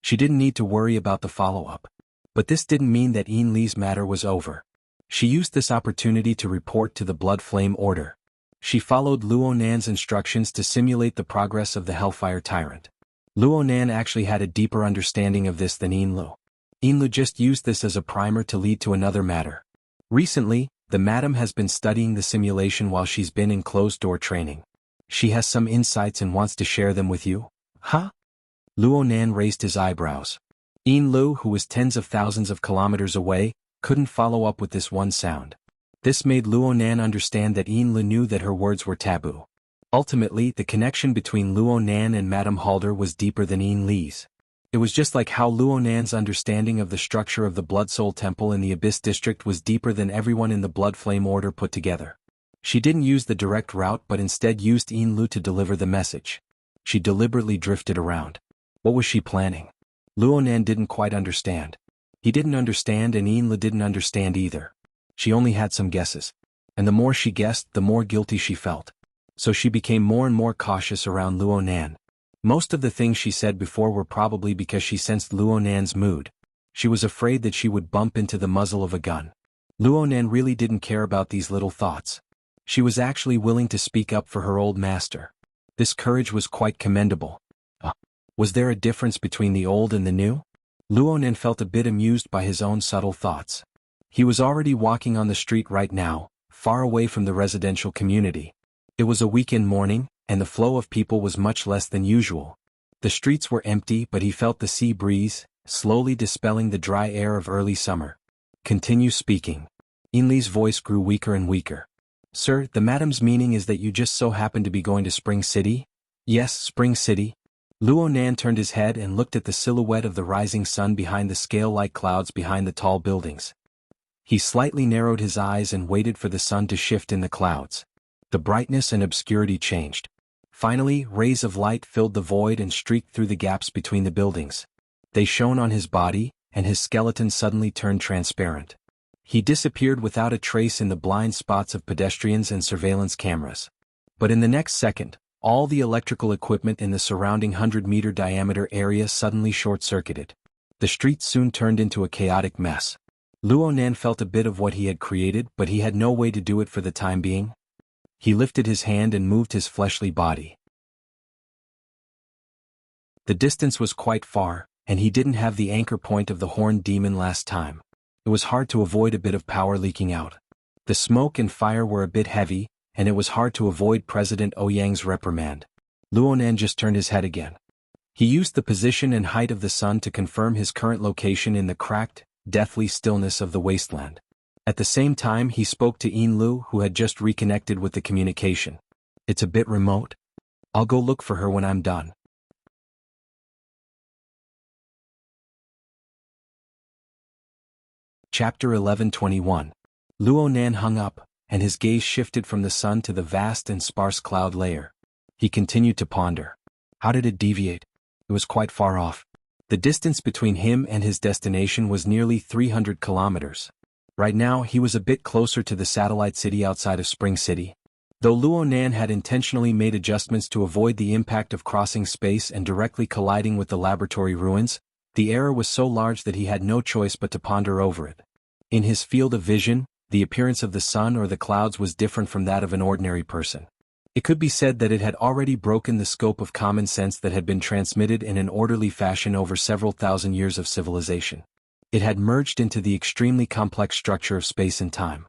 She didn't need to worry about the follow-up. But this didn't mean that Yin Li's matter was over. She used this opportunity to report to the Blood Flame Order. She followed Luo Nan's instructions to simulate the progress of the Hellfire Tyrant. Luo Nan actually had a deeper understanding of this than Yinlu. Yinlu just used this as a primer to lead to another matter. Recently, the madam has been studying the simulation while she's been in closed-door training. She has some insights and wants to share them with you. Huh? Luo Nan raised his eyebrows. Yinlu, who was tens of thousands of kilometers away, couldn't follow up with this one sound. This made Luo Nan understand that Yinlu knew that her words were taboo. Ultimately, the connection between Luo Nan and Madame Halder was deeper than Yin Li's. It was just like how Luo Nan's understanding of the structure of the Blood Soul Temple in the Abyss District was deeper than everyone in the Blood Flame Order put together. She didn't use the direct route but instead used Yinlu to deliver the message. She deliberately drifted around. What was she planning? Luo Nan didn't quite understand. He didn't understand and Yinlu didn't understand either. She only had some guesses. And the more she guessed, the more guilty she felt. So she became more and more cautious around Luo Nan. Most of the things she said before were probably because she sensed Luo Nan's mood. She was afraid that she would bump into the muzzle of a gun. Luo Nan really didn't care about these little thoughts. She was actually willing to speak up for her old master. This courage was quite commendable. Was there a difference between the old and the new? Luo Nan felt a bit amused by his own subtle thoughts. He was already walking on the street right now, far away from the residential community. It was a weekend morning, and the flow of people was much less than usual. The streets were empty but he felt the sea breeze, slowly dispelling the dry air of early summer. Continue speaking. Yin Li's voice grew weaker and weaker. Sir, the madam's meaning is that you just so happen to be going to Spring City? Yes, Spring City. Luo Nan turned his head and looked at the silhouette of the rising sun behind the scale-like clouds behind the tall buildings. He slightly narrowed his eyes and waited for the sun to shift in the clouds. The brightness and obscurity changed. Finally, rays of light filled the void and streaked through the gaps between the buildings. They shone on his body, and his skeleton suddenly turned transparent. He disappeared without a trace in the blind spots of pedestrians and surveillance cameras. But in the next second, all the electrical equipment in the surrounding 100-meter diameter area suddenly short-circuited. The streets soon turned into a chaotic mess. Luonan felt a bit of what he had created, but he had no way to do it for the time being. He lifted his hand and moved his fleshly body. The distance was quite far, and he didn't have the anchor point of the horned demon last time. It was hard to avoid a bit of power leaking out. The smoke and fire were a bit heavy, and it was hard to avoid President Ouyang's reprimand. Luonan just turned his head again. He used the position and height of the sun to confirm his current location in the cracked, deathly stillness of the wasteland. At the same time he spoke to Yinlu, who had just reconnected with the communication. "It's a bit remote. I'll go look for her when I'm done." Chapter 11:21. Luonan hung up, and his gaze shifted from the sun to the vast and sparse cloud layer. He continued to ponder. How did it deviate? It was quite far off. The distance between him and his destination was nearly 300 kilometers. Right now he was a bit closer to the satellite city outside of Spring City. Though Luonan had intentionally made adjustments to avoid the impact of crossing space and directly colliding with the laboratory ruins, the error was so large that he had no choice but to ponder over it. In his field of vision, the appearance of the sun or the clouds was different from that of an ordinary person. It could be said that it had already broken the scope of common sense that had been transmitted in an orderly fashion over several thousand years of civilization. It had merged into the extremely complex structure of space and time.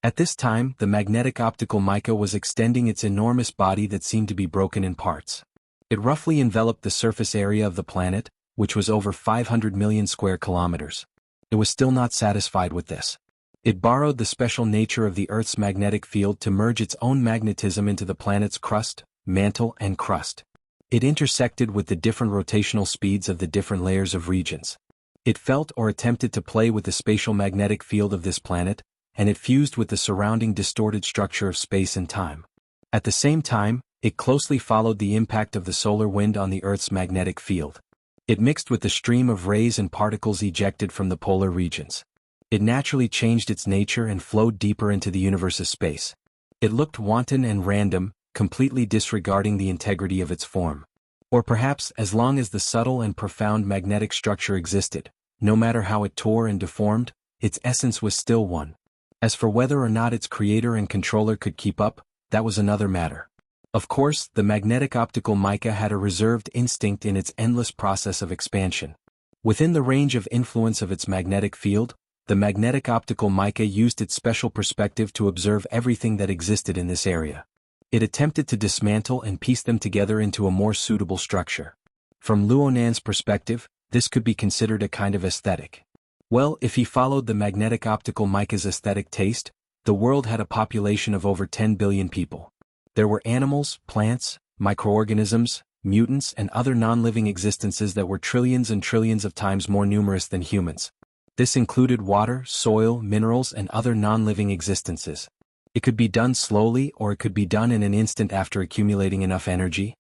At this time, the magnetic optical mica was extending its enormous body that seemed to be broken in parts. It roughly enveloped the surface area of the planet, which was over 500 million square kilometers. It was still not satisfied with this. It borrowed the special nature of the Earth's magnetic field to merge its own magnetism into the planet's crust, mantle, and crust. It intersected with the different rotational speeds of the different layers of regions. It felt or attempted to play with the spatial magnetic field of this planet, and it fused with the surrounding distorted structure of space and time. At the same time, it closely followed the impact of the solar wind on the Earth's magnetic field. It mixed with the stream of rays and particles ejected from the polar regions. It naturally changed its nature and flowed deeper into the universe's space. It looked wanton and random, completely disregarding the integrity of its form. Or perhaps, as long as the subtle and profound magnetic structure existed, no matter how it tore and deformed, its essence was still one. As for whether or not its creator and controller could keep up, that was another matter. Of course, the magnetic optical mica had a reserved instinct in its endless process of expansion. Within the range of influence of its magnetic field, the magnetic optical mica used its special perspective to observe everything that existed in this area. It attempted to dismantle and piece them together into a more suitable structure. From Luonan's perspective, this could be considered a kind of aesthetic. Well, if he followed the magnetic optical mica's aesthetic taste, the world had a population of over 10 billion people. There were animals, plants, microorganisms, mutants, and other non-living existences that were trillions and trillions of times more numerous than humans. This included water, soil, minerals, and other non-living existences. It could be done slowly, or it could be done in an instant after accumulating enough energy.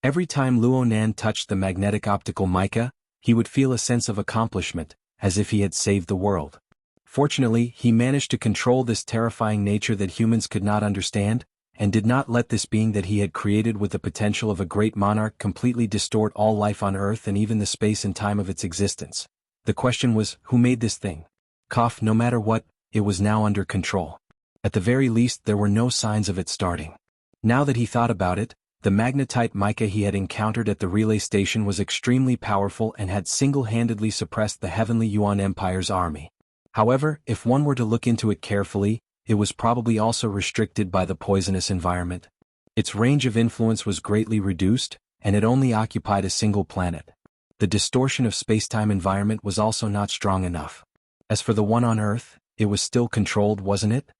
Every time Luonan touched the magnetic optical mica, he would feel a sense of accomplishment, as if he had saved the world. Fortunately, he managed to control this terrifying nature that humans could not understand, and did not let this being that he had created with the potential of a great monarch completely distort all life on Earth and even the space and time of its existence. The question was, who made this thing? No matter what, it was now under control. At the very least, there were no signs of it starting. Now that he thought about it, the magnetite mica he had encountered at the relay station was extremely powerful and had single-handedly suppressed the Heavenly Yuan Empire's army. However, if one were to look into it carefully, it was probably also restricted by the poisonous environment. Its range of influence was greatly reduced, and it only occupied a single planet. The distortion of spacetime environment was also not strong enough. As for the one on Earth, it was still controlled, wasn't it?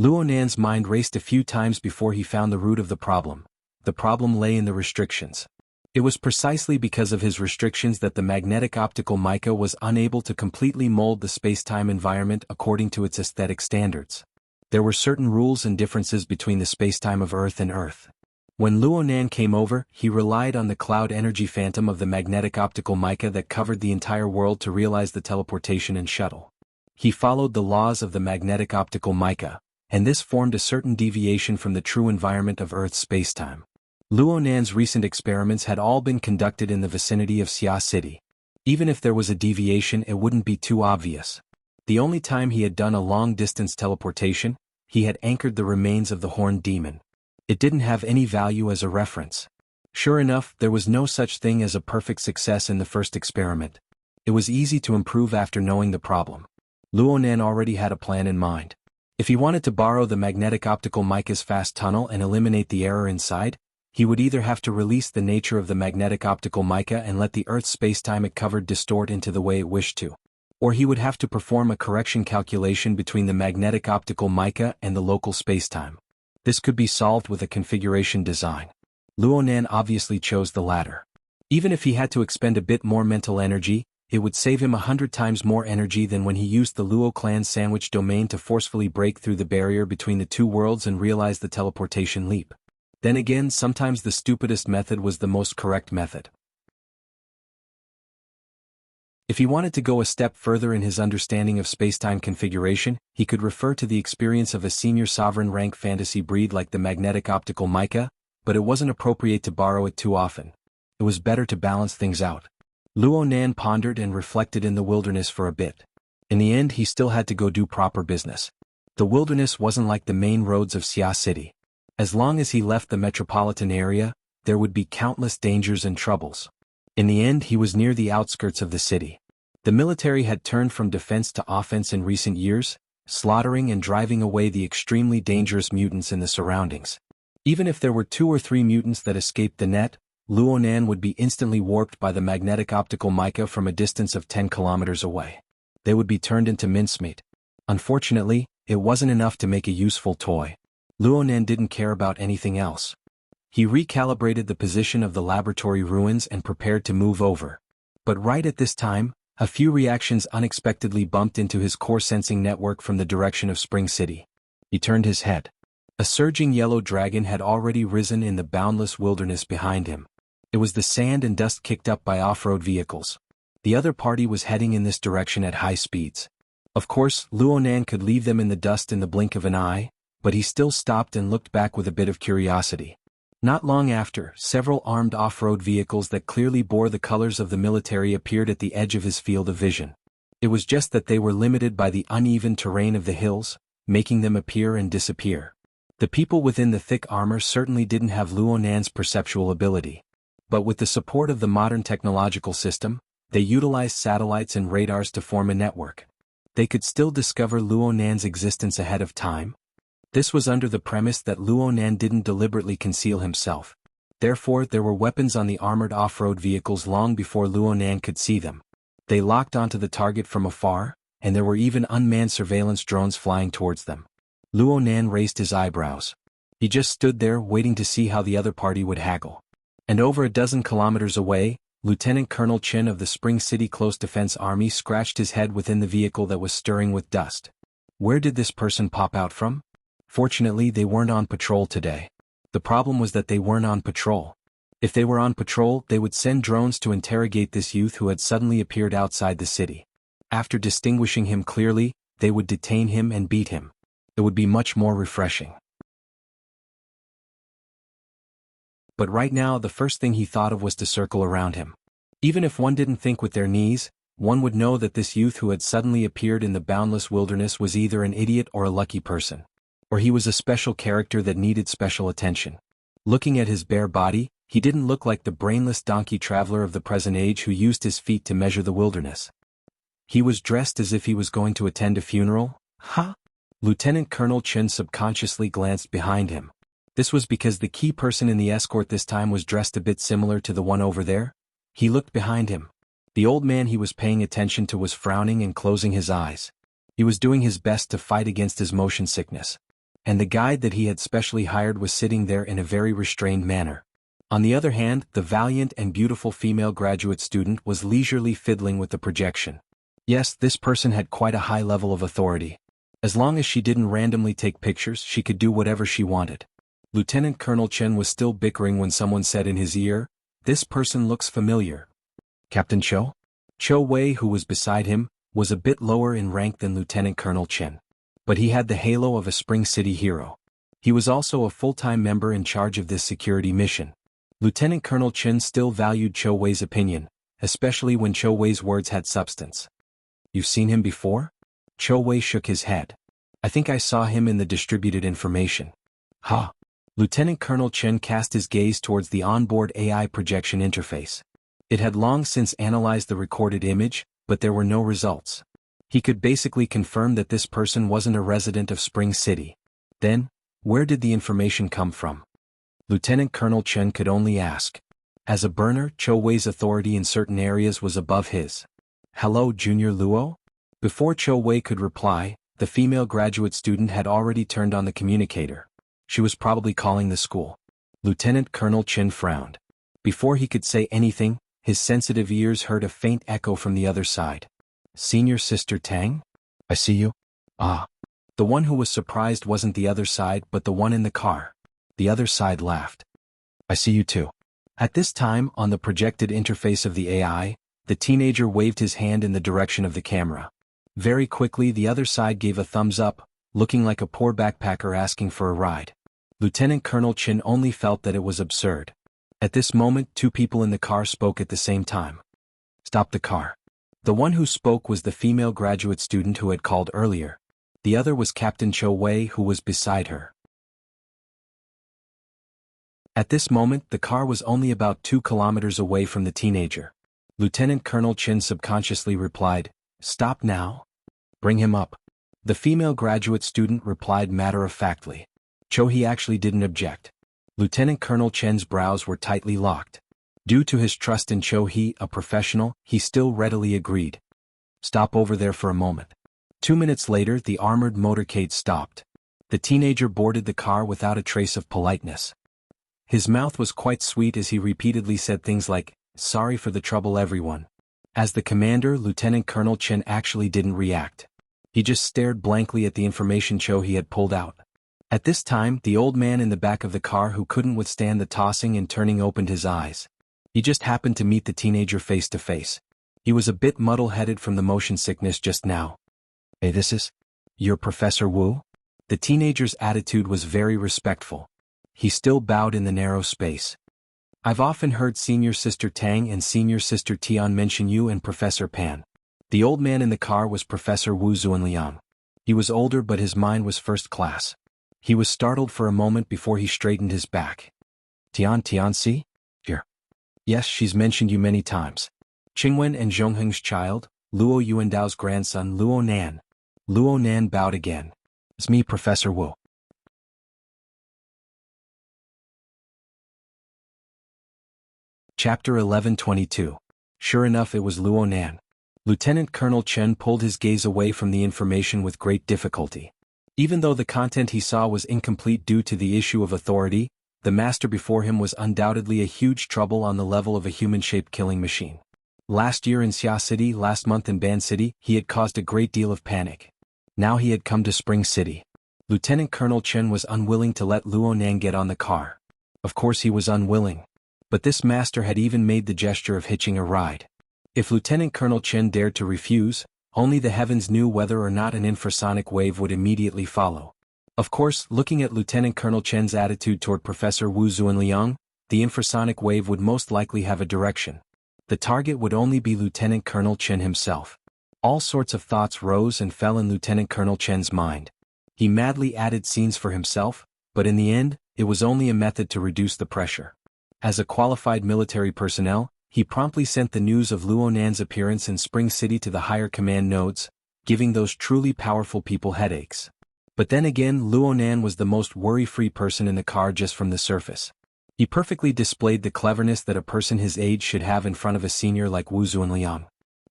Luonan's mind raced a few times before he found the root of the problem. The problem lay in the restrictions. It was precisely because of his restrictions that the magnetic optical mica was unable to completely mold the spacetime environment according to its aesthetic standards. There were certain rules and differences between the spacetime of Earth and Earth. When Luonan came over, he relied on the cloud energy phantom of the magnetic optical mica that covered the entire world to realize the teleportation and shuttle. He followed the laws of the magnetic optical mica, and this formed a certain deviation from the true environment of Earth's spacetime. Luo Nan's recent experiments had all been conducted in the vicinity of Xia City. Even if there was a deviation, it wouldn't be too obvious. The only time he had done a long-distance teleportation, he had anchored the remains of the horned demon. It didn't have any value as a reference. Sure enough, there was no such thing as a perfect success in the first experiment. It was easy to improve after knowing the problem. Luo Nan already had a plan in mind. If he wanted to borrow the magnetic optical mica's fast tunnel and eliminate the error inside, he would either have to release the nature of the magnetic optical mica and let the Earth's spacetime it covered distort into the way it wished to, or he would have to perform a correction calculation between the magnetic optical mica and the local spacetime. This could be solved with a configuration design. Luo Nan obviously chose the latter. Even if he had to expend a bit more mental energy, it would save him 100 times more energy than when he used the Luo clan's sandwich domain to forcefully break through the barrier between the two worlds and realize the teleportation leap. Then again, sometimes the stupidest method was the most correct method. If he wanted to go a step further in his understanding of spacetime configuration, he could refer to the experience of a senior sovereign rank fantasy breed like the magnetic optical mica, but it wasn't appropriate to borrow it too often. It was better to balance things out. Luo Nan pondered and reflected in the wilderness for a bit. In the end, he still had to go do proper business. The wilderness wasn't like the main roads of Xia City. As long as he left the metropolitan area, there would be countless dangers and troubles. In the end, he was near the outskirts of the city. The military had turned from defense to offense in recent years, slaughtering and driving away the extremely dangerous mutants in the surroundings. Even if there were 2 or 3 mutants that escaped the net, Luo Nan would be instantly warped by the magnetic optical mica from a distance of 10 kilometers away. They would be turned into mincemeat. Unfortunately, it wasn't enough to make a useful toy. Luo Nan didn't care about anything else. He recalibrated the position of the laboratory ruins and prepared to move over. But right at this time, a few reactions unexpectedly bumped into his core sensing network from the direction of Spring City. He turned his head. A surging yellow dragon had already risen in the boundless wilderness behind him. It was the sand and dust kicked up by off-road vehicles. The other party was heading in this direction at high speeds. Of course, Luo Nan could leave them in the dust in the blink of an eye, but he still stopped and looked back with a bit of curiosity. Not long after, several armed off-road vehicles that clearly bore the colors of the military appeared at the edge of his field of vision. It was just that they were limited by the uneven terrain of the hills, making them appear and disappear. The people within the thick armor certainly didn't have Luo Nan's perceptual ability. But with the support of the modern technological system, they utilized satellites and radars to form a network. They could still discover Luo Nan's existence ahead of time. This was under the premise that Luo Nan didn't deliberately conceal himself. Therefore, there were weapons on the armored off-road vehicles long before Luo Nan could see them. They locked onto the target from afar, and there were even unmanned surveillance drones flying towards them. Luo Nan raised his eyebrows. He just stood there waiting to see how the other party would haggle. And over a dozen kilometers away, Lieutenant Colonel Chen of the Spring City Close Defense Army scratched his head within the vehicle that was stirring with dust. Where did this person pop out from? Fortunately, they weren't on patrol today. The problem was that they weren't on patrol. If they were on patrol, they would send drones to interrogate this youth who had suddenly appeared outside the city. After distinguishing him clearly, they would detain him and beat him. It would be much more refreshing. But right now, the first thing he thought of was to circle around him. Even if one didn't think with their knees, one would know that this youth who had suddenly appeared in the boundless wilderness was either an idiot or a lucky person. Or he was a special character that needed special attention. Looking at his bare body, he didn't look like the brainless donkey traveler of the present age who used his feet to measure the wilderness. He was dressed as if he was going to attend a funeral. Huh? Lieutenant Colonel Chen subconsciously glanced behind him. This was because the key person in the escort this time was dressed a bit similar to the one over there. He looked behind him. The old man he was paying attention to was frowning and closing his eyes. He was doing his best to fight against his motion sickness. And the guide that he had specially hired was sitting there in a very restrained manner. On the other hand, the valiant and beautiful female graduate student was leisurely fiddling with the projection. Yes, this person had quite a high level of authority. As long as she didn't randomly take pictures, she could do whatever she wanted. Lieutenant Colonel Chen was still bickering when someone said in his ear, "This person looks familiar." Captain Cho? Cho Wei, who was beside him, was a bit lower in rank than Lieutenant Colonel Chen. But he had the halo of a Spring City hero. He was also a full-time member in charge of this security mission. Lieutenant Colonel Chen still valued Cho Wei's opinion, especially when Cho Wei's words had substance. "You've seen him before?" Cho Wei shook his head. "I think I saw him in the distributed information." "Ha!" Lieutenant Colonel Chen cast his gaze towards the onboard AI projection interface. It had long since analyzed the recorded image, but there were no results. He could basically confirm that this person wasn't a resident of Spring City. Then, where did the information come from? Lieutenant Colonel Chen could only ask. As a burner, Cho Wei's authority in certain areas was above his. "Hello, Junior Luo?" Before Cho Wei could reply, the female graduate student had already turned on the communicator. She was probably calling the school. Lieutenant Colonel Chen frowned. Before he could say anything, his sensitive ears heard a faint echo from the other side. "Senior Sister Tang? I see you." "Ah." The one who was surprised wasn't the other side but the one in the car. The other side laughed. "I see you too." At this time, on the projected interface of the AI, the teenager waved his hand in the direction of the camera. Very quickly the other side gave a thumbs up, looking like a poor backpacker asking for a ride. Lieutenant Colonel Chen only felt that it was absurd. At this moment, two people in the car spoke at the same time. "Stop the car." The one who spoke was the female graduate student who had called earlier. The other was Captain Cho Wei, who was beside her. At this moment, the car was only about 2 kilometers away from the teenager. Lieutenant Colonel Chen subconsciously replied, "Stop now?" "Bring him up." The female graduate student replied matter-of-factly. Cho He actually didn't object. Lieutenant Colonel Chen's brows were tightly locked. Due to his trust in Cho He, a professional, he still readily agreed. "Stop over there for a moment." 2 minutes later, the armored motorcade stopped. The teenager boarded the car without a trace of politeness. His mouth was quite sweet as he repeatedly said things like, "Sorry for the trouble, everyone." As the commander, Lieutenant Colonel Chen actually didn't react. He just stared blankly at the information Cho He had pulled out. At this time, the old man in the back of the car who couldn't withstand the tossing and turning opened his eyes. He just happened to meet the teenager face to face. He was a bit muddle-headed from the motion sickness just now. "Hey, this is... You're Professor Wu?" The teenager's attitude was very respectful. He still bowed in the narrow space. "I've often heard Senior Sister Tang and Senior Sister Tian mention you and Professor Pan." The old man in the car was Professor Wu Zuanliang. He was older but his mind was first class. He was startled for a moment before he straightened his back. Tianxi? Here. "Yes, she's mentioned you many times." Qingwen and Zhongheng's child, Luo Yuandao's grandson Luo Nan. Luo Nan bowed again. "It's me, Professor Wu." Chapter 1122. Sure enough, it was Luo Nan. Lieutenant Colonel Chen pulled his gaze away from the information with great difficulty. Even though the content he saw was incomplete due to the issue of authority, the master before him was undoubtedly a huge trouble on the level of a human-shaped killing machine. Last year in Xia City, last month in Ban City, he had caused a great deal of panic. Now he had come to Spring City. Lieutenant Colonel Chen was unwilling to let Luo Nan get on the car. Of course he was unwilling. But this master had even made the gesture of hitching a ride. If Lieutenant Colonel Chen dared to refuse, only the heavens knew whether or not an infrasonic wave would immediately follow. Of course, looking at Lieutenant Colonel Chen's attitude toward Professor Wu Zuanliang, the infrasonic wave would most likely have a direction. The target would only be Lieutenant Colonel Chen himself. All sorts of thoughts rose and fell in Lieutenant Colonel Chen's mind. He madly added scenes for himself, but in the end, it was only a method to reduce the pressure. As a qualified military personnel, he promptly sent the news of Luo Nan's appearance in Spring City to the higher command nodes, giving those truly powerful people headaches. But then again, Luo Nan was the most worry-free person in the car just from the surface. He perfectly displayed the cleverness that a person his age should have in front of a senior like Wu Zuanliang.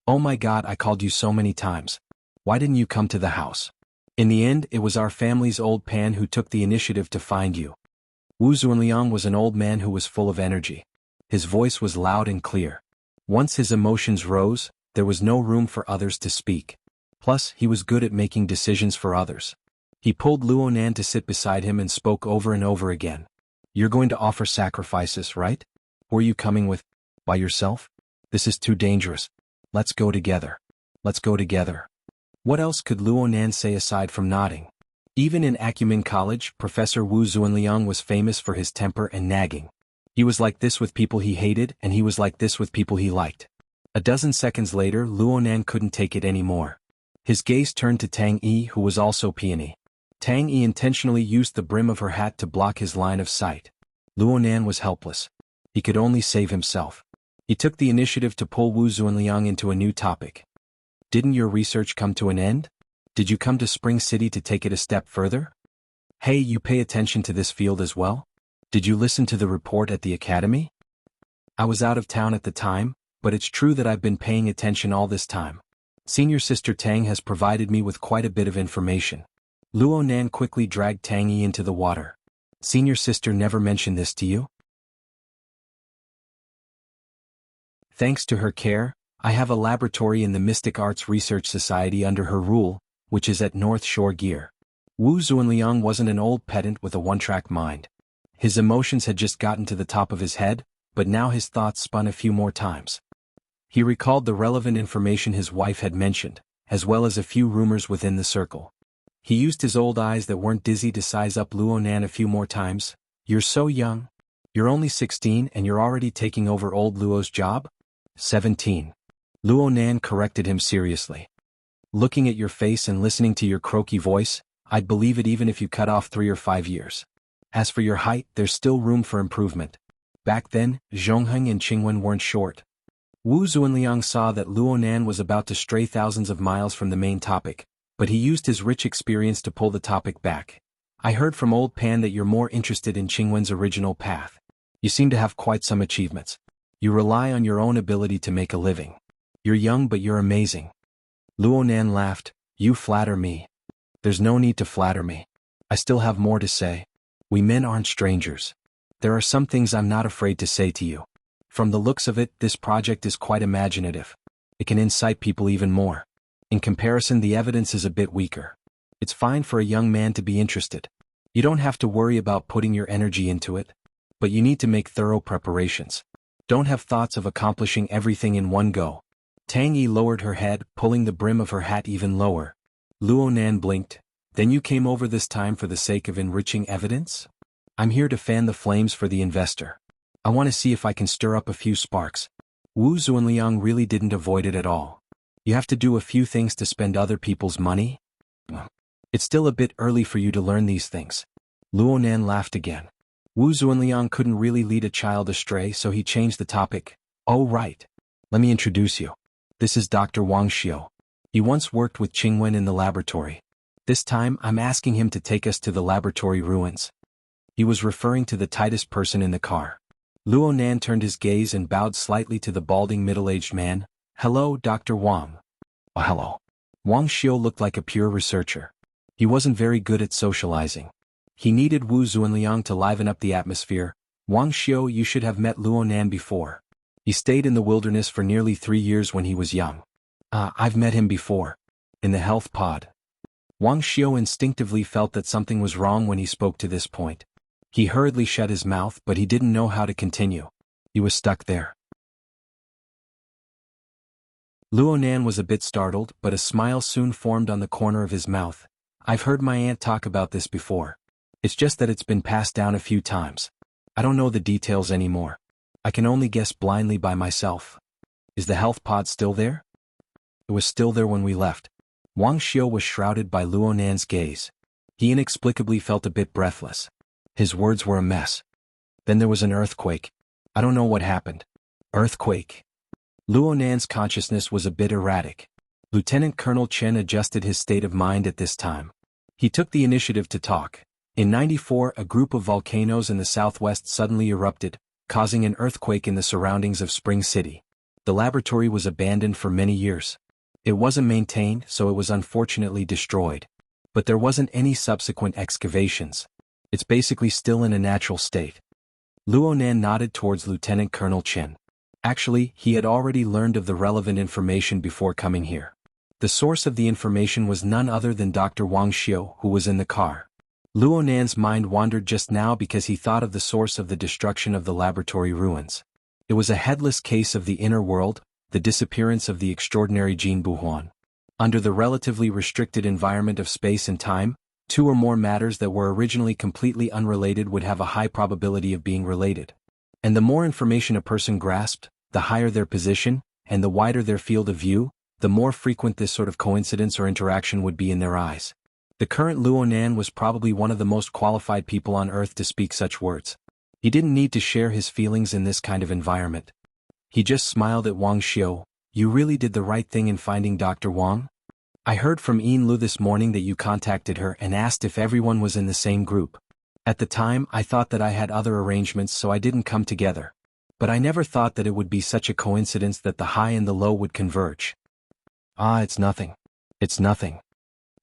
"Oh my God, I called you so many times. Why didn't you come to the house?" "In the end, it was our family's old Pan who took the initiative to find you." Wu Zuanliang was an old man who was full of energy. His voice was loud and clear. Once his emotions rose, there was no room for others to speak. Plus, he was good at making decisions for others. He pulled Luo Nan to sit beside him and spoke over and over again. "You're going to offer sacrifices, right? Who are you coming with? By yourself? This is too dangerous. Let's go together. Let's go together." What else could Luo Nan say aside from nodding? Even in Acumen College, Professor Wu Zuanliang was famous for his temper and nagging. He was like this with people he hated, and he was like this with people he liked. A dozen seconds later, Luonan couldn't take it anymore. His gaze turned to Tang Yi, who was also peony. Tang Yi intentionally used the brim of her hat to block his line of sight. Luonan was helpless. He could only save himself. He took the initiative to pull Wu Zuanliang into a new topic. Didn't your research come to an end? Did you come to Spring City to take it a step further? Hey, you pay attention to this field as well? Did you listen to the report at the academy? I was out of town at the time, but it's true that I've been paying attention all this time. Senior Sister Tang has provided me with quite a bit of information. Luonan quickly dragged Tang Yi into the water. Senior Sister never mentioned this to you? Thanks to her care, I have a laboratory in the Mystic Arts Research Society under her rule, which is at North Shore Gear. Wu Zuanliang wasn't an old pedant with a one-track mind. His emotions had just gotten to the top of his head, but now his thoughts spun a few more times. He recalled the relevant information his wife had mentioned, as well as a few rumors within the circle. He used his old eyes that weren't dizzy to size up Luonan a few more times. You're so young. You're only 16 and you're already taking over old Luo's job? 17. Luonan corrected him seriously. Looking at your face and listening to your croaky voice, I'd believe it even if you cut off 3 or 5 years. As for your height, there's still room for improvement. Back then, Zhongheng and Qingwen weren't short. Wu Zuanliang saw that Luonan was about to stray thousands of miles from the main topic, but he used his rich experience to pull the topic back. I heard from old Pan that you're more interested in Qingwen's original path. You seem to have quite some achievements. You rely on your own ability to make a living. You're young but you're amazing. Luonan laughed. You flatter me. There's no need to flatter me. I still have more to say. We men aren't strangers. There are some things I'm not afraid to say to you. From the looks of it, this project is quite imaginative. It can incite people even more. In comparison, the evidence is a bit weaker. It's fine for a young man to be interested. You don't have to worry about putting your energy into it, but you need to make thorough preparations. Don't have thoughts of accomplishing everything in one go. Tang Yi lowered her head, pulling the brim of her hat even lower. Luonan blinked. Then you came over this time for the sake of enriching evidence? I'm here to fan the flames for the investor. I want to see if I can stir up a few sparks. Wu Zuanliang really didn't avoid it at all. You have to do a few things to spend other people's money? It's still a bit early for you to learn these things. Luonan laughed again. Wu Zuanliang couldn't really lead a child astray, so he changed the topic. Oh right. Let me introduce you. This is Dr. Wang Xiu. He once worked with Qingwen in the laboratory. This time, I'm asking him to take us to the laboratory ruins. He was referring to the tightest person in the car. Luonan turned his gaze and bowed slightly to the balding middle-aged man. Hello, Dr. Wang. Oh, hello. Wang Xiu looked like a pure researcher. He wasn't very good at socializing. He needed Wu Zuanliang to liven up the atmosphere. Wang Xiu, you should have met Luonan before. He stayed in the wilderness for nearly 3 years when he was young. I've met him before. In the health pod. Wang Xiu instinctively felt that something was wrong when he spoke to this point. He hurriedly shut his mouth, but he didn't know how to continue. He was stuck there. Luonan was a bit startled, but a smile soon formed on the corner of his mouth. I've heard my aunt talk about this before. It's just that it's been passed down a few times. I don't know the details anymore. I can only guess blindly by myself. Is the health pod still there? It was still there when we left. Wang Xiu was shrouded by Luonan's gaze. He inexplicably felt a bit breathless. His words were a mess. Then there was an earthquake. I don't know what happened. Earthquake. Luonan's consciousness was a bit erratic. Lieutenant Colonel Chen adjusted his state of mind at this time. He took the initiative to talk. In '94, a group of volcanoes in the southwest suddenly erupted, causing an earthquake in the surroundings of Spring City. The laboratory was abandoned for many years. It wasn't maintained, so it was unfortunately destroyed. But there wasn't any subsequent excavations. It's basically still in a natural state. Luonan nodded towards Lieutenant Colonel Chen. Actually, he had already learned of the relevant information before coming here. The source of the information was none other than Dr. Wang Xiu, who was in the car. Luonan's mind wandered just now because he thought of the source of the destruction of the laboratory ruins. It was a headless case of the inner world, the disappearance of the extraordinary Jin Buhuan. Under the relatively restricted environment of space and time, Two or more matters that were originally completely unrelated would have a high probability of being related. And the more information a person grasped, the higher their position, and the wider their field of view, the more frequent this sort of coincidence or interaction would be in their eyes. The current Luo Nan was probably one of the most qualified people on Earth to speak such words. He didn't need to share his feelings in this kind of environment. He just smiled at Wang Xiu. You really did the right thing in finding Dr. Wang? I heard from Yin Lu this morning that you contacted her and asked if everyone was in the same group. At the time, I thought that I had other arrangements, so I didn't come together. But I never thought that it would be such a coincidence that the high and the low would converge. Ah, it's nothing. It's nothing.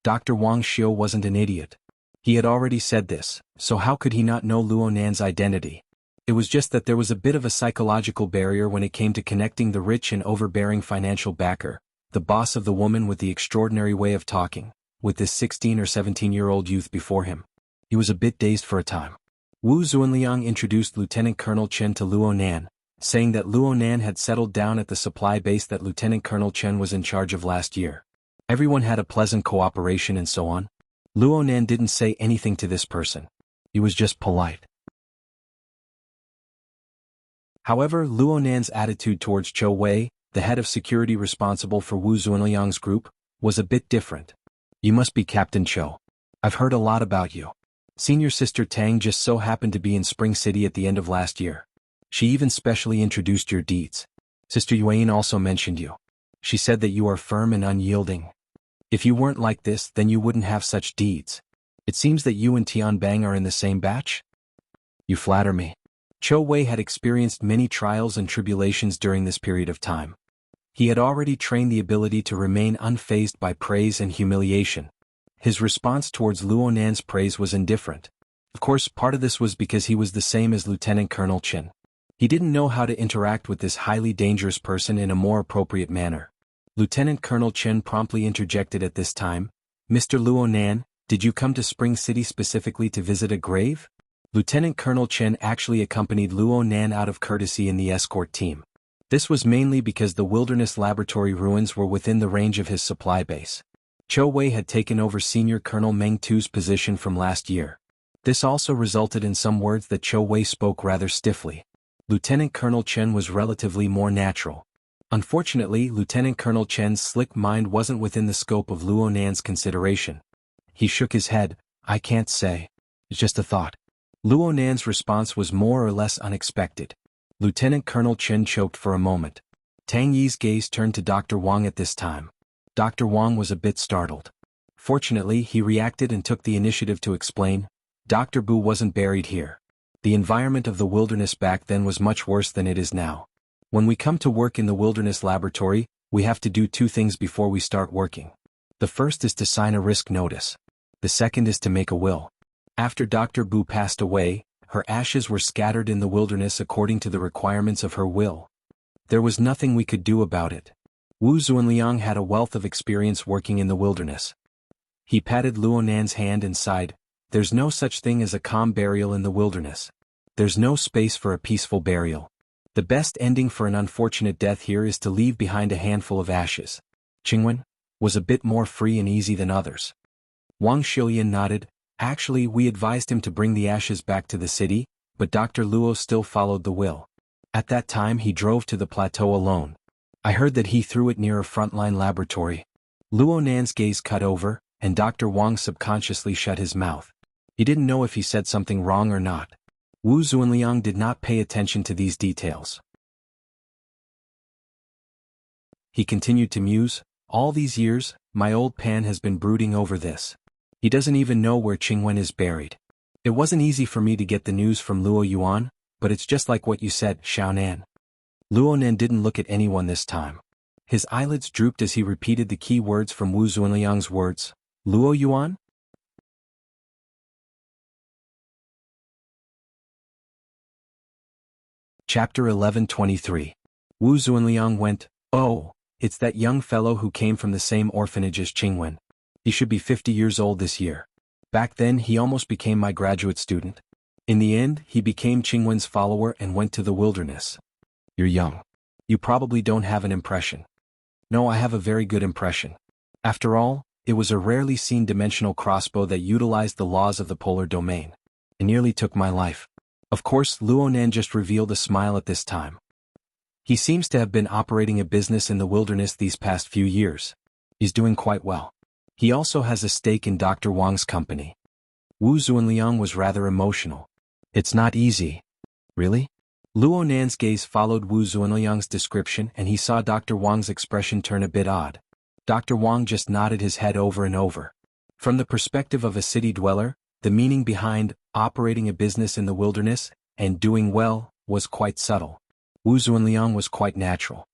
Dr. Wang Xiu wasn't an idiot. He had already said this, so how could he not know Luo Nan's identity? It was just that there was a bit of a psychological barrier when it came to connecting the rich and overbearing financial backer, the boss of the woman with the extraordinary way of talking, with this 16 or 17-year-old youth before him. He was a bit dazed for a time. Wu Zunliang introduced Lieutenant Colonel Chen to Luo Nan, saying that Luo Nan had settled down at the supply base that Lieutenant Colonel Chen was in charge of last year. Everyone had a pleasant cooperation and so on. Luo Nan didn't say anything to this person. He was just polite. However, Luo Nan's attitude towards Chou Wei, the head of security responsible for Wu Zunliang's group, was a bit different. You must be Captain Chou. I've heard a lot about you. Senior Sister Tang just so happened to be in Spring City at the end of last year. She even specially introduced your deeds. Sister Yuan also mentioned you. She said that you are firm and unyielding. If you weren't like this, then you wouldn't have such deeds. It seems that you and Tianbang are in the same batch? You flatter me. Chou Wei had experienced many trials and tribulations during this period of time. He had already trained the ability to remain unfazed by praise and humiliation. His response towards Luo Nan's praise was indifferent. Of course, part of this was because he was the same as Lieutenant Colonel Chen. He didn't know how to interact with this highly dangerous person in a more appropriate manner. Lieutenant Colonel Chen promptly interjected at this time. Mr. Luo Nan, did you come to Spring City specifically to visit a grave? Lieutenant Colonel Chen actually accompanied Luo Nan out of courtesy in the escort team. This was mainly because the wilderness laboratory ruins were within the range of his supply base. Chou Wei had taken over Senior Colonel Meng Tu's position from last year. This also resulted in some words that Chou Wei spoke rather stiffly. Lieutenant Colonel Chen was relatively more natural. Unfortunately, Lieutenant Colonel Chen's slick mind wasn't within the scope of Luo Nan's consideration. He shook his head. I can't say. It's just a thought. Luo Nan's response was more or less unexpected. Lieutenant Colonel Chen choked for a moment. Tang Yi's gaze turned to Dr. Wang at this time. Dr. Wang was a bit startled. Fortunately, he reacted and took the initiative to explain. Dr. Bu wasn't buried here. The environment of the wilderness back then was much worse than it is now. When we come to work in the wilderness laboratory, we have to do two things before we start working. The first is to sign a risk notice. The second is to make a will. After Dr. Bu passed away, her ashes were scattered in the wilderness according to the requirements of her will. There was nothing we could do about it. Wu Zunliang had a wealth of experience working in the wilderness. He patted Luo Nan's hand and sighed. There's no such thing as a calm burial in the wilderness. There's no space for a peaceful burial. The best ending for an unfortunate death here is to leave behind a handful of ashes. Qingwen was a bit more free and easy than others. Wang Xiuyan nodded. Actually, we advised him to bring the ashes back to the city, but Dr. Luo still followed the will. At that time he drove to the plateau alone. I heard that he threw it near a frontline laboratory. Luo Nan's gaze cut over, and Dr. Wang subconsciously shut his mouth. He didn't know if he said something wrong or not. Wu Zunliang did not pay attention to these details. He continued to muse. All these years, my old Pan has been brooding over this. He doesn't even know where Qingwen is buried. It wasn't easy for me to get the news from Luo Yuan, but it's just like what you said, Xiaonan. Luo Nan didn't look at anyone this time. His eyelids drooped as he repeated the key words from Wu Zunliang's words. Luo Yuan? Chapter 11:23. Wu Zunliang went, Oh, it's that young fellow who came from the same orphanage as Qingwen. He should be 50 years old this year. Back then he almost became my graduate student. In the end, he became Qingwen's follower and went to the wilderness. You're young. You probably don't have an impression. No, I have a very good impression. After all, It was a rarely seen dimensional crossbow that utilized the laws of the polar domain. It nearly took my life. Of course, Luonan just revealed a smile at this time. He seems to have been operating a business in the wilderness these past few years. He's doing quite well. He also has a stake in Dr. Wang's company. Wu Zhuanliang was rather emotional. It's not easy. Really? Luonan's gaze followed Wu Zhuanliang's description and he saw Dr. Wang's expression turn a bit odd. Dr. Wang just nodded his head over and over. From the perspective of a city dweller, the meaning behind operating a business in the wilderness and doing well was quite subtle. Wu Zhuanliang was quite natural.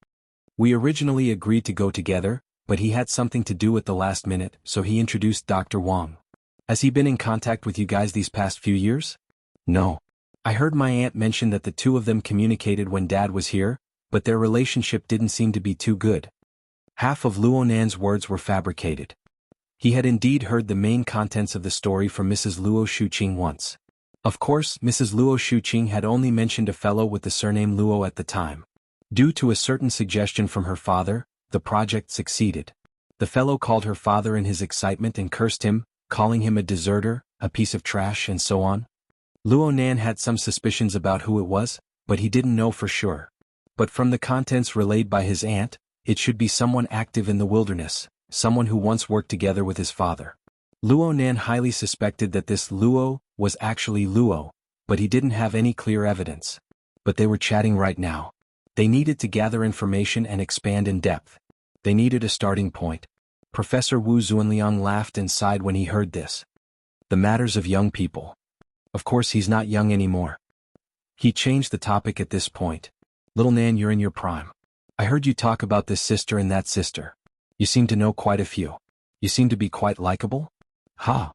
We originally agreed to go together, but he had something to do at the last minute, so he introduced Dr. Wang. Has he been in contact with you guys these past few years? No. I heard my aunt mention that the two of them communicated when Dad was here, but their relationship didn't seem to be too good. Half of Luonan's words were fabricated. He had indeed heard the main contents of the story from Mrs. Luo Shuqing once. Of course, Mrs. Luo Shuqing had only mentioned a fellow with the surname Luo at the time. Due to a certain suggestion from her father, the project succeeded. The fellow called her father in his excitement and cursed him, calling him a deserter, a piece of trash and so on. Luonan had some suspicions about who it was, but he didn't know for sure. But from the contents relayed by his aunt, it should be someone active in the wilderness, someone who once worked together with his father. Luonan highly suspected that this Luo was actually Luo, but he didn't have any clear evidence. But they were chatting right now. They needed to gather information and expand in depth. They needed a starting point. Professor Wu Zhuanliang laughed and sighed when he heard this. The matters of young people. Of course he's not young anymore. He changed the topic at this point. Little Nan, you're in your prime. I heard you talk about this sister and that sister. You seem to know quite a few. You seem to be quite likable? Ha!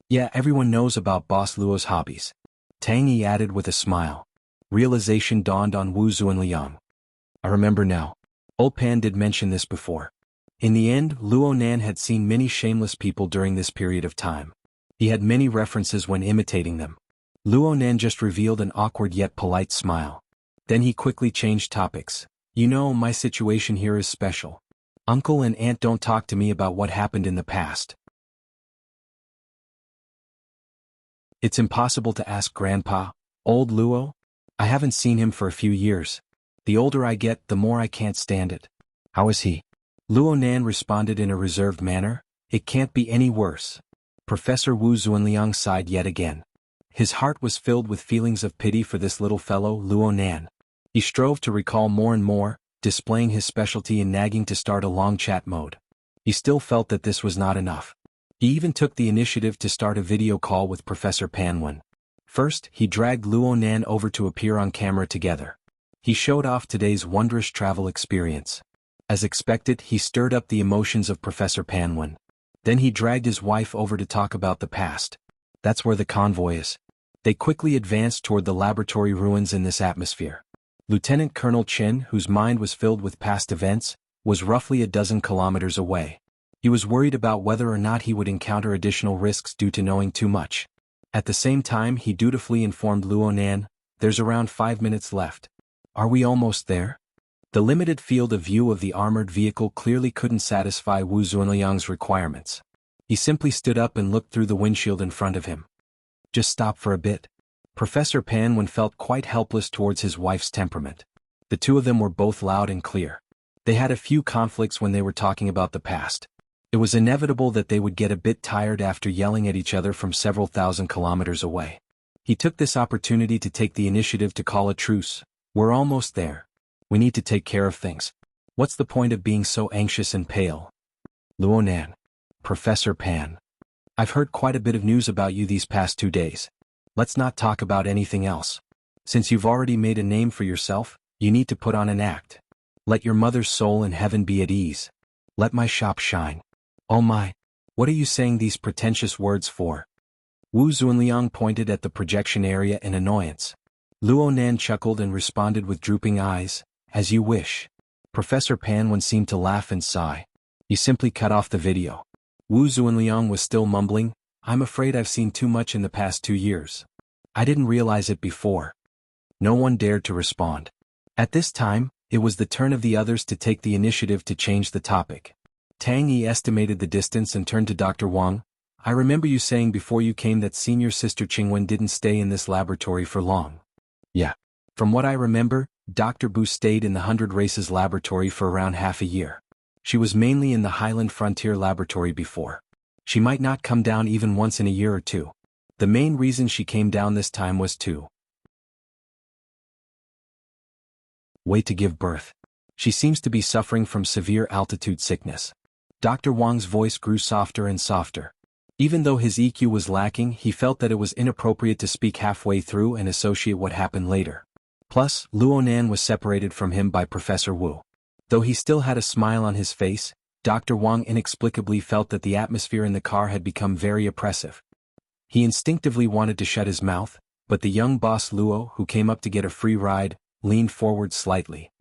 Yeah, everyone knows about Boss Luo's hobbies. Tang Yi added with a smile. Realization dawned on Wu Zhuanliang. I remember now. Old Pan did mention this before. In the end, Luonan had seen many shameless people during this period of time. He had many references when imitating them. Luonan just revealed an awkward yet polite smile. Then he quickly changed topics. You know, my situation here is special. Uncle and Aunt don't talk to me about what happened in the past. It's impossible to ask Grandpa, old Luo? I haven't seen him for a few years. The older I get, the more I can't stand it. How is he? Luonan responded in a reserved manner. It can't be any worse. Professor Wu Zhuanliang sighed yet again. His heart was filled with feelings of pity for this little fellow, Luonan. He strove to recall more and more, displaying his specialty in nagging to start a long chat mode. He still felt that this was not enough. He even took the initiative to start a video call with Professor Panwen. First, he dragged Luonan over to appear on camera together. He showed off today's wondrous travel experience. As expected, he stirred up the emotions of Professor Panwen. Then he dragged his wife over to talk about the past. That's where the convoy is. They quickly advanced toward the laboratory ruins in this atmosphere. Lieutenant Colonel Chen, whose mind was filled with past events, was roughly a dozen kilometers away. He was worried about whether or not he would encounter additional risks due to knowing too much. At the same time, he dutifully informed Luonan, "There's around 5 minutes left. Are we almost there?" The limited field of view of the armored vehicle clearly couldn't satisfy Wu Zhuanliang's requirements. He simply stood up and looked through the windshield in front of him. Just stop for a bit. Professor Panwen felt quite helpless towards his wife's temperament. The two of them were both loud and clear. They had a few conflicts when they were talking about the past. It was inevitable that they would get a bit tired after yelling at each other from several thousand kilometers away. He took this opportunity to take the initiative to call a truce. We're almost there. We need to take care of things. What's the point of being so anxious and pale? Luonan. Professor Pan. I've heard quite a bit of news about you these past 2 days. Let's not talk about anything else. Since you've already made a name for yourself, you need to put on an act. Let your mother's soul in heaven be at ease. Let my shop shine. Oh my, what are you saying these pretentious words for? Wu Zhuanliang pointed at the projection area in annoyance. Luonan chuckled and responded with drooping eyes, as you wish. Professor Panwen seemed to laugh and sigh. He simply cut off the video. Wu Zhuanliang was still mumbling, I'm afraid I've seen too much in the past 2 years. I didn't realize it before. No one dared to respond. At this time, it was the turn of the others to take the initiative to change the topic. Tang Yi estimated the distance and turned to Dr. Wang. I remember you saying before you came that senior sister Qingwen didn't stay in this laboratory for long. Yeah. From what I remember, Dr. Bu stayed in the 100 Races laboratory for around half a year. She was mainly in the Highland Frontier laboratory before. She might not come down even once in a year or two. The main reason she came down this time was to wait to give birth. She seems to be suffering from severe altitude sickness. Dr. Wang's voice grew softer and softer. Even though his EQ was lacking, he felt that it was inappropriate to speak halfway through and associate what happened later. Plus, Luonan was separated from him by Professor Wu. Though he still had a smile on his face, Dr. Wang inexplicably felt that the atmosphere in the car had become very oppressive. He instinctively wanted to shut his mouth, but the young boss Luo, who came up to get a free ride, leaned forward slightly.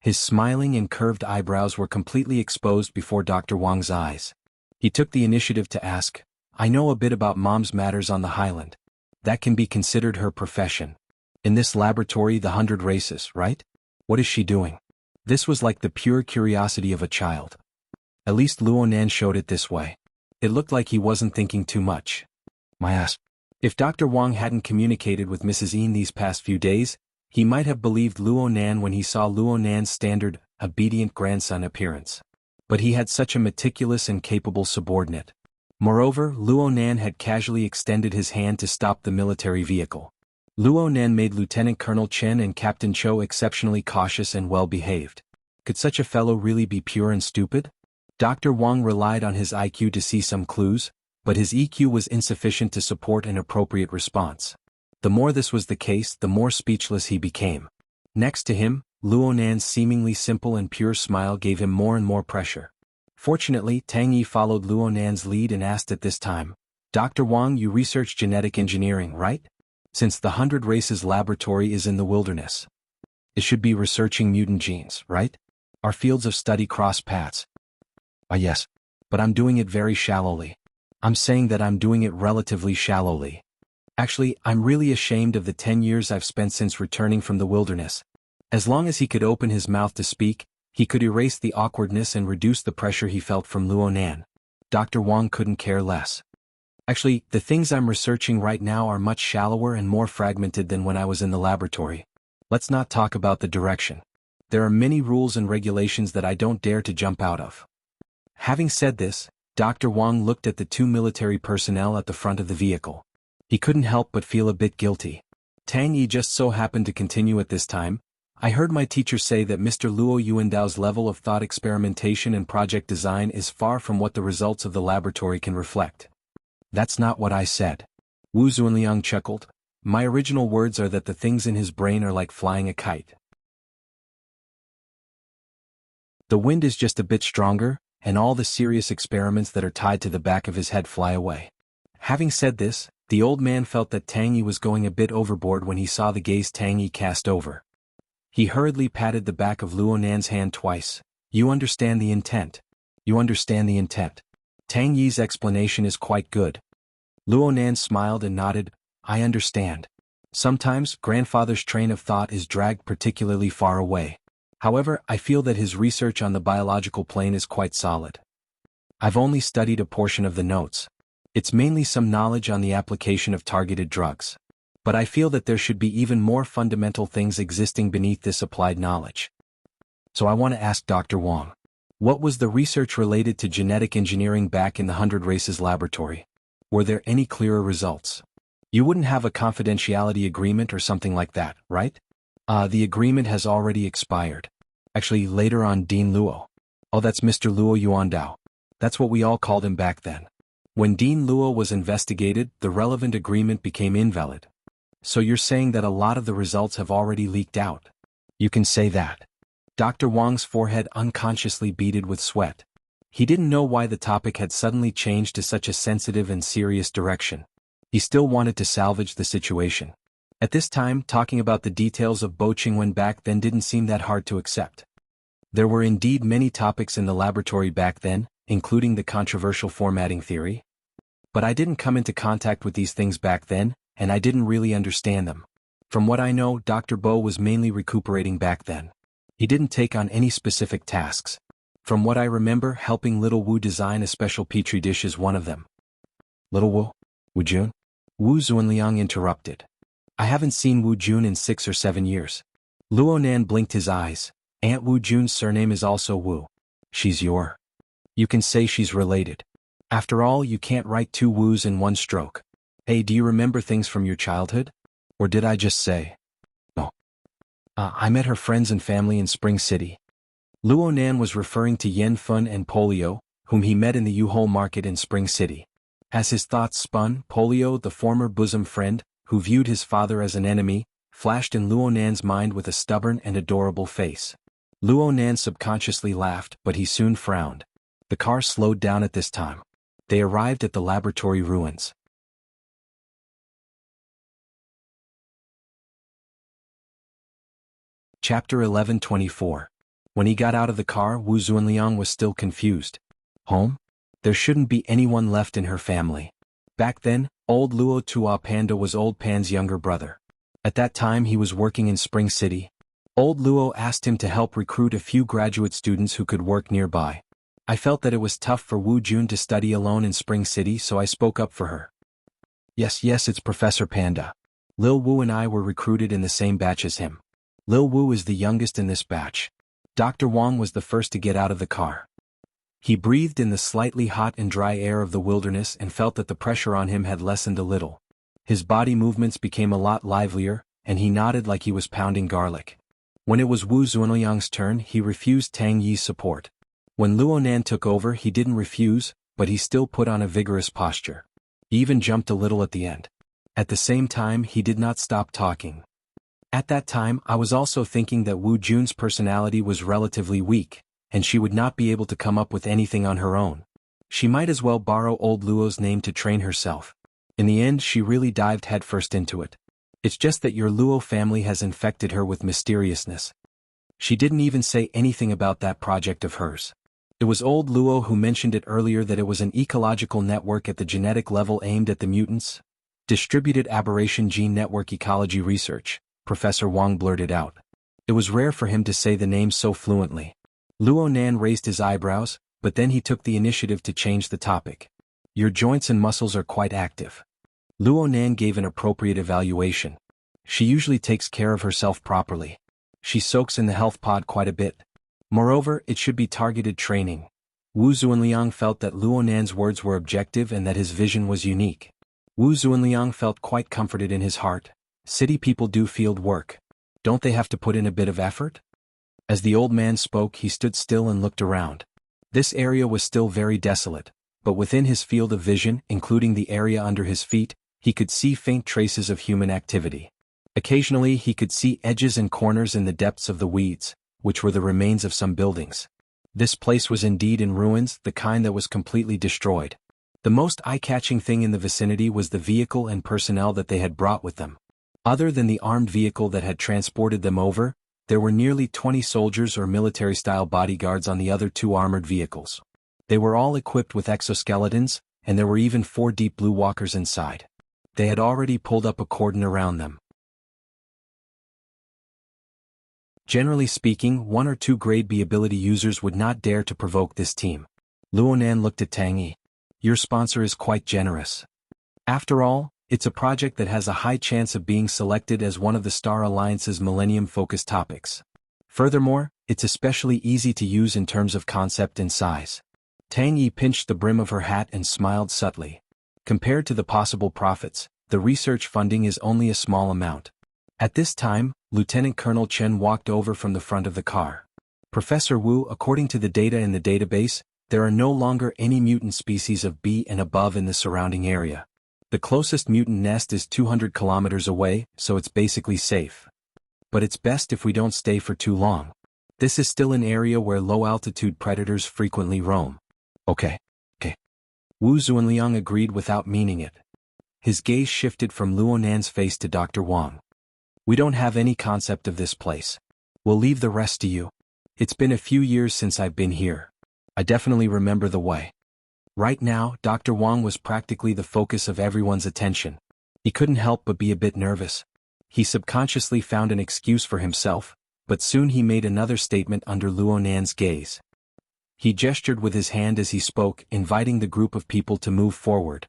His smiling and curved eyebrows were completely exposed before Dr. Wang's eyes. He took the initiative to ask, I know a bit about Mom's matters on the Highland. That can be considered her profession. In this laboratory, the 100 Races, right? What is she doing? This was like the pure curiosity of a child. At least Luonan showed it this way. It looked like he wasn't thinking too much. My ass. If Dr. Wang hadn't communicated with Mrs. Yin these past few days, he might have believed Luonan when he saw Luonan's standard, obedient grandson appearance. But he had such a meticulous and capable subordinate. Moreover, Luonan had casually extended his hand to stop the military vehicle. Luonan made Lieutenant Colonel Chen and Captain Cho exceptionally cautious and well-behaved. Could such a fellow really be pure and stupid? Dr. Wang relied on his IQ to see some clues, but his EQ was insufficient to support an appropriate response. The more this was the case, the more speechless he became. Next to him, Luonan's seemingly simple and pure smile gave him more and more pressure. Fortunately, Tang Yi followed Luonan's lead and asked at this time, Dr. Wang, you research genetic engineering, right? Since the 100 Races laboratory is in the wilderness. It should be researching mutant genes, right? Our fields of study cross paths. Yes. But I'm doing it very shallowly. I'm saying that I'm doing it relatively shallowly. Actually, I'm really ashamed of the 10 years I've spent since returning from the wilderness. As long as he could open his mouth to speak, he could erase the awkwardness and reduce the pressure he felt from Luonan. Dr. Wang couldn't care less. Actually, the things I'm researching right now are much shallower and more fragmented than when I was in the laboratory. Let's not talk about the direction. There are many rules and regulations that I don't dare to jump out of. Having said this, Dr. Wang looked at the two military personnel at the front of the vehicle. He couldn't help but feel a bit guilty. Tang Yi just so happened to continue at this time. I heard my teacher say that Mr. Luo Yuandao's level of thought experimentation and project design is far from what the results of the laboratory can reflect. That's not what I said. Wu Zunliang chuckled. My original words are that the things in his brain are like flying a kite. The wind is just a bit stronger, and all the serious experiments that are tied to the back of his head fly away. Having said this, the old man felt that Tang Yi was going a bit overboard when he saw the gaze Tang Yi cast over. He hurriedly patted the back of Luonan's hand twice. You understand the intent. You understand the intent. Tang Yi's explanation is quite good. Luonan smiled and nodded. I understand. Sometimes, grandfather's train of thought is dragged particularly far away. However, I feel that his research on the biological plane is quite solid. I've only studied a portion of the notes. It's mainly some knowledge on the application of targeted drugs. But I feel that there should be even more fundamental things existing beneath this applied knowledge. So I want to ask Dr. Wang. What was the research related to genetic engineering back in the 100 Races laboratory? Were there any clearer results? You wouldn't have a confidentiality agreement or something like that, right? The agreement has already expired. Actually, later on Dean Luo. Oh, that's Mr. Luo Yuandao. That's what we all called him back then. When Dean Luo was investigated, the relevant agreement became invalid. So you're saying that a lot of the results have already leaked out? You can say that. Dr. Wang's forehead unconsciously beaded with sweat. He didn't know why the topic had suddenly changed to such a sensitive and serious direction. He still wanted to salvage the situation. At this time, talking about the details of Bo Qingwen back then didn't seem that hard to accept. There were indeed many topics in the laboratory back then, including the controversial formatting theory. But I didn't come into contact with these things back then, and I didn't really understand them. From what I know, Dr. Bo was mainly recuperating back then. He didn't take on any specific tasks. From what I remember, helping little Wu design a special petri dish is one of them. Little Wu? Wu Jun? Wu Zunliang interrupted. I haven't seen Wu Jun in 6 or 7 years. Luo Nan blinked his eyes. Aunt Wu Jun's surname is also Wu. She's your. You can say she's related. After all, you can't write 2 Wus in one stroke. Hey, do you remember things from your childhood? Or did I just say? No. I met her friends and family in Spring City. Luo Nan was referring to Yen Fun and Polio, whom he met in the U-Hole market in Spring City. As his thoughts spun, Polio, the former bosom friend, who viewed his father as an enemy, flashed in Luo Nan's mind with a stubborn and adorable face. Luo Nan subconsciously laughed, but he soon frowned. The car slowed down at this time. They arrived at the laboratory ruins. Chapter 11:24. When he got out of the car, Wu Zunliang was still confused. Home? There shouldn't be anyone left in her family. Back then, old Luo Tua Panda was old Pan's younger brother. At that time he was working in Spring City. Old Luo asked him to help recruit a few graduate students who could work nearby. I felt that it was tough for Wu Jun to study alone in Spring City, so I spoke up for her. Yes, it's Professor Panda. Lil Wu and I were recruited in the same batch as him. Lil Wu is the youngest in this batch. Dr. Wang was the first to get out of the car. He breathed in the slightly hot and dry air of the wilderness and felt that the pressure on him had lessened a little. His body movements became a lot livelier, and he nodded like he was pounding garlic. When it was Wu Zunliang's turn, he refused Tang Yi's support. When Luo Nan took over, he didn't refuse, but he still put on a vigorous posture. He even jumped a little at the end. At the same time, he did not stop talking. At that time, I was also thinking that Wu Jun's personality was relatively weak, and she would not be able to come up with anything on her own. She might as well borrow old Luo's name to train herself. In the end, she really dived headfirst into it. It's just that your Luo family has infected her with mysteriousness. She didn't even say anything about that project of hers. It was old Luo who mentioned it earlier, that it was an ecological network at the genetic level aimed at the mutants. Distributed aberration gene network ecology research, Professor Wang blurted out. It was rare for him to say the name so fluently. Luo Nan raised his eyebrows, but then he took the initiative to change the topic. Your joints and muscles are quite active. Luo Nan gave an appropriate evaluation. She usually takes care of herself properly. She soaks in the health pod quite a bit. Moreover, it should be targeted training. Wu Zunliang felt that Luo Nan's words were objective and that his vision was unique. Wu Zunliang felt quite comforted in his heart. City people do field work. Don't they have to put in a bit of effort? As the old man spoke, he stood still and looked around. This area was still very desolate, but within his field of vision, including the area under his feet, he could see faint traces of human activity. Occasionally he could see edges and corners in the depths of the weeds, which were the remains of some buildings. This place was indeed in ruins, the kind that was completely destroyed. The most eye-catching thing in the vicinity was the vehicle and personnel that they had brought with them. Other than the armed vehicle that had transported them over, there were nearly 20 soldiers or military-style bodyguards on the other 2 armored vehicles. They were all equipped with exoskeletons, and there were even 4 deep blue walkers inside. They had already pulled up a cordon around them. Generally speaking, 1 or 2 grade B ability users would not dare to provoke this team. Luo Nan looked at Tang Yi. Your sponsor is quite generous. After all, it's a project that has a high chance of being selected as one of the Star Alliance's Millennium-focused topics. Furthermore, it's especially easy to use in terms of concept and size. Tang Yi pinched the brim of her hat and smiled subtly. Compared to the possible profits, the research funding is only a small amount. At this time, Lieutenant Colonel Chen walked over from the front of the car. Professor Wu, according to the data in the database, there are no longer any mutant species of B and above in the surrounding area. The closest mutant nest is 200 kilometers away, so it's basically safe. But it's best if we don't stay for too long. This is still an area where low-altitude predators frequently roam. Okay. Wu Zunliang agreed without meaning it. His gaze shifted from Luo Nan's face to Dr. Wang. We don't have any concept of this place. We'll leave the rest to you. It's been a few years since I've been here. I definitely remember the way. Right now, Dr. Wang was practically the focus of everyone's attention. He couldn't help but be a bit nervous. He subconsciously found an excuse for himself, but soon he made another statement under Luo Nan's gaze. He gestured with his hand as he spoke, inviting the group of people to move forward.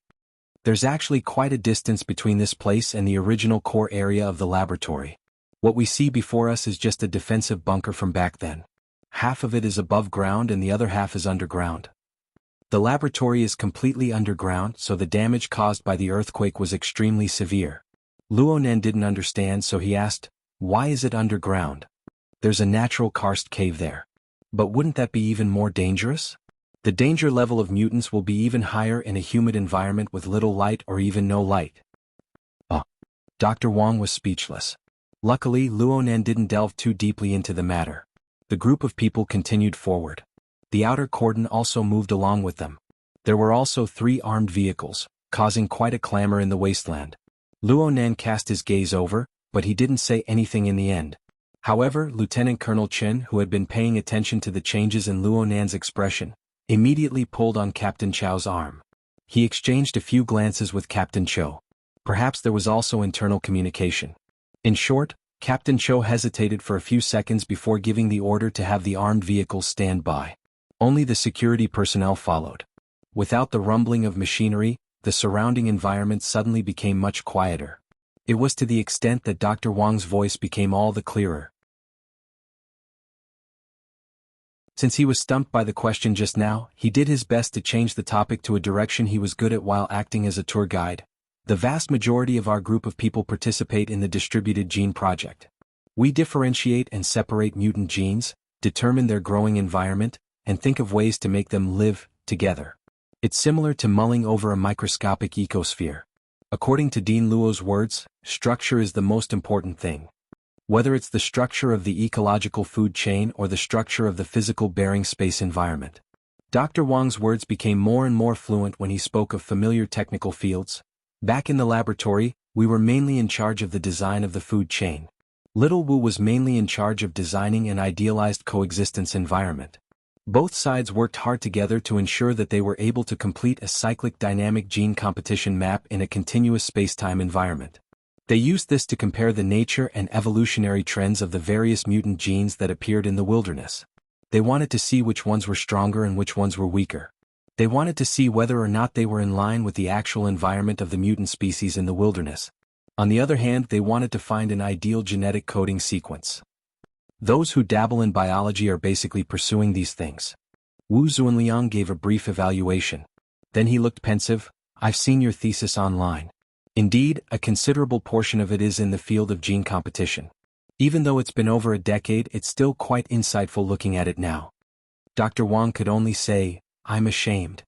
There's actually quite a distance between this place and the original core area of the laboratory. What we see before us is just a defensive bunker from back then. Half of it is above ground and the other half is underground. The laboratory is completely underground, so the damage caused by the earthquake was extremely severe. Luonan didn't understand, so he asked, "Why is it underground? There's a natural karst cave there. But wouldn't that be even more dangerous? The danger level of mutants will be even higher in a humid environment with little light or even no light." Dr. Wang was speechless. Luckily, Luonan didn't delve too deeply into the matter. The group of people continued forward. The outer cordon also moved along with them. There were also 3 armed vehicles, causing quite a clamor in the wasteland. Luonan cast his gaze over, but he didn't say anything in the end. However, Lieutenant Colonel Chen, who had been paying attention to the changes in Luonan's expression, immediately pulled on Captain Chow's arm. He exchanged a few glances with Captain Cho. Perhaps there was also internal communication. In short, Captain Cho hesitated for a few seconds before giving the order to have the armed vehicles stand by. Only the security personnel followed. Without the rumbling of machinery, the surrounding environment suddenly became much quieter. It was to the extent that Dr. Wang's voice became all the clearer. Since he was stumped by the question just now, he did his best to change the topic to a direction he was good at while acting as a tour guide. The vast majority of our group of people participate in the distributed gene project. We differentiate and separate mutant genes, determine their growing environment, and think of ways to make them live together. It's similar to mulling over a microscopic ecosphere. According to Dean Luo's words, structure is the most important thing. Whether it's the structure of the ecological food chain or the structure of the physical bearing space environment. Dr. Wang's words became more and more fluent when he spoke of familiar technical fields. Back in the laboratory, we were mainly in charge of the design of the food chain. Little Wu was mainly in charge of designing an idealized coexistence environment. Both sides worked hard together to ensure that they were able to complete a cyclic dynamic gene competition map in a continuous space-time environment. They used this to compare the nature and evolutionary trends of the various mutant genes that appeared in the wilderness. They wanted to see which ones were stronger and which ones were weaker. They wanted to see whether or not they were in line with the actual environment of the mutant species in the wilderness. On the other hand, they wanted to find an ideal genetic coding sequence. Those who dabble in biology are basically pursuing these things. Wu Zhuanliang gave a brief evaluation. Then he looked pensive. "I've seen your thesis online. Indeed, a considerable portion of it is in the field of gene competition. Even though it's been over a decade, it's still quite insightful looking at it now." Dr. Wang could only say, "I'm ashamed."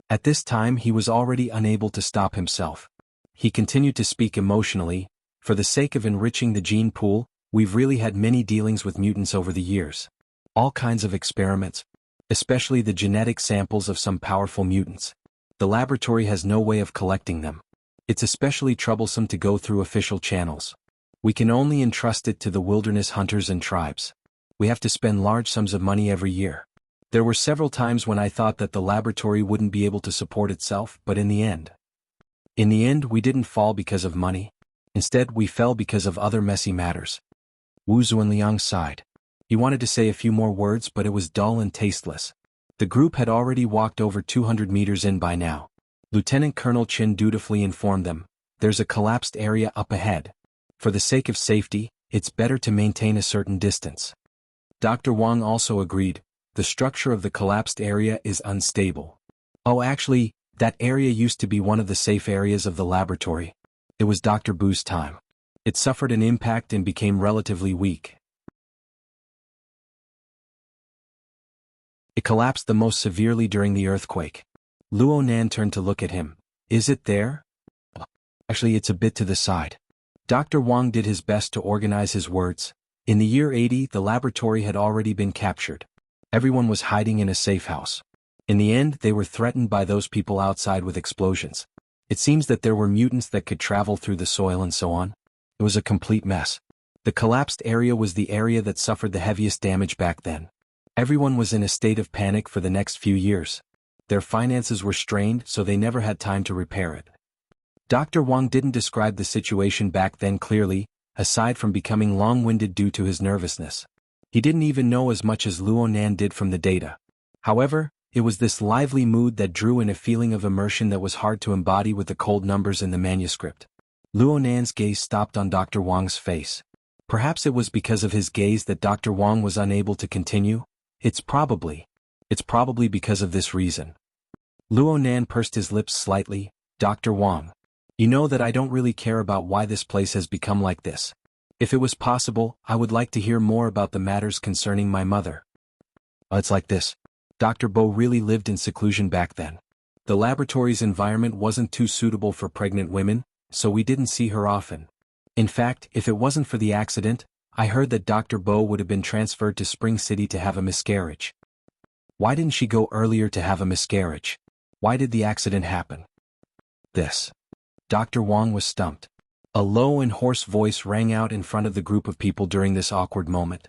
At this time he was already unable to stop himself. He continued to speak emotionally. "For the sake of enriching the gene pool, we've really had many dealings with mutants over the years. All kinds of experiments, especially the genetic samples of some powerful mutants. The laboratory has no way of collecting them. It's especially troublesome to go through official channels. We can only entrust it to the wilderness hunters and tribes. We have to spend large sums of money every year. There were several times when I thought that the laboratory wouldn't be able to support itself, but in the end, we didn't fall because of money. Instead, we fell because of other messy matters." Wu Zhuanliang sighed. He wanted to say a few more words, but it was dull and tasteless. The group had already walked over 200 meters in by now. Lieutenant Colonel Chen dutifully informed them, "There's a collapsed area up ahead. For the sake of safety, it's better to maintain a certain distance." Dr. Wang also agreed. The structure of the collapsed area is unstable. "Oh, actually, that area used to be one of the safe areas of the laboratory. It was Dr. Bu's time. It suffered an impact and became relatively weak. It collapsed the most severely during the earthquake." Luo Nan turned to look at him. "Is it there?" "Actually, it's a bit to the side." Dr. Wang did his best to organize his words. In the year 80, the laboratory had already been captured. Everyone was hiding in a safe house. In the end, they were threatened by those people outside with explosions. It seems that there were mutants that could travel through the soil and so on. It was a complete mess. The collapsed area was the area that suffered the heaviest damage back then. Everyone was in a state of panic for the next few years. Their finances were strained, so they never had time to repair it. Dr. Wang didn't describe the situation back then clearly, aside from becoming long-winded due to his nervousness. He didn't even know as much as Luo Nan did from the data. However, it was this lively mood that drew in a feeling of immersion that was hard to embody with the cold numbers in the manuscript. Luo Nan's gaze stopped on Dr. Wang's face. Perhaps it was because of his gaze that Dr. Wang was unable to continue. It's probably because of this reason. Luo Nan pursed his lips slightly. Dr. Wang, you know that I don't really care about why this place has become like this. If it was possible, I would like to hear more about the matters concerning my mother. It's like this. Dr. Bo really lived in seclusion back then. The laboratory's environment wasn't too suitable for pregnant women, so we didn't see her often. In fact, if it wasn't for the accident, I heard that Dr. Bo would have been transferred to Spring City to have a miscarriage. Why didn't she go earlier to have a miscarriage? Why did the accident happen? This. Dr. Wang was stumped. A low and hoarse voice rang out in front of the group of people during this awkward moment.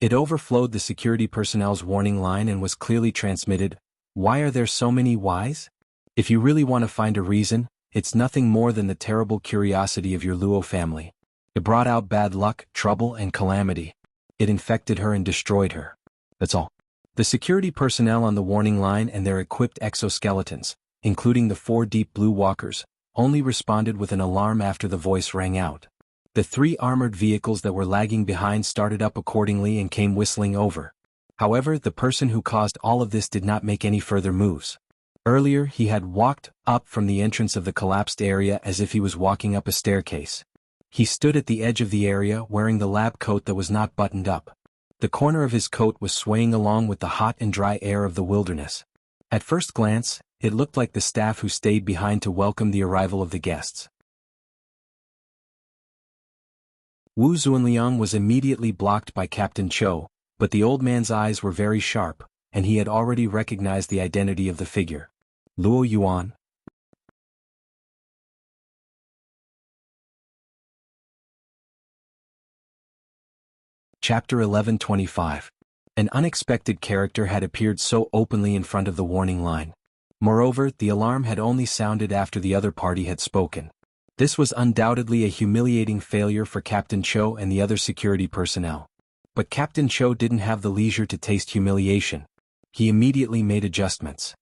It overflowed the security personnel's warning line and was clearly transmitted. Why are there so many whys? If you really want to find a reason, it's nothing more than the terrible curiosity of your Luo family. It brought out bad luck, trouble, and calamity. It infected her and destroyed her. That's all. The security personnel on the warning line and their equipped exoskeletons, including the 4 deep blue walkers, only responded with an alarm after the voice rang out. The 3 armored vehicles that were lagging behind started up accordingly and came whistling over. However, the person who caused all of this did not make any further moves. Earlier, he had walked up from the entrance of the collapsed area as if he was walking up a staircase. He stood at the edge of the area wearing the lab coat that was not buttoned up. The corner of his coat was swaying along with the hot and dry air of the wilderness. At first glance, it looked like the staff who stayed behind to welcome the arrival of the guests. Wu Zhuanliang was immediately blocked by Captain Cho, but the old man's eyes were very sharp, and he had already recognized the identity of the figure. Luo Yuan. Chapter 1125. An unexpected character had appeared so openly in front of the warning line. Moreover, the alarm had only sounded after the other party had spoken. This was undoubtedly a humiliating failure for Captain Cho and the other security personnel. But Captain Cho didn't have the leisure to taste humiliation. He immediately made adjustments.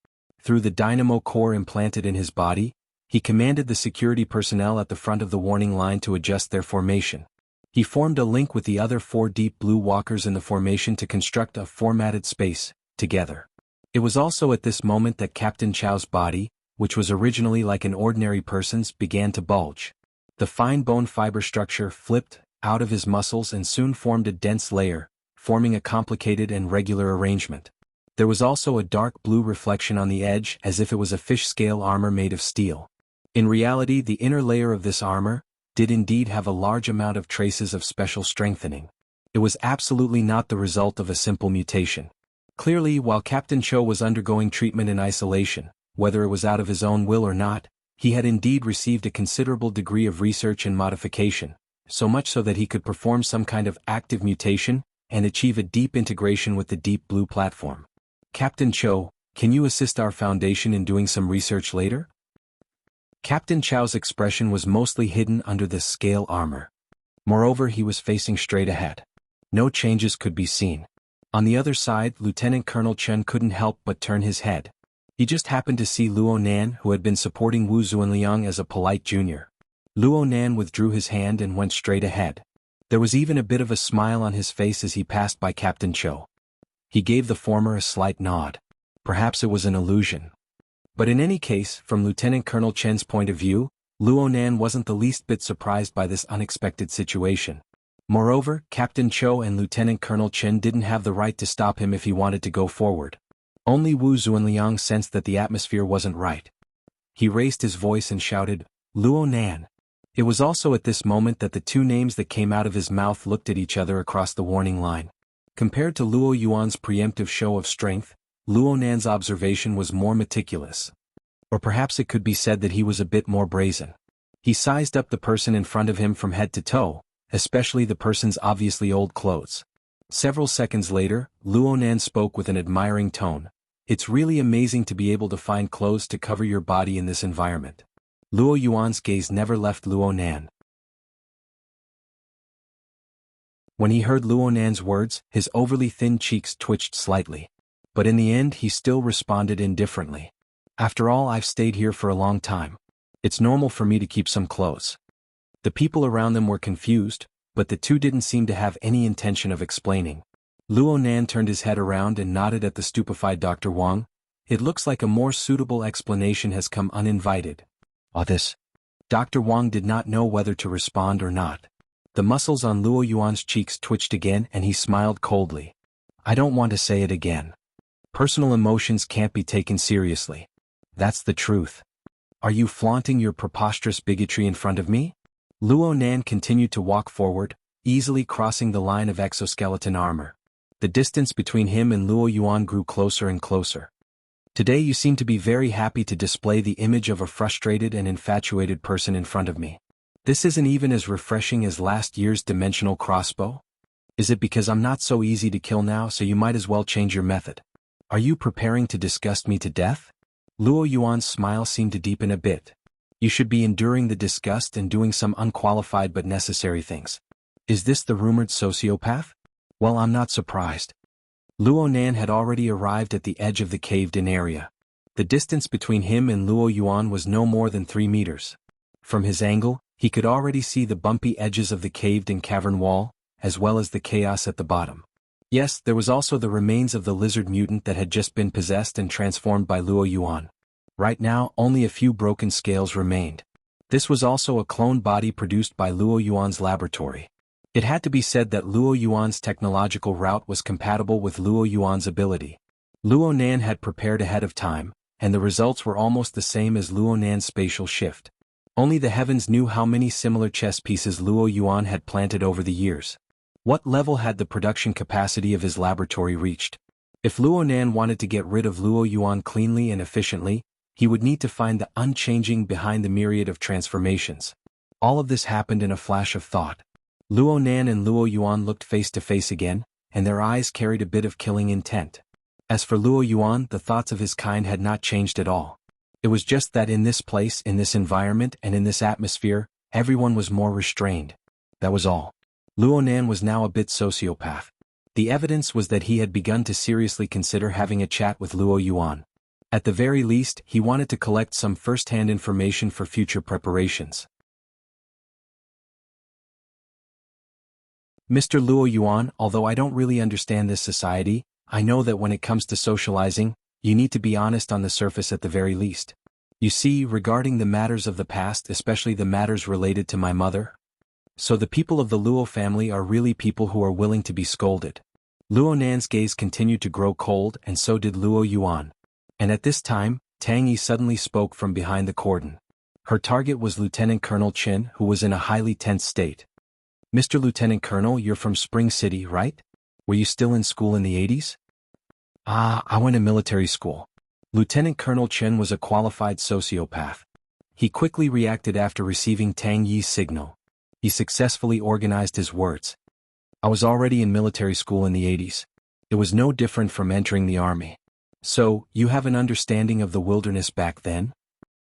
Through the dynamo core implanted in his body, he commanded the security personnel at the front of the warning line to adjust their formation. He formed a link with the other 4 deep blue walkers in the formation to construct a formatted space, together. It was also at this moment that Captain Chow's body, which was originally like an ordinary person's, began to bulge. The fine bone fiber structure flipped out of his muscles and soon formed a dense layer, forming a complicated and regular arrangement. There was also a dark blue reflection on the edge as if it was a fish-scale armor made of steel. In reality, the inner layer of this armor did indeed have a large amount of traces of special strengthening. It was absolutely not the result of a simple mutation. Clearly, while Captain Cho was undergoing treatment in isolation, whether it was out of his own will or not, he had indeed received a considerable degree of research and modification, so much so that he could perform some kind of active mutation and achieve a deep integration with the deep blue platform. Captain Cho, can you assist our Foundation in doing some research later? Captain Chow's expression was mostly hidden under this scale armor. Moreover, he was facing straight ahead. No changes could be seen. On the other side, Lieutenant Colonel Chen couldn't help but turn his head. He just happened to see Luo Nan, who had been supporting Wu Zhuanliang as a polite junior. Luo Nan withdrew his hand and went straight ahead. There was even a bit of a smile on his face as he passed by Captain Cho. He gave the former a slight nod. Perhaps it was an illusion. But in any case, from Lieutenant Colonel Chen's point of view, Luo Nan wasn't the least bit surprised by this unexpected situation. Moreover, Captain Cho and Lieutenant Colonel Chen didn't have the right to stop him if he wanted to go forward. Only Wu Zhuanliang sensed that the atmosphere wasn't right. He raised his voice and shouted, "Luo Nan." It was also at this moment that the 2 names that came out of his mouth looked at each other across the warning line. Compared to Luo Yuan's preemptive show of strength, Luo Nan's observation was more meticulous. Or perhaps it could be said that he was a bit more brazen. He sized up the person in front of him from head to toe, especially the person's obviously old clothes. Several seconds later, Luo Nan spoke with an admiring tone. "It's really amazing to be able to find clothes to cover your body in this environment." Luo Yuan's gaze never left Luo Nan. When he heard Luo Nan's words, his overly thin cheeks twitched slightly. but in the end he still responded indifferently. After all, I've stayed here for a long time. It's normal for me to keep some clothes. The people around them were confused, but the two didn't seem to have any intention of explaining. Luo Nan turned his head around and nodded at the stupefied Dr. Wang. It looks like a more suitable explanation has come uninvited. This. Dr. Wang did not know whether to respond or not. The muscles on Luo Yuan's cheeks twitched again and he smiled coldly. I don't want to say it again. Personal emotions can't be taken seriously. That's the truth. Are you flaunting your preposterous bigotry in front of me? Luo Nan continued to walk forward, easily crossing the line of exoskeleton armor. The distance between him and Luo Yuan grew closer and closer. Today you seem to be very happy to display the image of a frustrated and infatuated person in front of me. This isn't even as refreshing as last year's dimensional crossbow? Is it because I'm not so easy to kill now, so you might as well change your method? Are you preparing to disgust me to death? Luo Yuan's smile seemed to deepen a bit. You should be enduring the disgust and doing some unqualified but necessary things. Is this the rumored sociopath? Well, I'm not surprised. Luo Nan had already arrived at the edge of the caved-in area. The distance between him and Luo Yuan was no more than 3 meters. From his angle, he could already see the bumpy edges of the caved-in cavern wall, as well as the chaos at the bottom. Yes, there was also the remains of the lizard mutant that had just been possessed and transformed by Luo Yuan. Right now, only a few broken scales remained. This was also a clone body produced by Luo Yuan's laboratory. It had to be said that Luo Yuan's technological route was compatible with Luo Yuan's ability. Luo Nan had prepared ahead of time, and the results were almost the same as Luo Nan's spatial shift. Only the heavens knew how many similar chess pieces Luo Yuan had planted over the years. What level had the production capacity of his laboratory reached? If Luo Nan wanted to get rid of Luo Yuan cleanly and efficiently, he would need to find the unchanging behind the myriad of transformations. All of this happened in a flash of thought. Luo Nan and Luo Yuan looked face to face again, and their eyes carried a bit of killing intent. As for Luo Yuan, the thoughts of his kind had not changed at all. It was just that in this place, in this environment, and in this atmosphere, everyone was more restrained. That was all. Luo Nan was now a bit sociopath. The evidence was that he had begun to seriously consider having a chat with Luo Yuan. At the very least, he wanted to collect some first-hand information for future preparations. Mr. Luo Yuan, although I don't really understand this society, I know that when it comes to socializing, you need to be honest on the surface at the very least. You see, regarding the matters of the past, especially the matters related to my mother. So the people of the Luo family are really people who are willing to be scolded. Luo Nan's gaze continued to grow cold, and so did Luo Yuan. And at this time, Tang Yi suddenly spoke from behind the cordon. Her target was Lieutenant Colonel Qin, who was in a highly tense state. Mr. Lieutenant Colonel, you're from Spring City, right? Were you still in school in the 80s? I went to military school. Lieutenant Colonel Chen was a qualified sociopath. He quickly reacted after receiving Tang Yi's signal. He successfully organized his words. I was already in military school in the 80s. It was no different from entering the army. So, you have an understanding of the wilderness back then?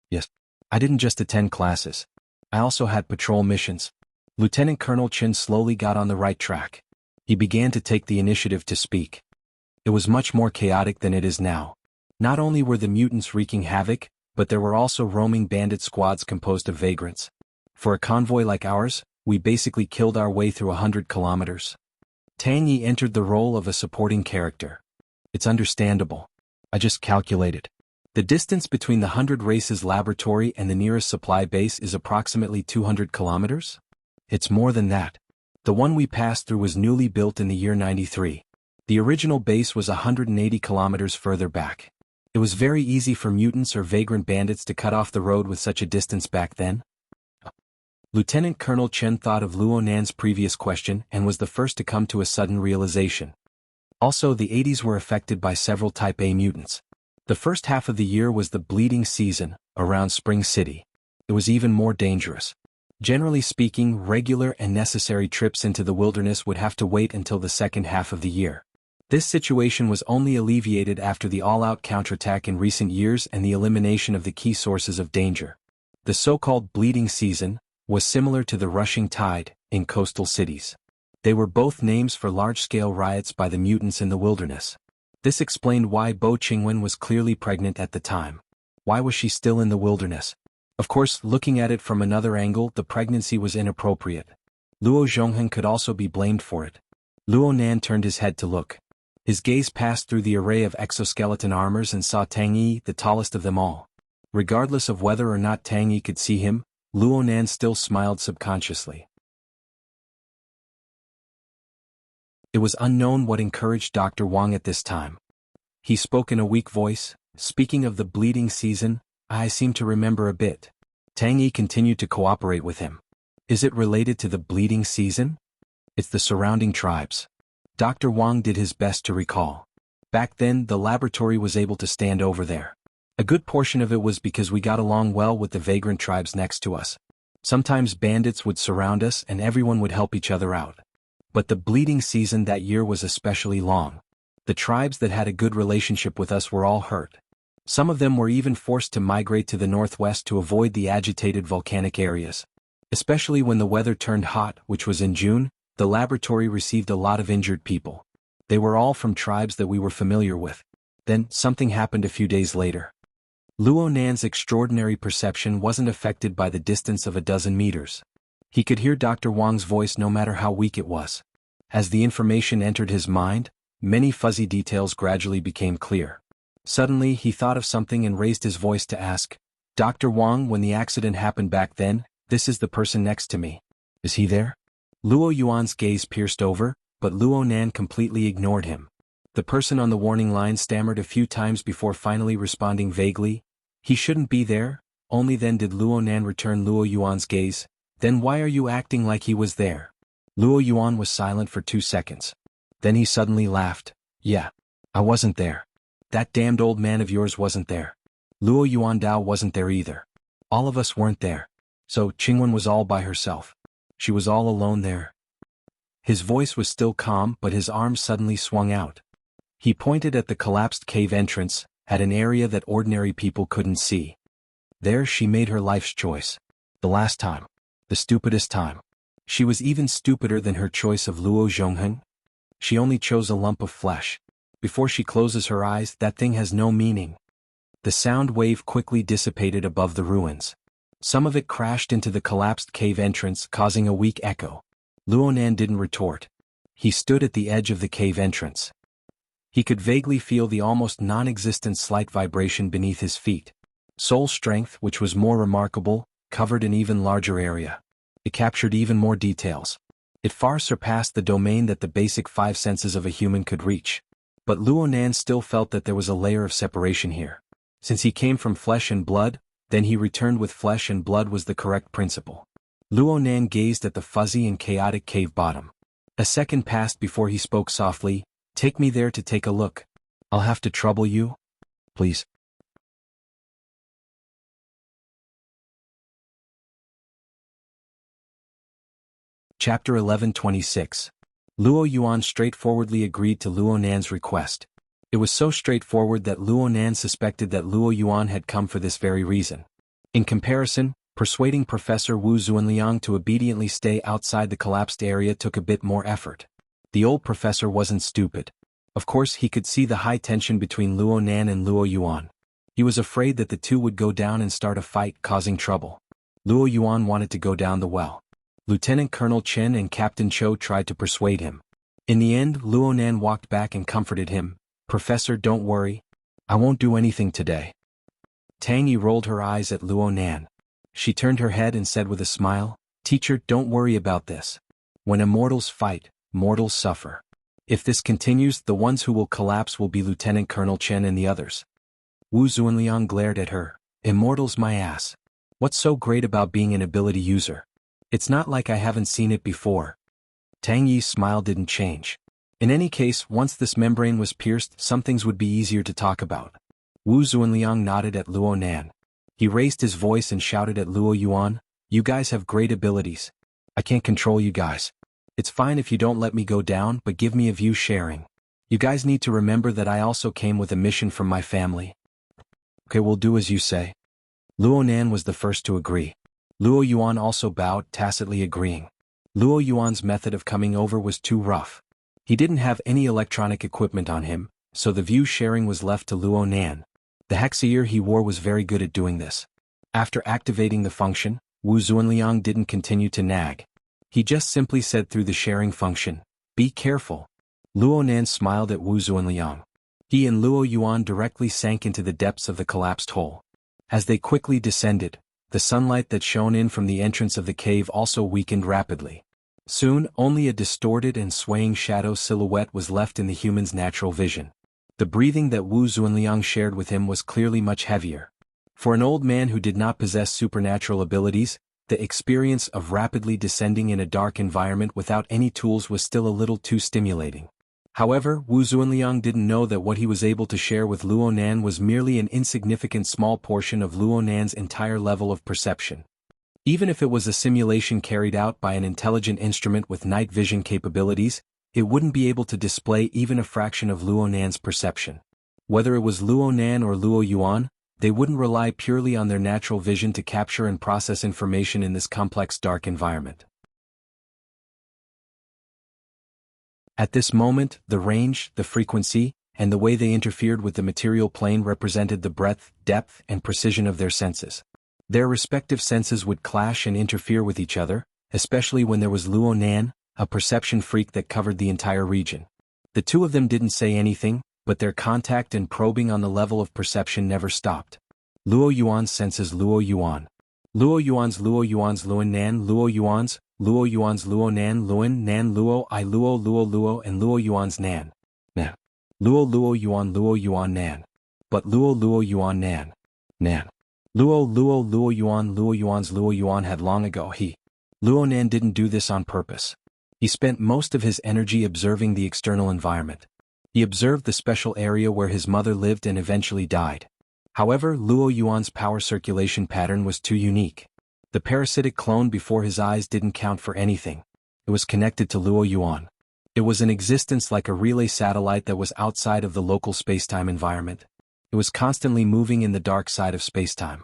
Yes. I didn't just attend classes. I also had patrol missions. Lieutenant Colonel Chen slowly got on the right track. He began to take the initiative to speak. It was much more chaotic than it is now. Not only were the mutants wreaking havoc, but there were also roaming bandit squads composed of vagrants. For a convoy like ours, we basically killed our way through 100 kilometers. Tang Yi entered the role of a supporting character. It's understandable. I just calculated. The distance between the 100 Races laboratory and the nearest supply base is approximately 200 kilometers? It's more than that. The one we passed through was newly built in the year 93. The original base was 180 kilometers further back. It was very easy for mutants or vagrant bandits to cut off the road with such a distance back then. Lieutenant Colonel Chen thought of Luo Nan's previous question and was the first to come to a sudden realization. Also, the 80s were affected by several Type A mutants. The first half of the year was the bleeding season, around Spring City. It was even more dangerous. Generally speaking, regular and necessary trips into the wilderness would have to wait until the second half of the year. This situation was only alleviated after the all-out counterattack in recent years and the elimination of the key sources of danger. The so-called bleeding season was similar to the rushing tide in coastal cities. They were both names for large-scale riots by the mutants in the wilderness. This explained why Bo Qingwen was clearly pregnant at the time. Why was she still in the wilderness? Of course, looking at it from another angle, the pregnancy was inappropriate. Luo Zhonghen could also be blamed for it. Luo Nan turned his head to look. His gaze passed through the array of exoskeleton armors and saw Tang Yi, the tallest of them all. Regardless of whether or not Tang Yi could see him, Luo Nan still smiled subconsciously. It was unknown what encouraged Dr. Wang at this time. He spoke in a weak voice, speaking of the bleeding season. I seem to remember a bit. Tang Yi continued to cooperate with him. Is it related to the bleeding season? It's the surrounding tribes. Dr. Wang did his best to recall. Back then, the laboratory was able to stand over there. A good portion of it was because we got along well with the vagrant tribes next to us. Sometimes bandits would surround us and everyone would help each other out. But the bleeding season that year was especially long. The tribes that had a good relationship with us were all hurt. Some of them were even forced to migrate to the northwest to avoid the agitated volcanic areas. Especially when the weather turned hot, which was in June, the laboratory received a lot of injured people. They were all from tribes that we were familiar with. Then, something happened a few days later. Luo Nan's extraordinary perception wasn't affected by the distance of a dozen meters. He could hear Dr. Wang's voice no matter how weak it was. As the information entered his mind, many fuzzy details gradually became clear. Suddenly he thought of something and raised his voice to ask, Dr. Wang, when the accident happened back then, this is the person next to me. Is he there? Luo Yuan's gaze pierced over, but Luo Nan completely ignored him. The person on the warning line stammered a few times before finally responding vaguely, he shouldn't be there. Only then did Luo Nan return Luo Yuan's gaze. Then why are you acting like he was there? Luo Yuan was silent for 2 seconds. Then he suddenly laughed. Yeah. I wasn't there. That damned old man of yours wasn't there. Luo Yuan Dao wasn't there either. All of us weren't there. So Qingwen was all by herself. She was all alone there. His voice was still calm, but his arms suddenly swung out. He pointed at the collapsed cave entrance, at an area that ordinary people couldn't see. There she made her life's choice. The last time. The stupidest time. She was even stupider than her choice of Luo Zhonghen. She only chose a lump of flesh. Before she closes her eyes, that thing has no meaning. The sound wave quickly dissipated above the ruins. Some of it crashed into the collapsed cave entrance, causing a weak echo. Luo Nan didn't retort. He stood at the edge of the cave entrance. He could vaguely feel the almost non-existent slight vibration beneath his feet. Soul strength, which was more remarkable, covered an even larger area. It captured even more details. It far surpassed the domain that the basic 5 senses of a human could reach. But Luo Nan still felt that there was a layer of separation here. Since he came from flesh and blood, then he returned with flesh and blood was the correct principle. Luo Nan gazed at the fuzzy and chaotic cave bottom. A second passed before he spoke softly, take me there to take a look. I'll have to trouble you? Please. Chapter 11:26. Luo Yuan straightforwardly agreed to Luo Nan's request. It was so straightforward that Luo Nan suspected that Luo Yuan had come for this very reason. In comparison, persuading Professor Wu Zuanliang to obediently stay outside the collapsed area took a bit more effort. The old professor wasn't stupid. Of course he could see the high tension between Luo Nan and Luo Yuan. He was afraid that the two would go down and start a fight, causing trouble. Luo Yuan wanted to go down the well. Lieutenant Colonel Chen and Captain Cho tried to persuade him. In the end, Luo Nan walked back and comforted him. Professor, don't worry. I won't do anything today. Tang Yi rolled her eyes at Luo Nan. She turned her head and said with a smile, Teacher, don't worry about this. When immortals fight, mortals suffer. If this continues, the ones who will collapse will be Lieutenant Colonel Chen and the others. Wu Zuanliang glared at her. Immortals my ass. What's so great about being an ability user? It's not like I haven't seen it before. Tang Yi's smile didn't change. In any case, once this membrane was pierced, some things would be easier to talk about. Wu Zuanliang nodded at Luo Nan. He raised his voice and shouted at Luo Yuan, you guys have great abilities. I can't control you guys. It's fine if you don't let me go down, but give me a view sharing. You guys need to remember that I also came with a mission from my family. Okay, we'll do as you say. Luo Nan was the first to agree. Luo Yuan also bowed, tacitly agreeing. Luo Yuan's method of coming over was too rough. He didn't have any electronic equipment on him, so the view sharing was left to Luo Nan. The hexaear he wore was very good at doing this. After activating the function, Wu Zhuanliang didn't continue to nag. He just simply said through the sharing function, "Be careful." Luo Nan smiled at Wu Zhuanliang. He and Luo Yuan directly sank into the depths of the collapsed hole. As they quickly descended, the sunlight that shone in from the entrance of the cave also weakened rapidly. Soon, only a distorted and swaying shadow silhouette was left in the human's natural vision. The breathing that Wu Zhuanliang shared with him was clearly much heavier. For an old man who did not possess supernatural abilities, the experience of rapidly descending in a dark environment without any tools was still a little too stimulating. However, Wu Zhuanliang didn't know that what he was able to share with Luo Nan was merely an insignificant small portion of Luo Nan's entire level of perception. Even if it was a simulation carried out by an intelligent instrument with night vision capabilities, it wouldn't be able to display even a fraction of Luo Nan's perception. Whether it was Luo Nan or Luo Yuan, they wouldn't rely purely on their natural vision to capture and process information in this complex dark environment. At this moment, the range, the frequency, and the way they interfered with the material plane represented the breadth, depth, and precision of their senses. Their respective senses would clash and interfere with each other, especially when there was Luo Nan, a perception freak that covered the entire region. The two of them didn't say anything, but their contact and probing on the level of perception never stopped. Luo Yuan's senses Luo Yuan. Luo Yuan's Luon Nan Luo Yuan's Luo Nan Luo I Luo and Luo Yuan's Nan. Nan. Luo Yuan Nan. But Luo Yuan Nan. Nan. Luo Yuan's Luo Yuan had long ago Luo Nan didn't do this on purpose. He spent most of his energy observing the external environment. He observed the special area where his mother lived and eventually died. However, Luo Yuan's power circulation pattern was too unique. The parasitic clone before his eyes didn't count for anything. It was connected to Luo Yuan. It was in existence like a relay satellite that was outside of the local spacetime environment. It was constantly moving in the dark side of spacetime.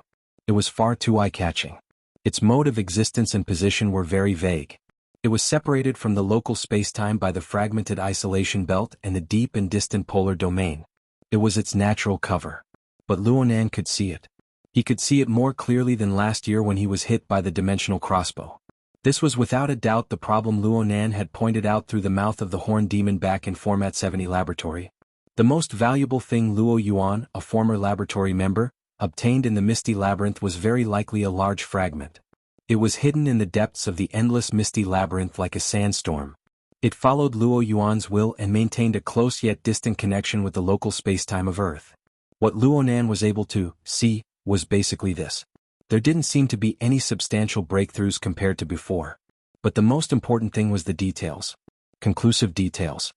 It was far too eye-catching. Its mode of existence and position were very vague. It was separated from the local spacetime by the fragmented isolation belt and the deep and distant polar domain. It was its natural cover. But Luo Nan could see it. He could see it more clearly than last year when he was hit by the dimensional crossbow. This was without a doubt the problem Luo Nan had pointed out through the mouth of the horned demon back in Format 70 laboratory. The most valuable thing Luo Yuan, a former laboratory member, obtained in the misty labyrinth was very likely a large fragment. It was hidden in the depths of the endless misty labyrinth like a sandstorm. It followed Luo Yuan's will and maintained a close yet distant connection with the local spacetime of Earth. What Luo Nan was able to see was basically this. There didn't seem to be any substantial breakthroughs compared to before. But the most important thing was the details. Conclusive details.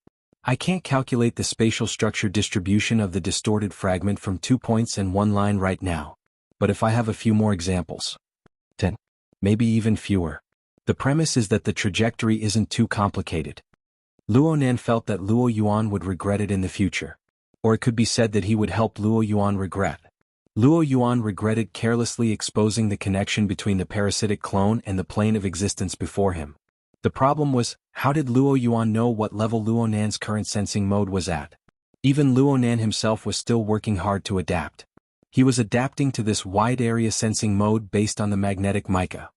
I can't calculate the spatial structure distribution of the distorted fragment from 2 points and 1 line right now. But if I have a few more examples. 10. Maybe even fewer. The premise is that the trajectory isn't too complicated. Luo Nan felt that Luo Yuan would regret it in the future. Or it could be said that he would help Luo Yuan regret. Luo Yuan regretted carelessly exposing the connection between the parasitic clone and the plane of existence before him. The problem was, how did Luo Yuan know what level Luo Nan's current sensing mode was at? Even Luo Nan himself was still working hard to adapt. He was adapting to this wide area sensing mode based on the magnetic mica.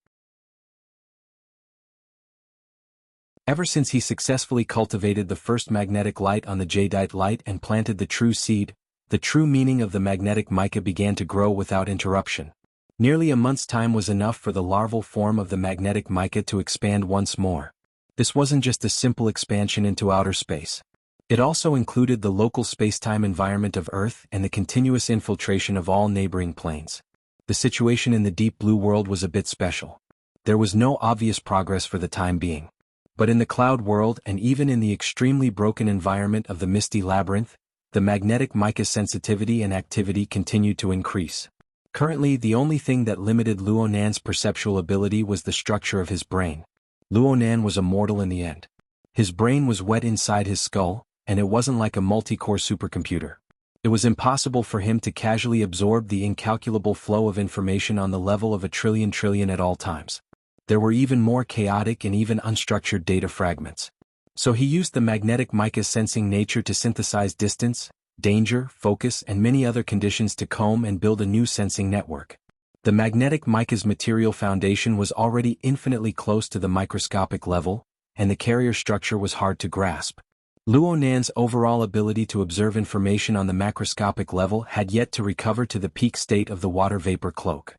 Ever since he successfully cultivated the first magnetic light on the jadeite light and planted the true seed, the true meaning of the magnetic mica began to grow without interruption. Nearly a month's time was enough for the larval form of the magnetic mica to expand once more. This wasn't just a simple expansion into outer space. It also included the local spacetime environment of Earth and the continuous infiltration of all neighboring planes. The situation in the deep blue world was a bit special. There was no obvious progress for the time being. But in the cloud world and even in the extremely broken environment of the misty labyrinth, the magnetic mica sensitivity and activity continued to increase. Currently, the only thing that limited Luo Nan's perceptual ability was the structure of his brain. Luo Nan was immortal in the end. His brain was wet inside his skull, and it wasn't like a multi-core supercomputer. It was impossible for him to casually absorb the incalculable flow of information on the level of a trillion at all times. There were even more chaotic and even unstructured data fragments. So he used the magnetic mica's sensing nature to synthesize distance, danger, focus, and many other conditions to comb and build a new sensing network. The magnetic mica's material foundation was already infinitely close to the microscopic level, and the carrier structure was hard to grasp. Luo Nan's overall ability to observe information on the macroscopic level had yet to recover to the peak state of the water vapor cloak.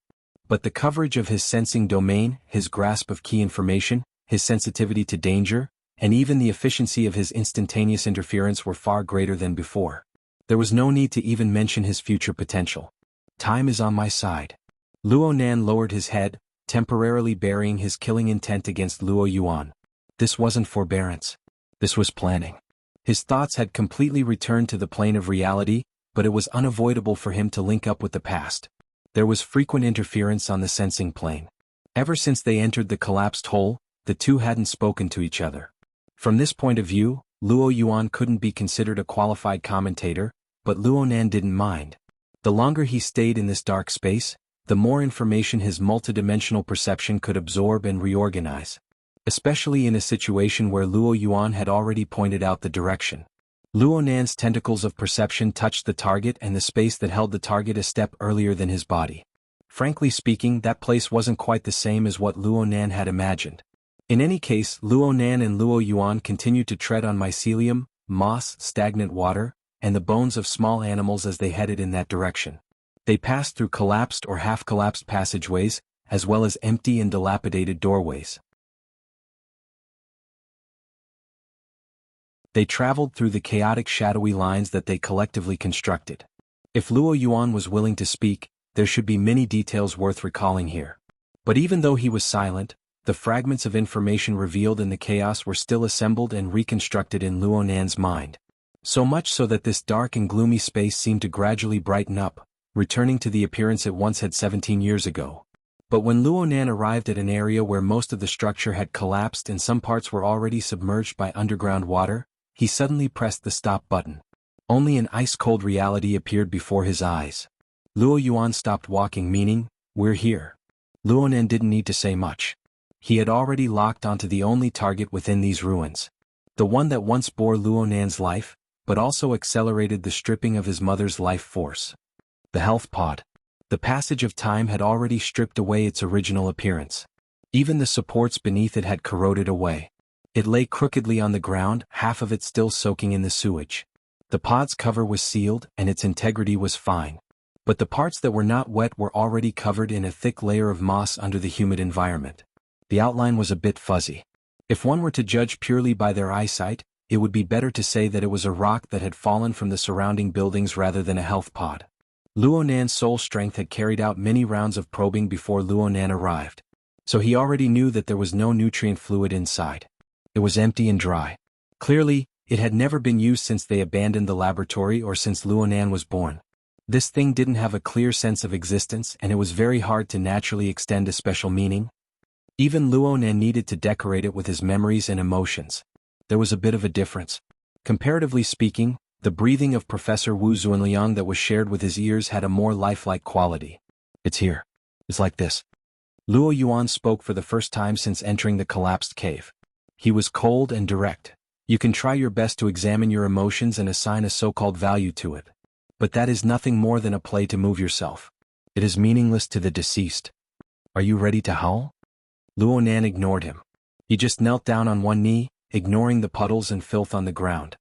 But the coverage of his sensing domain, his grasp of key information, his sensitivity to danger, and even the efficiency of his instantaneous interference were far greater than before. There was no need to even mention his future potential. Time is on my side. Luo Nan lowered his head, temporarily burying his killing intent against Luo Yuan. This wasn't forbearance. This was planning. His thoughts had completely returned to the plane of reality, but it was unavoidable for him to link up with the past. There was frequent interference on the sensing plane. Ever since they entered the collapsed hole, the two hadn't spoken to each other. From this point of view, Luo Yuan couldn't be considered a qualified commentator, but Luo Nan didn't mind. The longer he stayed in this dark space, the more information his multidimensional perception could absorb and reorganize. Especially in a situation where Luo Yuan had already pointed out the direction. Luo Nan's tentacles of perception touched the target and the space that held the target a step earlier than his body. Frankly speaking, that place wasn't quite the same as what Luo Nan had imagined. In any case, Luo Nan and Luo Yuan continued to tread on mycelium, moss, stagnant water, and the bones of small animals as they headed in that direction. They passed through collapsed or half-collapsed passageways, as well as empty and dilapidated doorways. They traveled through the chaotic shadowy lines that they collectively constructed. If Luo Yuan was willing to speak, there should be many details worth recalling here. But even though he was silent, the fragments of information revealed in the chaos were still assembled and reconstructed in Luo Nan's mind. So much so that this dark and gloomy space seemed to gradually brighten up, returning to the appearance it once had 17 years ago. But when Luo Nan arrived at an area where most of the structure had collapsed and some parts were already submerged by underground water, he suddenly pressed the stop button. Only an ice-cold reality appeared before his eyes. Luo Yuan stopped walking, meaning, "We're here." Luo Nan didn't need to say much. He had already locked onto the only target within these ruins. The one that once bore Luo Nan's life, but also accelerated the stripping of his mother's life force. The health pod. The passage of time had already stripped away its original appearance. Even the supports beneath it had corroded away. It lay crookedly on the ground, half of it still soaking in the sewage. The pod's cover was sealed and its integrity was fine. But the parts that were not wet were already covered in a thick layer of moss under the humid environment. The outline was a bit fuzzy. If one were to judge purely by their eyesight, it would be better to say that it was a rock that had fallen from the surrounding buildings rather than a health pod. Luo Nan's soul strength had carried out many rounds of probing before Luo Nan arrived. So he already knew that there was no nutrient fluid inside. It was empty and dry. Clearly, it had never been used since they abandoned the laboratory or since Luo Nan was born. This thing didn't have a clear sense of existence and it was very hard to naturally extend a special meaning. Even Luo Nan needed to decorate it with his memories and emotions. There was a bit of a difference. Comparatively speaking, the breathing of Professor Wu Zunliang that was shared with his ears had a more lifelike quality. "It's here. It's like this." Luo Yuan spoke for the first time since entering the collapsed cave. He was cold and direct. You can try your best to examine your emotions and assign a so-called value to it. But that is nothing more than a play to move yourself. It is meaningless to the deceased. Are you ready to howl? Luo Nan ignored him. He just knelt down on one knee, ignoring the puddles and filth on the ground.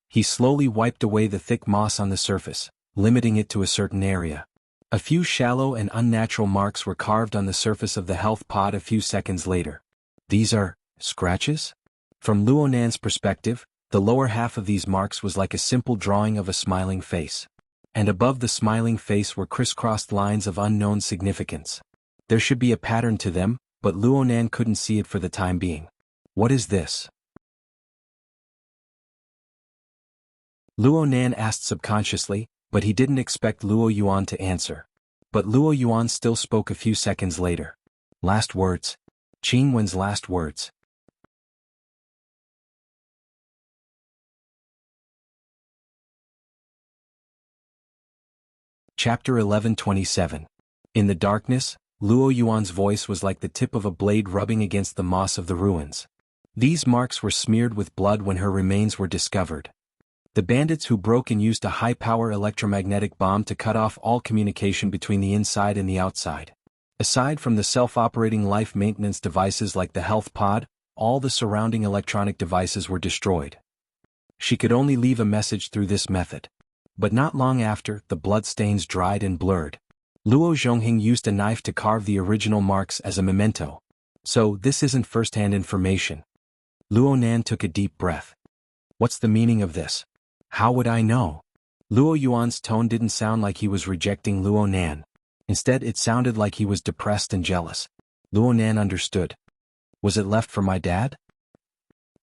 He slowly wiped away the thick moss on the surface, limiting it to a certain area. A few shallow and unnatural marks were carved on the surface of the health pod a few seconds later. These are scratches? From Luo Nan's perspective, the lower half of these marks was like a simple drawing of a smiling face. And above the smiling face were crisscrossed lines of unknown significance. There should be a pattern to them, but Luo Nan couldn't see it for the time being. What is this? Luo Nan asked subconsciously, but he didn't expect Luo Yuan to answer. But Luo Yuan still spoke a few seconds later. Last words. Qing Wen's last words. Chapter 11:27. In the darkness, Luo Yuan's voice was like the tip of a blade rubbing against the moss of the ruins. These marks were smeared with blood when her remains were discovered. The bandits who broke and used a high-power electromagnetic bomb to cut off all communication between the inside and the outside. Aside from the self-operating life maintenance devices like the health pod, all the surrounding electronic devices were destroyed. She could only leave a message through this method. But not long after, the bloodstains dried and blurred. Luo Zhonghing used a knife to carve the original marks as a memento. So, this isn't first-hand information. Luo Nan took a deep breath. What's the meaning of this? How would I know? Luo Yuan's tone didn't sound like he was rejecting Luo Nan. Instead, it sounded like he was depressed and jealous. Luo Nan understood. Was it left for my dad?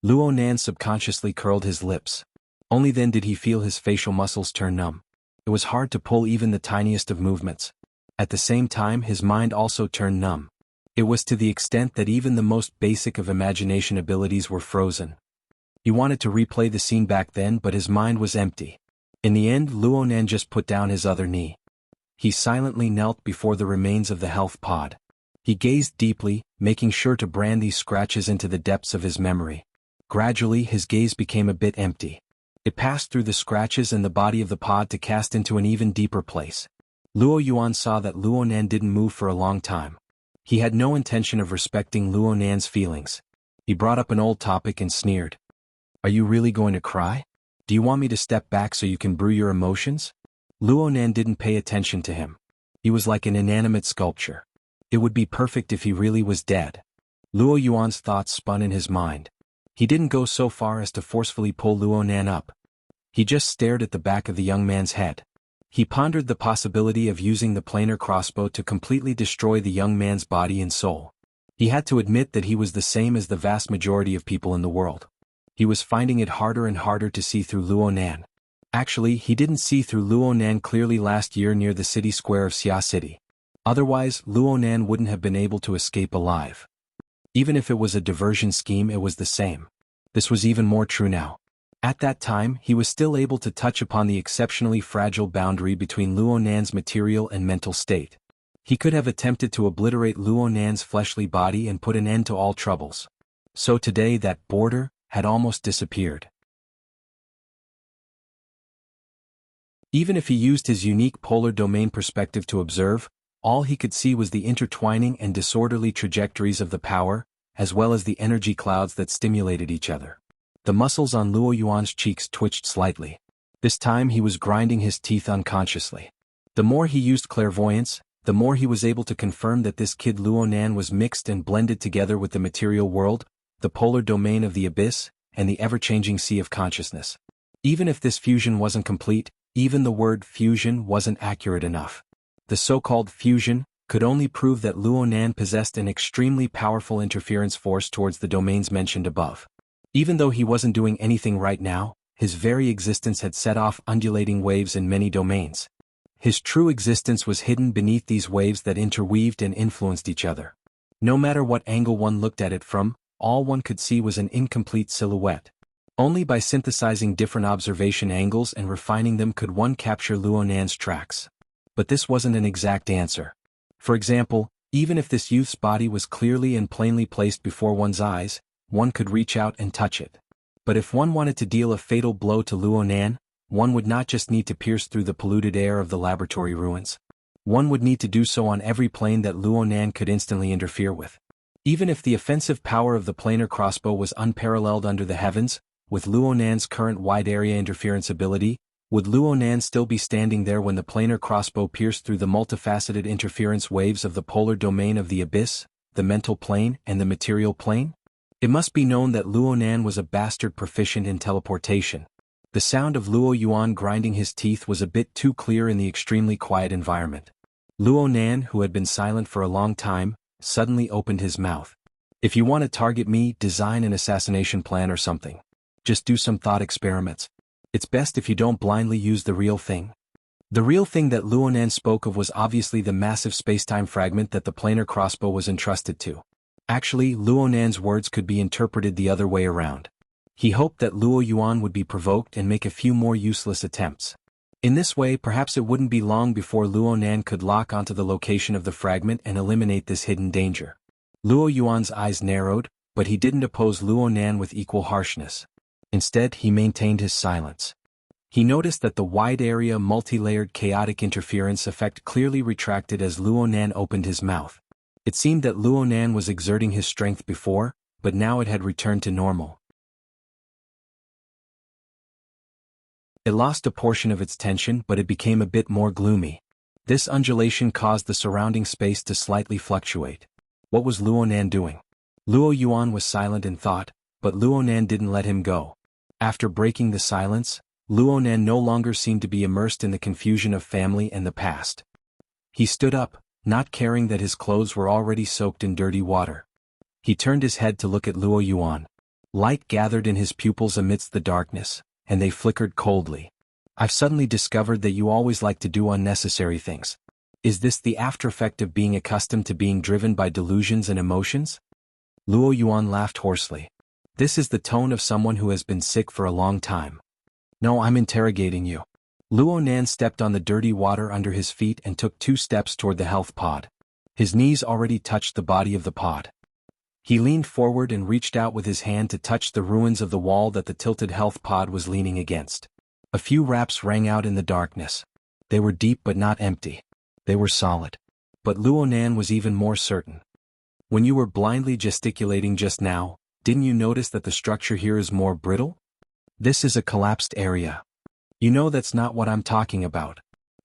Luo Nan subconsciously curled his lips. Only then did he feel his facial muscles turn numb. It was hard to pull even the tiniest of movements. At the same time, his mind also turned numb. It was to the extent that even the most basic of imagination abilities were frozen. He wanted to replay the scene back then, but his mind was empty. In the end, Luo Nan just put down his other knee. He silently knelt before the remains of the health pod. He gazed deeply, making sure to brand these scratches into the depths of his memory. Gradually, his gaze became a bit empty. It passed through the scratches and the body of the pod to cast into an even deeper place. Luo Yuan saw that Luo Nan didn't move for a long time. He had no intention of respecting Luo Nan's feelings. He brought up an old topic and sneered. Are you really going to cry? Do you want me to step back so you can brew your emotions? Luo Nan didn't pay attention to him. He was like an inanimate sculpture. It would be perfect if he really was dead. Luo Yuan's thoughts spun in his mind. He didn't go so far as to forcefully pull Luo Nan up. He just stared at the back of the young man's head. He pondered the possibility of using the planar crossbow to completely destroy the young man's body and soul. He had to admit that he was the same as the vast majority of people in the world. He was finding it harder and harder to see through Luo Nan. Actually, he didn't see through Luo Nan clearly last year near the city square of Xia City. Otherwise, Luo Nan wouldn't have been able to escape alive. Even if it was a diversion scheme, it was the same. This was even more true now. At that time, he was still able to touch upon the exceptionally fragile boundary between Luo Nan's material and mental state. He could have attempted to obliterate Luo Nan's fleshly body and put an end to all troubles. So today that border had almost disappeared. Even if he used his unique polar domain perspective to observe, all he could see was the intertwining and disorderly trajectories of the power, as well as the energy clouds that stimulated each other. The muscles on Luo Yuan's cheeks twitched slightly. This time he was grinding his teeth unconsciously. The more he used clairvoyance, the more he was able to confirm that this kid Luo Nan was mixed and blended together with the material world, the polar domain of the abyss, and the ever-changing sea of consciousness. Even if this fusion wasn't complete, even the word fusion wasn't accurate enough. The so-called fusion could only prove that Luo Nan possessed an extremely powerful interference force towards the domains mentioned above. Even though he wasn't doing anything right now, his very existence had set off undulating waves in many domains. His true existence was hidden beneath these waves that interweaved and influenced each other. No matter what angle one looked at it from, all one could see was an incomplete silhouette. Only by synthesizing different observation angles and refining them could one capture Luo Nan's tracks. But this wasn't an exact answer. For example, even if this youth's body was clearly and plainly placed before one's eyes, one could reach out and touch it. But if one wanted to deal a fatal blow to Luo Nan, one would not just need to pierce through the polluted air of the laboratory ruins. One would need to do so on every plane that Luo Nan could instantly interfere with. Even if the offensive power of the planar crossbow was unparalleled under the heavens, with Luo Nan's current wide-area interference ability, would Luo Nan still be standing there when the planar crossbow pierced through the multifaceted interference waves of the polar domain of the abyss, the mental plane, and the material plane? It must be known that Luo Nan was a bastard proficient in teleportation. The sound of Luo Yuan grinding his teeth was a bit too clear in the extremely quiet environment. Luo Nan, who had been silent for a long time, suddenly opened his mouth. If you want to target me, design an assassination plan or something. Just do some thought experiments. It's best if you don't blindly use the real thing. The real thing that Luo Nan spoke of was obviously the massive spacetime fragment that the planar crossbow was entrusted to. Actually, Luo Nan's words could be interpreted the other way around. He hoped that Luo Yuan would be provoked and make a few more useless attempts. In this way, perhaps it wouldn't be long before Luo Nan could lock onto the location of the fragment and eliminate this hidden danger. Luo Yuan's eyes narrowed, but he didn't oppose Luo Nan with equal harshness. Instead, he maintained his silence. He noticed that the wide-area multi-layered chaotic interference effect clearly retracted as Luonan opened his mouth. It seemed that Luonan was exerting his strength before, but now it had returned to normal. It lost a portion of its tension, but it became a bit more gloomy. This undulation caused the surrounding space to slightly fluctuate. What was Luonan doing? Luo Yuan was silent in thought, but Luonan didn't let him go. After breaking the silence, Luonan no longer seemed to be immersed in the confusion of family and the past. He stood up, not caring that his clothes were already soaked in dirty water. He turned his head to look at Luo Yuan. Light gathered in his pupils amidst the darkness, and they flickered coldly. I've suddenly discovered that you always like to do unnecessary things. Is this the aftereffect of being accustomed to being driven by delusions and emotions? Luo Yuan laughed hoarsely. This is the tone of someone who has been sick for a long time. No, I'm interrogating you. Luonan stepped on the dirty water under his feet and took 2 steps toward the health pod. His knees already touched the body of the pod. He leaned forward and reached out with his hand to touch the ruins of the wall that the tilted health pod was leaning against. A few raps rang out in the darkness. They were deep but not empty. They were solid. But Luonan was even more certain. When you were blindly gesticulating just now, didn't you notice that the structure here is more brittle? This is a collapsed area. You know that's not what I'm talking about.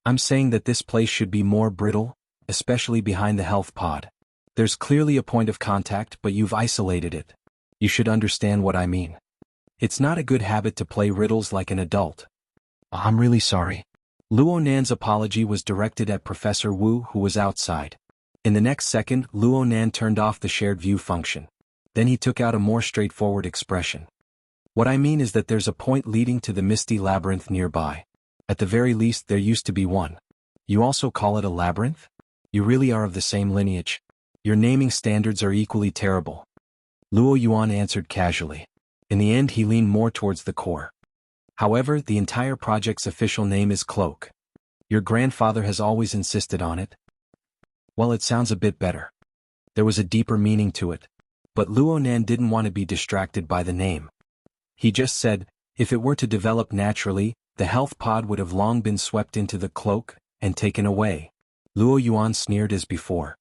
I'm saying that this place should be more brittle, especially behind the health pod. There's clearly a point of contact, but you've isolated it. You should understand what I mean. It's not a good habit to play riddles like an adult. I'm really sorry. Luonan's apology was directed at Professor Wu, who was outside. In the next second, Luonan turned off the shared view function. Then he took out a more straightforward expression. What I mean is that there's a point leading to the misty labyrinth nearby. At the very least there used to be one. You also call it a labyrinth? You really are of the same lineage. Your naming standards are equally terrible. Luo Yuan answered casually. In the end he leaned more towards the core. However, the entire project's official name is Cloak. Your grandfather has always insisted on it. Well, it sounds a bit better. There was a deeper meaning to it. But Luonan didn't want to be distracted by the name. He just said, if it were to develop naturally, the health pod would have long been swept into the cloak and taken away. Luo Yuan sneered as before.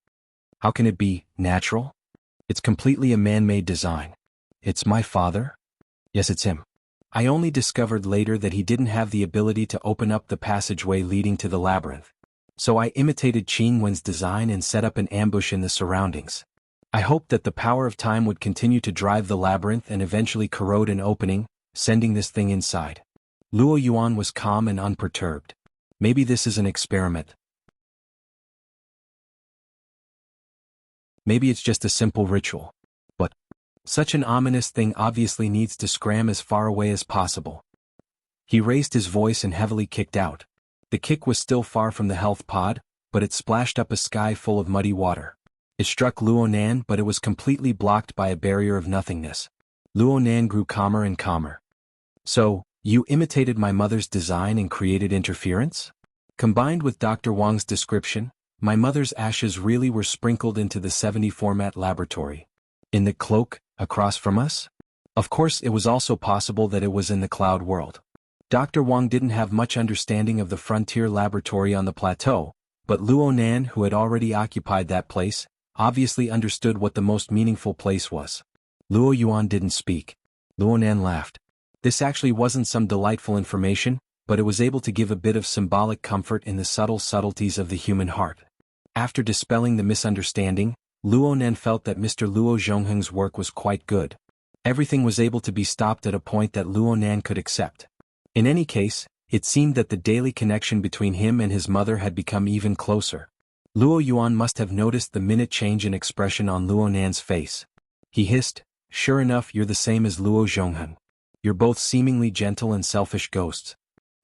How can it be natural? It's completely a man-made design. It's my father? Yes, it's him. I only discovered later that he didn't have the ability to open up the passageway leading to the labyrinth. So I imitated Qin Wen's design and set up an ambush in the surroundings. I hoped that the power of time would continue to drive the labyrinth and eventually corrode an opening, sending this thing inside. Luo Yuan was calm and unperturbed. Maybe this is an experiment. Maybe it's just a simple ritual. But such an ominous thing obviously needs to scram as far away as possible. He raised his voice and heavily kicked out. The kick was still far from the health pod, but it splashed up a sky full of muddy water. It struck Luonan, but it was completely blocked by a barrier of nothingness. Luonan grew calmer and calmer. So, you imitated my mother's design and created interference? Combined with Dr. Wang's description, my mother's ashes really were sprinkled into the 70 format laboratory. In the cloak, across from us? Of course, it was also possible that it was in the cloud world. Dr. Wang didn't have much understanding of the frontier laboratory on the plateau, but Luonan, who had already occupied that place, obviously understood what the most meaningful place was. Luo Yuan didn't speak. Luonan laughed. This actually wasn't some delightful information, but it was able to give a bit of symbolic comfort in the subtle subtleties of the human heart. After dispelling the misunderstanding, Luonan felt that Mr. Luo Zhongheng's work was quite good. Everything was able to be stopped at a point that Luonan could accept. In any case, it seemed that the daily connection between him and his mother had become even closer. Luo Yuan must have noticed the minute change in expression on Luonan's face. He hissed, "Sure enough, you're the same as Luo Zhongheng. You're both seemingly gentle and selfish ghosts.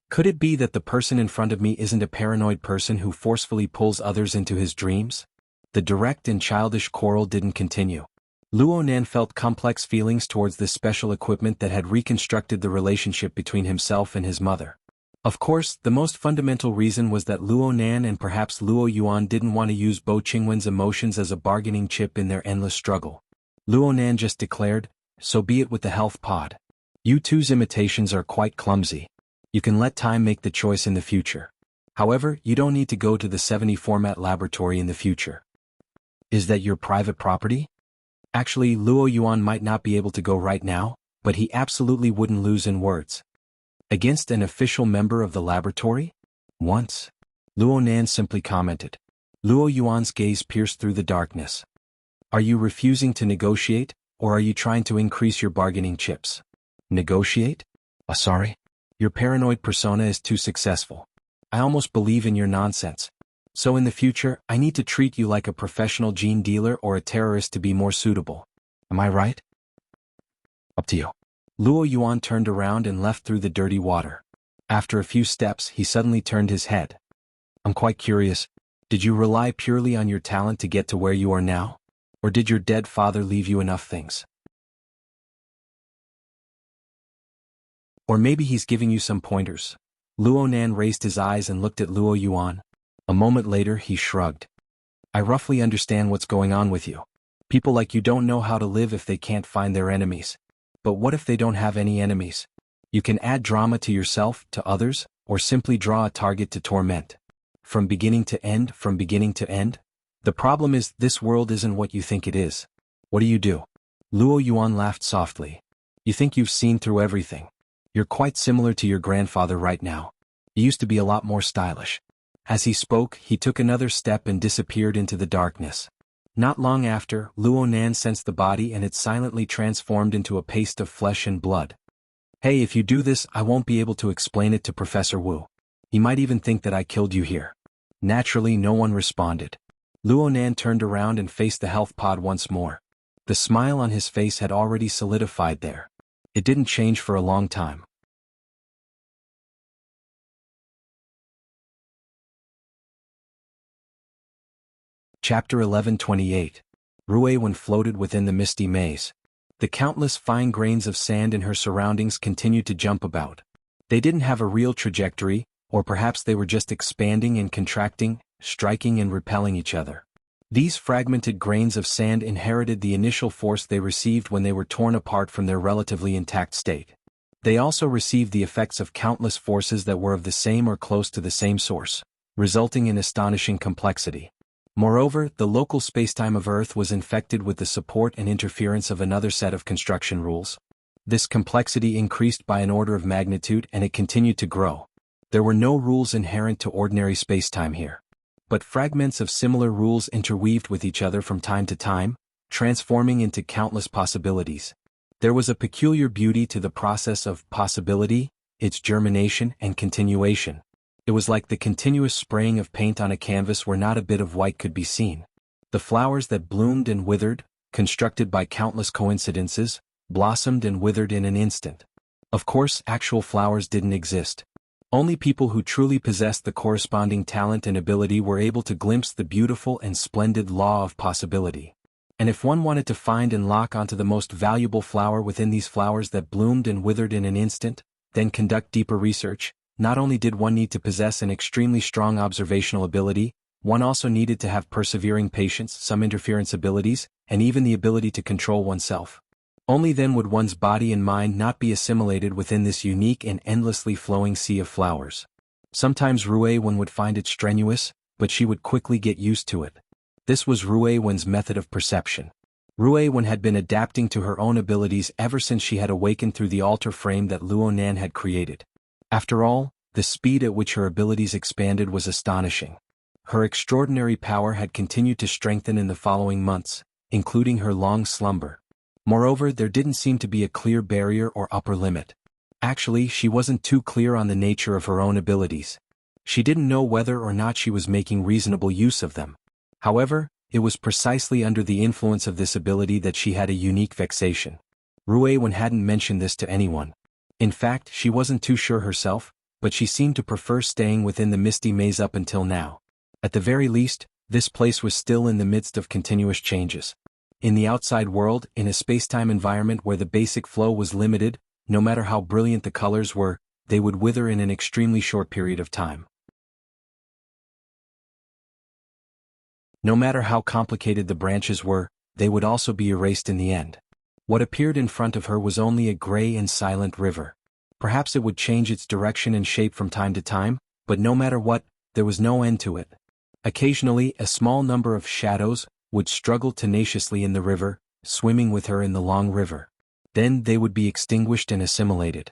Could it be that the person in front of me isn't a paranoid person who forcefully pulls others into his dreams?" The direct and childish quarrel didn't continue. Luonan felt complex feelings towards this special equipment that had reconstructed the relationship between himself and his mother. Of course, the most fundamental reason was that Luonan and perhaps Luo Yuan didn't want to use Bo Qingwen's emotions as a bargaining chip in their endless struggle. Luonan just declared, "So be it with the health pod. You two's imitations are quite clumsy. You can let time make the choice in the future. However, you don't need to go to the 70 format laboratory in the future. Is that your private property? Actually, Luo Yuan might not be able to go right now, but he absolutely wouldn't lose in words. Against an official member of the laboratory? Once. Luo Nan simply commented. Luo Yuan's gaze pierced through the darkness. Are you refusing to negotiate, or are you trying to increase your bargaining chips? Negotiate? Sorry? Your paranoid persona is too successful. I almost believe in your nonsense. So in the future, I need to treat you like a professional gene dealer or a terrorist to be more suitable. Am I right? Up to you. Luo Yuan turned around and left through the dirty water. After a few steps, he suddenly turned his head. I'm quite curious. Did you rely purely on your talent to get to where you are now? Or did your dead father leave you enough things? Or maybe he's giving you some pointers. Luo Nan raised his eyes and looked at Luo Yuan. A moment later, he shrugged. I roughly understand what's going on with you. People like you don't know how to live if they can't find their enemies. But what if they don't have any enemies? You can add drama to yourself, to others, or simply draw a target to torment. From beginning to end, from beginning to end? The problem is, this world isn't what you think it is. What do? Luo Yuan laughed softly. You think you've seen through everything. You're quite similar to your grandfather right now. You used to be a lot more stylish. As he spoke, he took another step and disappeared into the darkness. Not long after, Luo Nan sensed the body and it silently transformed into a paste of flesh and blood. Hey, if you do this, I won't be able to explain it to Professor Wu. He might even think that I killed you here. Naturally, no one responded. Luo Nan turned around and faced the health pod once more. The smile on his face had already solidified there. It didn't change for a long time. Chapter 11:28. Ruiwen floated within the misty maze. The countless fine grains of sand in her surroundings continued to jump about. They didn't have a real trajectory, or perhaps they were just expanding and contracting, striking and repelling each other. These fragmented grains of sand inherited the initial force they received when they were torn apart from their relatively intact state. They also received the effects of countless forces that were of the same or close to the same source, resulting in astonishing complexity. Moreover, the local spacetime of Earth was infected with the support and interference of another set of construction rules. This complexity increased by an order of magnitude and it continued to grow. There were no rules inherent to ordinary spacetime here. But fragments of similar rules interweaved with each other from time to time, transforming into countless possibilities. There was a peculiar beauty to the process of possibility, its germination and continuation. It was like the continuous spraying of paint on a canvas where not a bit of white could be seen. The flowers that bloomed and withered, constructed by countless coincidences, blossomed and withered in an instant. Of course, actual flowers didn't exist. Only people who truly possessed the corresponding talent and ability were able to glimpse the beautiful and splendid law of possibility. And if one wanted to find and lock onto the most valuable flower within these flowers that bloomed and withered in an instant, then conduct deeper research, not only did one need to possess an extremely strong observational ability, one also needed to have persevering patience, some interference abilities, and even the ability to control oneself. Only then would one's body and mind not be assimilated within this unique and endlessly flowing sea of flowers. Sometimes Ruiwen would find it strenuous, but she would quickly get used to it. This was Ruiwen's method of perception. Ruiwen had been adapting to her own abilities ever since she had awakened through the altar frame that Luo Nan had created. After all, the speed at which her abilities expanded was astonishing. Her extraordinary power had continued to strengthen in the following months, including her long slumber. Moreover, there didn't seem to be a clear barrier or upper limit. Actually, she wasn't too clear on the nature of her own abilities. She didn't know whether or not she was making reasonable use of them. However, it was precisely under the influence of this ability that she had a unique vexation. Ruiwen hadn't mentioned this to anyone. In fact, she wasn't too sure herself, but she seemed to prefer staying within the misty maze up until now. At the very least, this place was still in the midst of continuous changes. In the outside world, in a spacetime environment where the basic flow was limited, no matter how brilliant the colors were, they would wither in an extremely short period of time. No matter how complicated the branches were, they would also be erased in the end. What appeared in front of her was only a gray and silent river. Perhaps it would change its direction and shape from time to time, but no matter what, there was no end to it. Occasionally, a small number of shadows would struggle tenaciously in the river, swimming with her in the long river. Then they would be extinguished and assimilated.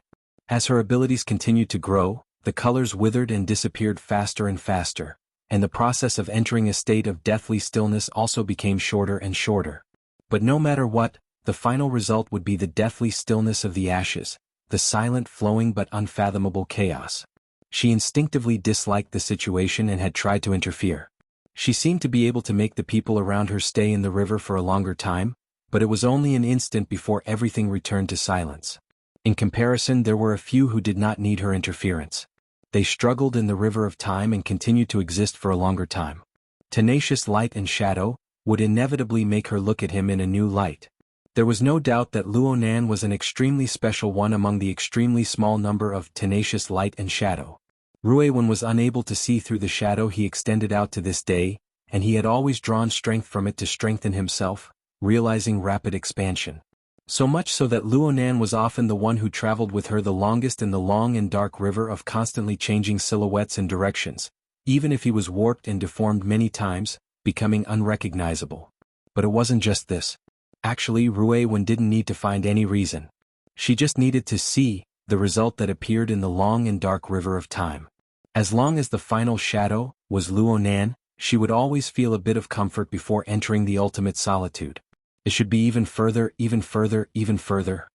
As her abilities continued to grow, the colors withered and disappeared faster and faster, and the process of entering a state of deathly stillness also became shorter and shorter. But no matter what, the final result would be the deathly stillness of the ashes, the silent flowing but unfathomable chaos. She instinctively disliked the situation and had tried to interfere. She seemed to be able to make the people around her stay in the river for a longer time, but it was only an instant before everything returned to silence. In comparison, there were a few who did not need her interference. They struggled in the river of time and continued to exist for a longer time. Tenacious light and shadow would inevitably make her look at him in a new light. There was no doubt that Luonan was an extremely special one among the extremely small number of tenacious light and shadow. Ruewen was unable to see through the shadow he extended out to this day, and he had always drawn strength from it to strengthen himself, realizing rapid expansion. So much so that Luonan was often the one who traveled with her the longest in the long and dark river of constantly changing silhouettes and directions, even if he was warped and deformed many times, becoming unrecognizable. But it wasn't just this. Actually, Ruewen didn't need to find any reason. She just needed to see the result that appeared in the long and dark river of time. As long as the final shadow was Luonan, she would always feel a bit of comfort before entering the ultimate solitude. It should be even further, even further, even further.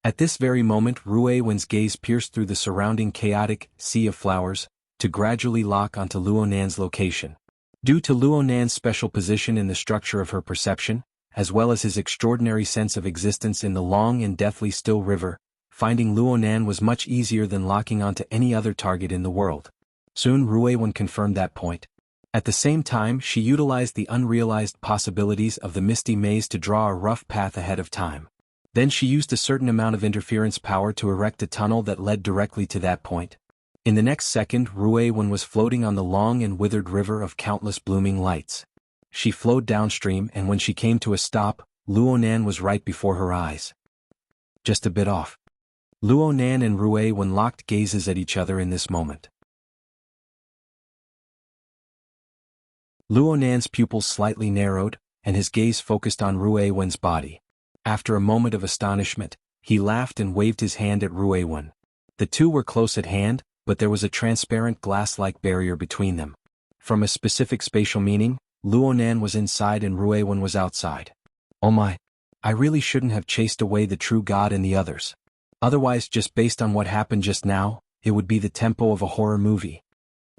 At this very moment, Ruewen's gaze pierced through the surrounding chaotic sea of flowers, to gradually lock onto Luonan's location. Due to Luonan's special position in the structure of her perception, as well as his extraordinary sense of existence in the long and deathly still river, finding Luonan was much easier than locking onto any other target in the world. Soon Ruewen confirmed that point. At the same time, she utilized the unrealized possibilities of the misty maze to draw a rough path ahead of time. Then she used a certain amount of interference power to erect a tunnel that led directly to that point. In the next second, Ruewen was floating on the long and withered river of countless blooming lights. She flowed downstream, and when she came to a stop, Luonan was right before her eyes. Just a bit off. Luonan and Ruewen locked gazes at each other in this moment. Luonan's pupils slightly narrowed, and his gaze focused on Ruewen's body. After a moment of astonishment, he laughed and waved his hand at Ruewen. The two were close at hand, but there was a transparent glass-like barrier between them. From a specific spatial meaning, Luonan was inside and Ruewen was outside. Oh my! I really shouldn't have chased away the true god and the others. Otherwise, just based on what happened just now, it would be the tempo of a horror movie.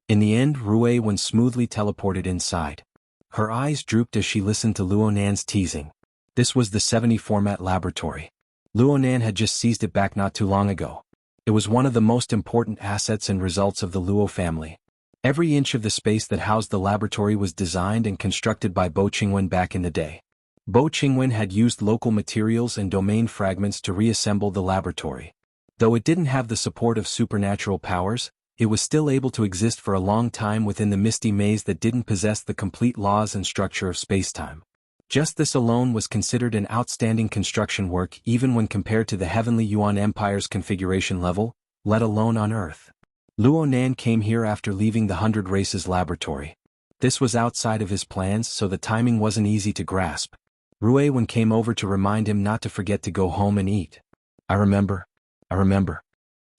In the end, Ruewen smoothly teleported inside. Her eyes drooped as she listened to Luonan's teasing. This was the 70 format laboratory. Luonan had just seized it back not too long ago. It was one of the most important assets and results of the Luo family. Every inch of the space that housed the laboratory was designed and constructed by Bo Qingwen back in the day. Bo Qingwen had used local materials and domain fragments to reassemble the laboratory. Though it didn't have the support of supernatural powers, it was still able to exist for a long time within the misty maze that didn't possess the complete laws and structure of spacetime. Just this alone was considered an outstanding construction work even when compared to the Heavenly Yuan Empire's configuration level, let alone on Earth. Luonan came here after leaving the 100 Races laboratory. This was outside of his plans, so the timing wasn't easy to grasp. Ruewen came over to remind him not to forget to go home and eat. I remember.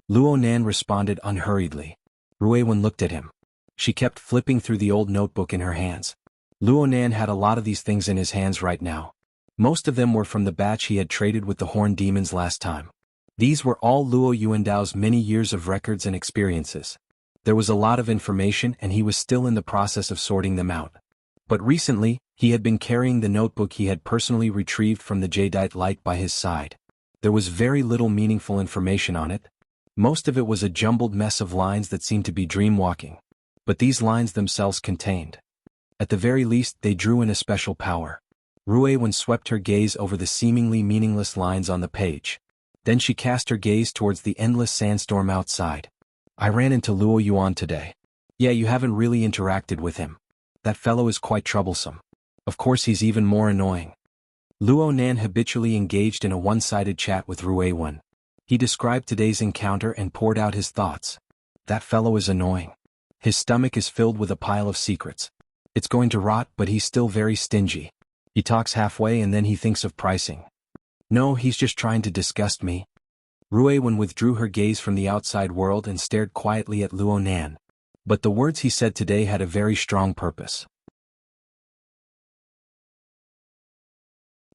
Luonan responded unhurriedly. Ruewen looked at him. She kept flipping through the old notebook in her hands. Luonan had a lot of these things in his hands right now. Most of them were from the batch he had traded with the Horned Demons last time. These were all Luo Yuandao's many years of records and experiences. There was a lot of information and he was still in the process of sorting them out. But recently, he had been carrying the notebook he had personally retrieved from the Jadeite light by his side. There was very little meaningful information on it. Most of it was a jumbled mess of lines that seemed to be dream-walking. But these lines themselves contained. At the very least, they drew in a special power. Ruewen swept her gaze over the seemingly meaningless lines on the page. Then she cast her gaze towards the endless sandstorm outside. I ran into Luo Yuan today. Yeah, you haven't really interacted with him. That fellow is quite troublesome. Of course he's even more annoying. Luonan habitually engaged in a one-sided chat with Ruewen. He described today's encounter and poured out his thoughts. That fellow is annoying. His stomach is filled with a pile of secrets. It's going to rot, but he's still very stingy. He talks halfway and then he thinks of pricing. No, he's just trying to disgust me. Ruiwen withdrew her gaze from the outside world and stared quietly at Luo Nan. But the words he said today had a very strong purpose.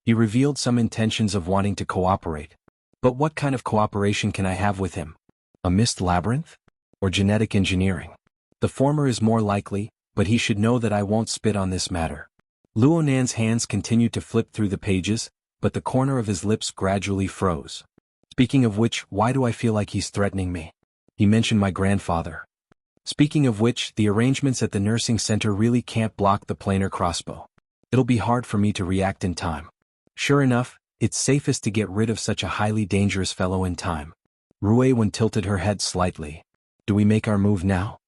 He revealed some intentions of wanting to cooperate. But what kind of cooperation can I have with him? A mist labyrinth? Or genetic engineering? The former is more likely, but he should know that I won't spit on this matter. Luo Nan's hands continued to flip through the pages, but the corner of his lips gradually froze. Speaking of which, why do I feel like he's threatening me? He mentioned my grandfather. Speaking of which, the arrangements at the nursing center really can't block the planar crossbow. It'll be hard for me to react in time. Sure enough, it's safest to get rid of such a highly dangerous fellow in time. Ruiwen tilted her head slightly. Do we make our move now?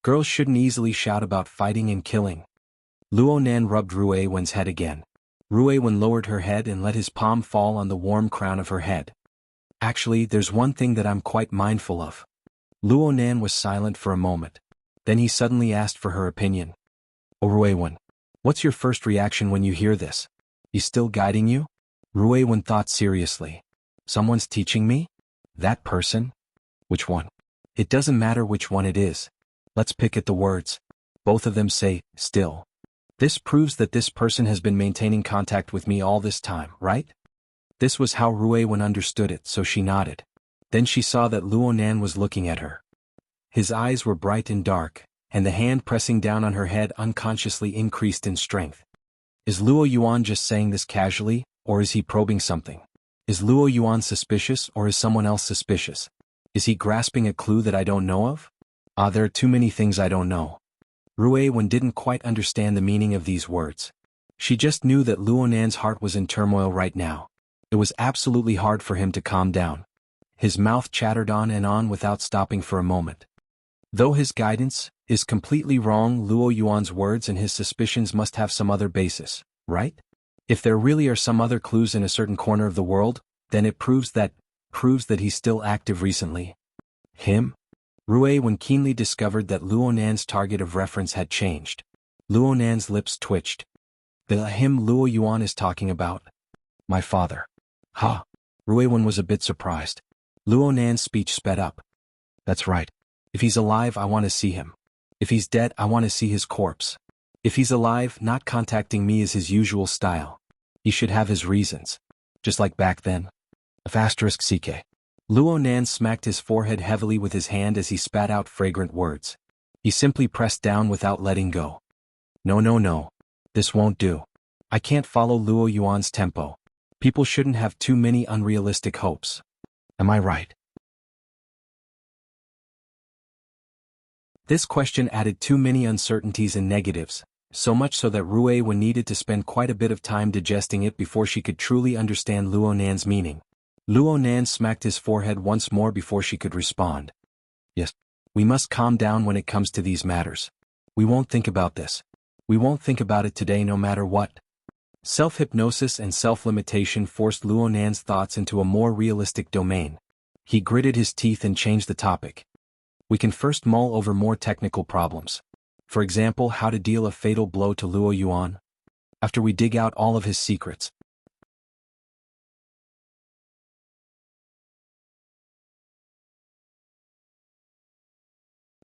Girls shouldn't easily shout about fighting and killing. Luo Nan rubbed Ruiwen's head again. Ruiwen lowered her head and let his palm fall on the warm crown of her head. Actually, there's one thing that I'm quite mindful of. Luo Nan was silent for a moment. Then he suddenly asked for her opinion. Oh Ruiwen, what's your first reaction when you hear this? He's still guiding you? Ruiwen thought seriously. Someone's teaching me? That person? Which one? It doesn't matter which one it is. Let's pick at the words. Both of them say, still. This proves that this person has been maintaining contact with me all this time, right? This was how Ruiwen understood it, so she nodded. Then she saw that Luo Nan was looking at her. His eyes were bright and dark, and the hand pressing down on her head unconsciously increased in strength. Is Luo Yuan just saying this casually, or is he probing something? Is Luo Yuan suspicious, or is someone else suspicious? Is he grasping a clue that I don't know of? There are too many things I don't know. Ruiwen didn't quite understand the meaning of these words. She just knew that Luo Nan's heart was in turmoil right now. It was absolutely hard for him to calm down. His mouth chattered on and on without stopping for a moment. Though his guidance is completely wrong, Luo Yuan's words and his suspicions must have some other basis, right? If there really are some other clues in a certain corner of the world, then it proves that he's still active recently. Him? Ruiwen keenly discovered that Luo Nan's target of reference had changed. Luo Nan's lips twitched. The him Luo Yuan is talking about? My father. Ha! Ruiwen was a bit surprised. Luo Nan's speech sped up. That's right. If he's alive, I want to see him. If he's dead, I want to see his corpse. If he's alive, not contacting me is his usual style. He should have his reasons. Just like back then. *CK. Luo Nan smacked his forehead heavily with his hand as he spat out fragrant words. He simply pressed down without letting go. No. This won't do. I can't follow Luo Yuan's tempo. People shouldn't have too many unrealistic hopes. Am I right? This question added too many uncertainties and negatives, so much so that Ruiwen needed to spend quite a bit of time digesting it before she could truly understand Luo Nan's meaning. Luo Nan smacked his forehead once more before she could respond. Yes, we must calm down when it comes to these matters. We won't think about this. We won't think about it today no matter what. Self-hypnosis and self-limitation forced Luo Nan's thoughts into a more realistic domain. He gritted his teeth and changed the topic. We can first mull over more technical problems. For example, how to deal a fatal blow to Luo Yuan. After we dig out all of his secrets.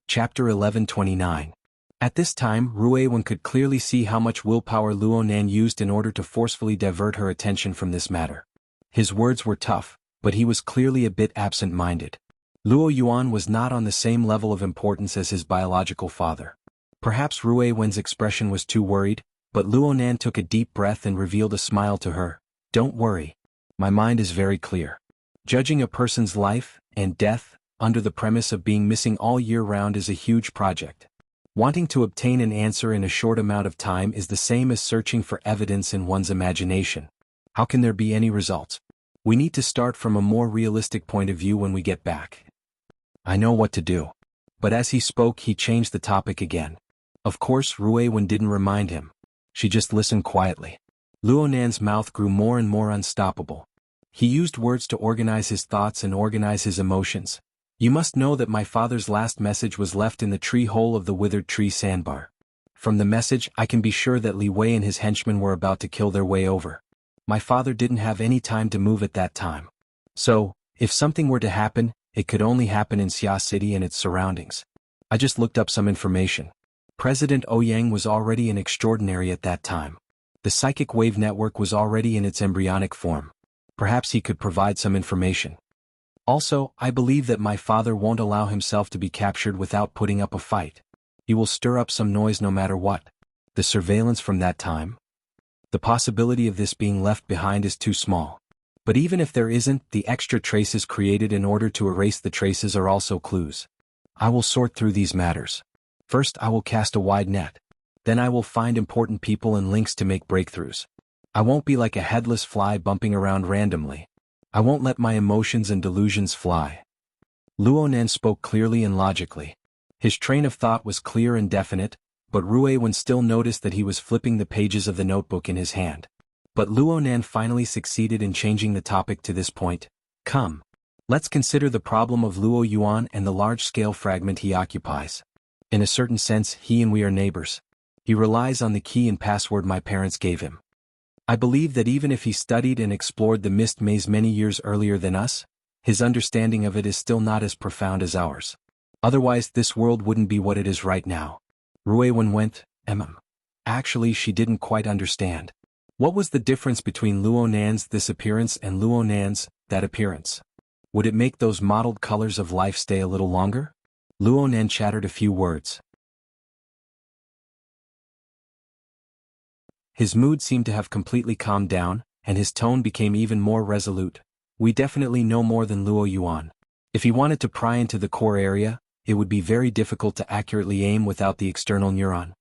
Chapter 1129. At this time, Ruiwen could clearly see how much willpower Luo Nan used in order to forcefully divert her attention from this matter. His words were tough, but he was clearly a bit absent-minded. Luo Yuan was not on the same level of importance as his biological father. Perhaps Ruiwen's expression was too worried, but Luo Nan took a deep breath and revealed a smile to her. Don't worry. My mind is very clear. Judging a person's life and death under the premise of being missing all year round is a huge project. Wanting to obtain an answer in a short amount of time is the same as searching for evidence in one's imagination. How can there be any results? We need to start from a more realistic point of view when we get back. I know what to do. But as he spoke, he changed the topic again. Of course, Ruiwen didn't remind him. She just listened quietly. Luo Nan's mouth grew more and more unstoppable. He used words to organize his thoughts and organize his emotions. You must know that my father's last message was left in the tree hole of the withered tree sandbar. From the message, I can be sure that Li Wei and his henchmen were about to kill their way over. My father didn't have any time to move at that time. So, if something were to happen, it could only happen in Xia City and its surroundings. I just looked up some information. President Ouyang was already an extraordinary at that time. The psychic wave network was already in its embryonic form. Perhaps he could provide some information. Also, I believe that my father won't allow himself to be captured without putting up a fight. He will stir up some noise no matter what. The surveillance from that time? The possibility of this being left behind is too small. But even if there isn't, the extra traces created in order to erase the traces are also clues. I will sort through these matters. First, I will cast a wide net. Then I will find important people and links to make breakthroughs. I won't be like a headless fly bumping around randomly. I won't let my emotions and delusions fly. Luonan spoke clearly and logically. His train of thought was clear and definite, but Ruiwen still noticed that he was flipping the pages of the notebook in his hand. But Luonan finally succeeded in changing the topic to this point. Come. Let's consider the problem of Luo Yuan and the large-scale fragment he occupies. In a certain sense, he and we are neighbors. He relies on the key and password my parents gave him. I believe that even if he studied and explored the mist maze many years earlier than us, his understanding of it is still not as profound as ours. Otherwise, this world wouldn't be what it is right now. Ruiwen went, Actually, she didn't quite understand. What was the difference between Luonan's this appearance and Luonan's that appearance? Would it make those mottled colors of life stay a little longer? Luonan chattered a few words. His mood seemed to have completely calmed down, and his tone became even more resolute. We definitely know more than Luo Yuan. If he wanted to pry into the core area, it would be very difficult to accurately aim without the external neuron.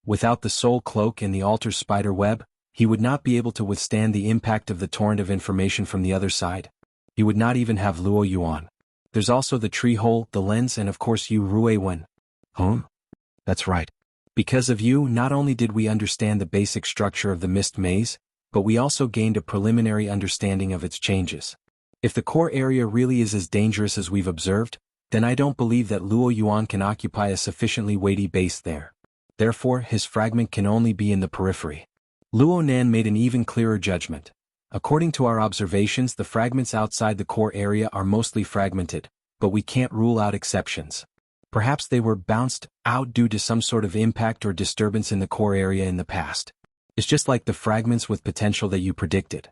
Without the soul cloak and the altar spider web, he would not be able to withstand the impact of the torrent of information from the other side. He would not even have Luo Yuan. There's also the tree hole, the lens, and of course you, Ruiwen. That's right. Because of you, not only did we understand the basic structure of the mist maze, but we also gained a preliminary understanding of its changes. If the core area really is as dangerous as we've observed, then I don't believe that Luo Yuan can occupy a sufficiently weighty base there. Therefore, his fragment can only be in the periphery. Luonan made an even clearer judgment. According to our observations, the fragments outside the core area are mostly fragmented, but we can't rule out exceptions. Perhaps they were bounced out due to some sort of impact or disturbance in the core area in the past. It's just like the fragments with potential that you predicted.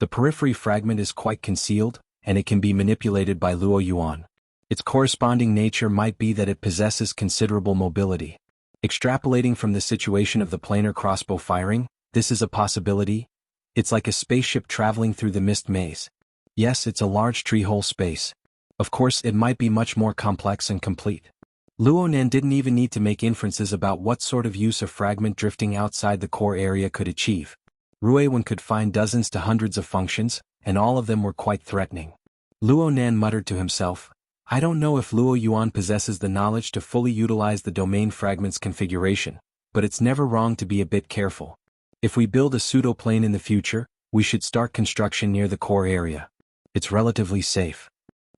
The periphery fragment is quite concealed, and it can be manipulated by Luo Yuan. Its corresponding nature might be that it possesses considerable mobility. Extrapolating from the situation of the planar crossbow firing, this is a possibility. It's like a spaceship traveling through the mist maze. Yes, it's a large tree-hole space. Of course, it might be much more complex and complete. Luonan didn't even need to make inferences about what sort of use a fragment drifting outside the core area could achieve. Ruiwen could find dozens to hundreds of functions, and all of them were quite threatening. Luonan muttered to himself, I don't know if Luo Yuan possesses the knowledge to fully utilize the domain fragment's configuration, but it's never wrong to be a bit careful. If we build a pseudo-plane in the future, we should start construction near the core area. It's relatively safe.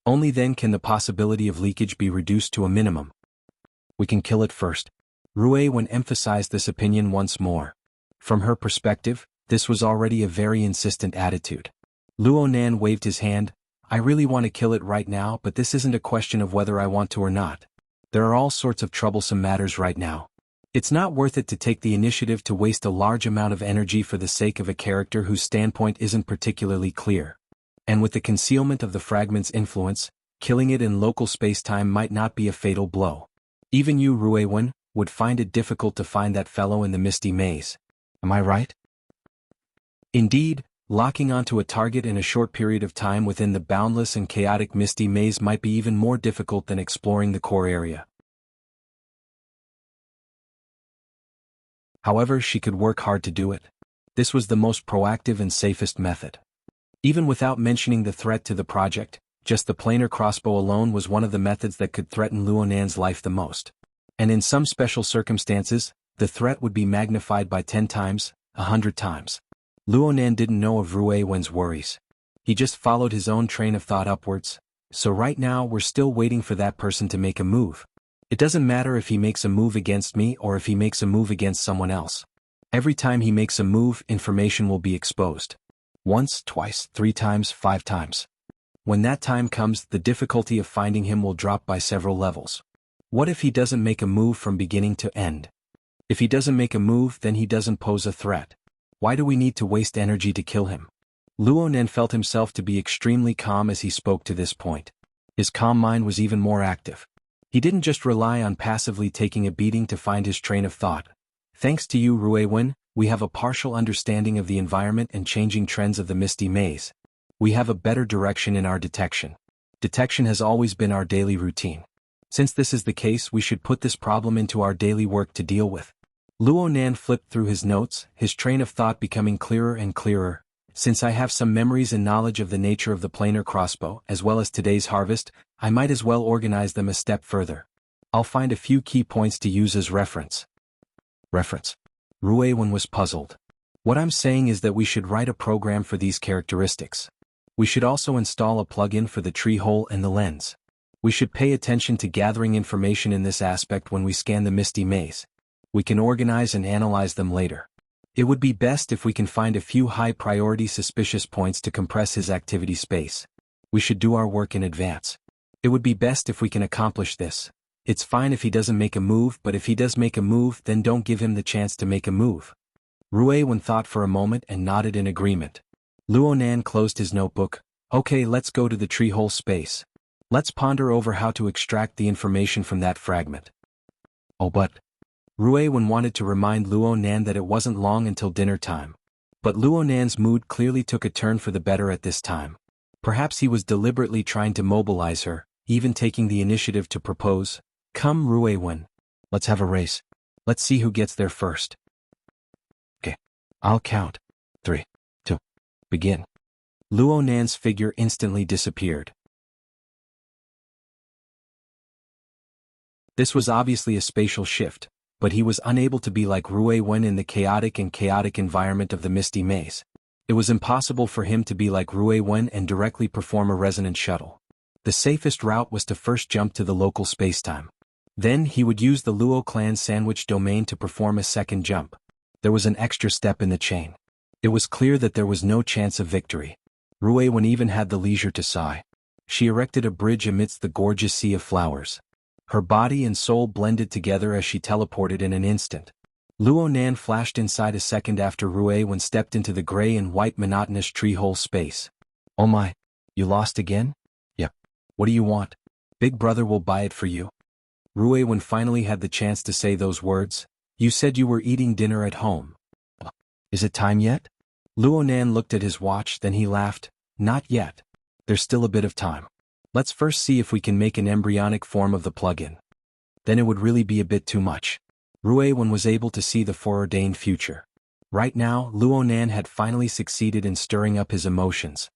Only then can the possibility of leakage be reduced to a minimum. We can kill it first. Ruiwen emphasized this opinion once more. From her perspective, this was already a very insistent attitude. Luonan waved his hand. I really want to kill it right now, but this isn't a question of whether I want to or not. There are all sorts of troublesome matters right now. It's not worth it to take the initiative to waste a large amount of energy for the sake of a character whose standpoint isn't particularly clear. And with the concealment of the fragment's influence, killing it in local space-time might not be a fatal blow. Even you, Ruiwen, would find it difficult to find that fellow in the misty maze. Am I right? Indeed, locking onto a target in a short period of time within the boundless and chaotic misty maze might be even more difficult than exploring the core area. However, she could work hard to do it. This was the most proactive and safest method. Even without mentioning the threat to the project, just the planar crossbow alone was one of the methods that could threaten Luonan's life the most. And in some special circumstances, the threat would be magnified by 10 times, 100 times. Luonan didn't know of Ruiwen's worries. He just followed his own train of thought upwards, so right now we're still waiting for that person to make a move. It doesn't matter if he makes a move against me or if he makes a move against someone else. Every time he makes a move, information will be exposed. Once, twice, 3 times, 5 times. When that time comes, the difficulty of finding him will drop by several levels. What if he doesn't make a move from beginning to end? If he doesn't make a move, then he doesn't pose a threat. Why do we need to waste energy to kill him? Luo Nan felt himself to be extremely calm as he spoke to this point. His calm mind was even more active. He didn't just rely on passively taking a beating to find his train of thought. Thanks to you, Ruiwen, we have a partial understanding of the environment and changing trends of the Misty Maze. We have a better direction in our detection. Detection has always been our daily routine. Since this is the case, we should put this problem into our daily work to deal with. Luo Nan flipped through his notes, his train of thought becoming clearer and clearer. Since I have some memories and knowledge of the nature of the planar crossbow, as well as today's harvest, I might as well organize them a step further. I'll find a few key points to use as reference. Reference. Ruiwen was puzzled. What I'm saying is that we should write a program for these characteristics. We should also install a plugin for the tree hole and the lens. We should pay attention to gathering information in this aspect when we scan the Misty Maze. We can organize and analyze them later. It would be best if we can find a few high-priority suspicious points to compress his activity space. We should do our work in advance. It would be best if we can accomplish this. It's fine if he doesn't make a move, but if he does make a move, then don't give him the chance to make a move. Ruiwen thought for a moment and nodded in agreement. Luo Nan closed his notebook. Okay, let's go to the tree hole space. Let's ponder over how to extract the information from that fragment. Oh, but Ruiwen wanted to remind Luo Nan that it wasn't long until dinner time. But Luo Nan's mood clearly took a turn for the better at this time. Perhaps he was deliberately trying to mobilize her, even taking the initiative to propose. Come, Ruiwen. Let's have a race. Let's see who gets there first. Okay. I'll count. 3, 2, begin. Luo Nan's figure instantly disappeared. This was obviously a spatial shift, but he was unable to be like Ruiwen in the chaotic environment of the Misty Maze. It was impossible for him to be like Ruiwen and directly perform a resonant shuttle. The safest route was to first jump to the local spacetime. Then he would use the Luo clan sandwich domain to perform a second jump. There was an extra step in the chain. It was clear that there was no chance of victory. Ruiwen even had the leisure to sigh. She erected a bridge amidst the gorgeous sea of flowers. Her body and soul blended together as she teleported in an instant. Luo Nan flashed inside a second after Ruiwen stepped into the gray and white monotonous tree hole space. Oh my, you lost again? Yep. What do you want? Big brother will buy it for you. Ruiwen finally had the chance to say those words. You said you were eating dinner at home. Is it time yet? Luo Nan looked at his watch, then he laughed. Not yet. There's still a bit of time. Let's first see if we can make an embryonic form of the plugin. Then it would really be a bit too much. Ruiwen was able to see the foreordained future. Right now, Luo Nan had finally succeeded in stirring up his emotions.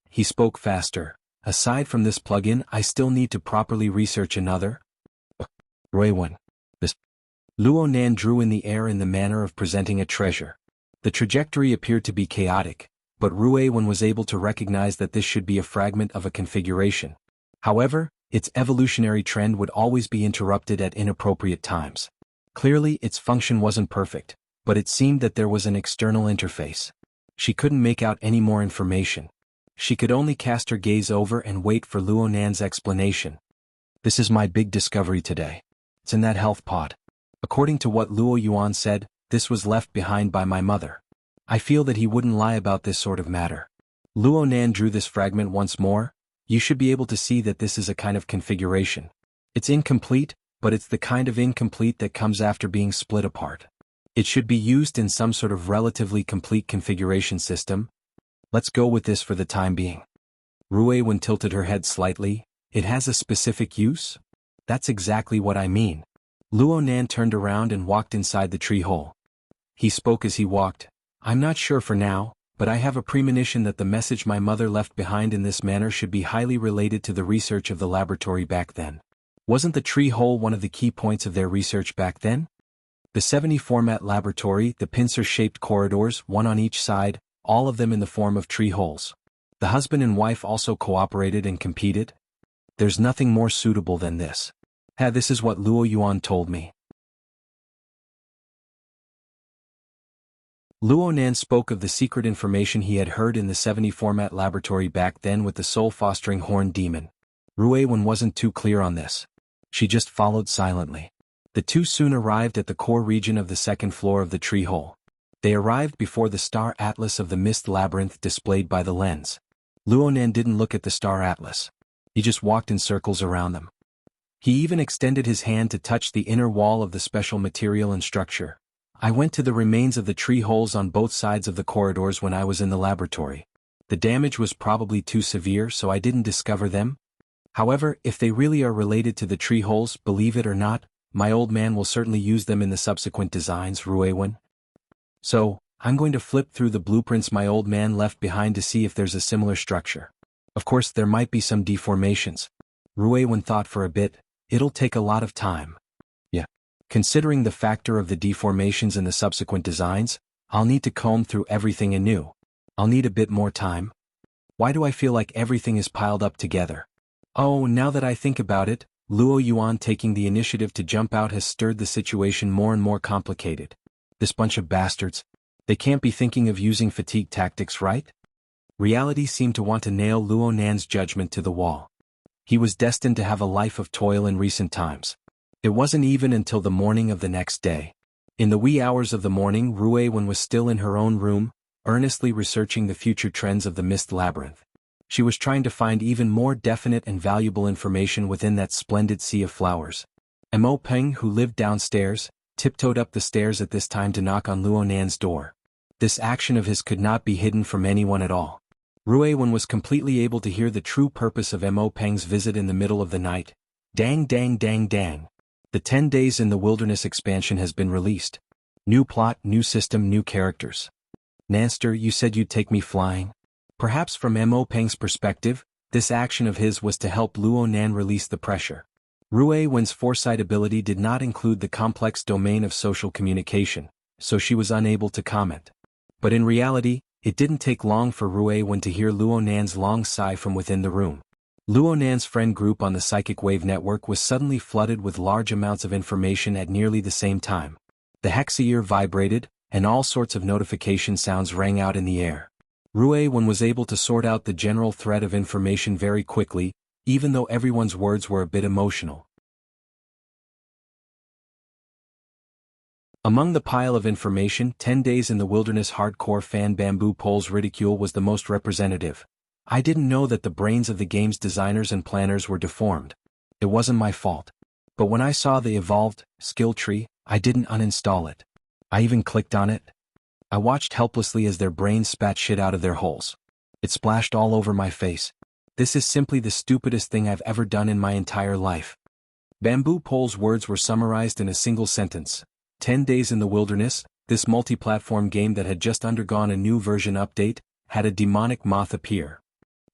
He spoke faster. Aside from this plugin, I still need to properly research another. Ruiwen. This. Luo Nan drew in the air in the manner of presenting a treasure. The trajectory appeared to be chaotic, but Ruiwen was able to recognize that this should be a fragment of a configuration. However, its evolutionary trend would always be interrupted at inappropriate times. Clearly, its function wasn't perfect, but it seemed that there was an external interface. She couldn't make out any more information. She could only cast her gaze over and wait for Luo Nan's explanation. This is my big discovery today. It's in that health pod. According to what Luo Yuan said, this was left behind by my mother. I feel that he wouldn't lie about this sort of matter. Luo Nan drew this fragment once more. You should be able to see that this is a kind of configuration. It's incomplete, but it's the kind of incomplete that comes after being split apart. It should be used in some sort of relatively complete configuration system. Let's go with this for the time being. Ruiwen tilted her head slightly. It has a specific use? That's exactly what I mean. Luo Nan turned around and walked inside the tree hole. He spoke as he walked. I'm not sure for now, but I have a premonition that the message my mother left behind in this manner should be highly related to the research of the laboratory back then. Wasn't the tree hole one of the key points of their research back then? The 70-format laboratory, the pincer-shaped corridors, one on each side, all of them in the form of tree holes. The husband and wife also cooperated and competed? There's nothing more suitable than this. This is what Luo Yuan told me. Luo Nan spoke of the secret information he had heard in the 70 format laboratory back then with the soul-fostering horned demon. Rui Wen wasn't too clear on this. She just followed silently. The two soon arrived at the core region of the second floor of the tree hole. They arrived before the star atlas of the mist labyrinth displayed by the lens. Luo Nan didn't look at the star atlas. He just walked in circles around them. He even extended his hand to touch the inner wall of the special material and structure. I went to the remains of the tree holes on both sides of the corridors when I was in the laboratory. The damage was probably too severe, so I didn't discover them. However, if they really are related to the tree holes, believe it or not, my old man will certainly use them in the subsequent designs, Ruiwen. So, I'm going to flip through the blueprints my old man left behind to see if there's a similar structure. Of course, there might be some deformations. Ruiwen thought for a bit. It'll take a lot of time. Yeah. Considering the factor of the deformations in the subsequent designs, I'll need to comb through everything anew. I'll need a bit more time. Why do I feel like everything is piled up together? Oh, now that I think about it, Luo Yuan taking the initiative to jump out has stirred the situation more and more complicated. This bunch of bastards. They can't be thinking of using fatigue tactics, right? Reality seemed to want to nail Luo Nan's judgment to the wall. He was destined to have a life of toil in recent times. It wasn't even until the morning of the next day. In the wee hours of the morning, Ruiwen was still in her own room, earnestly researching the future trends of the mist labyrinth. She was trying to find even more definite and valuable information within that splendid sea of flowers. Mo Peng, who lived downstairs, tiptoed up the stairs at this time to knock on Luo Nan's door. This action of his could not be hidden from anyone at all. Ruiwen was completely able to hear the true purpose of Mo Peng's visit in the middle of the night. Dang dang dang dang. The 10 Days in the Wilderness expansion has been released. New plot, new system, new characters. Nanster, you said you'd take me flying? Perhaps from Mo Peng's perspective, this action of his was to help Luo Nan release the pressure. Ruiwen's foresight ability did not include the complex domain of social communication, so she was unable to comment. But in reality, it didn't take long for Ruiwen to hear Luo Nan's long sigh from within the room. Luo Nan's friend group on the Psychic Wave Network was suddenly flooded with large amounts of information at nearly the same time. The hexaear vibrated, and all sorts of notification sounds rang out in the air. Ruiwen was able to sort out the general thread of information very quickly, even though everyone's words were a bit emotional. Among the pile of information, 10 Days in the Wilderness hardcore fan Bamboo Pole's ridicule was the most representative. I didn't know that the brains of the game's designers and planners were deformed. It wasn't my fault. But when I saw the evolved skill tree, I didn't uninstall it. I even clicked on it. I watched helplessly as their brains spat shit out of their holes. It splashed all over my face. This is simply the stupidest thing I've ever done in my entire life. Bamboo Pole's words were summarized in a single sentence. 10 Days in the Wilderness, this multi-platform game that had just undergone a new version update, had a demonic moth appear.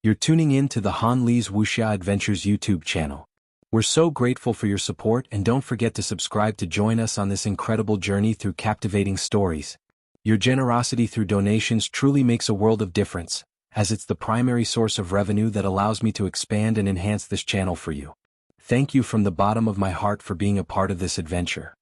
You're tuning in to the Han Li's Wuxia Adventures YouTube channel. We're so grateful for your support, and don't forget to subscribe to join us on this incredible journey through captivating stories. Your generosity through donations truly makes a world of difference, as it's the primary source of revenue that allows me to expand and enhance this channel for you. Thank you from the bottom of my heart for being a part of this adventure.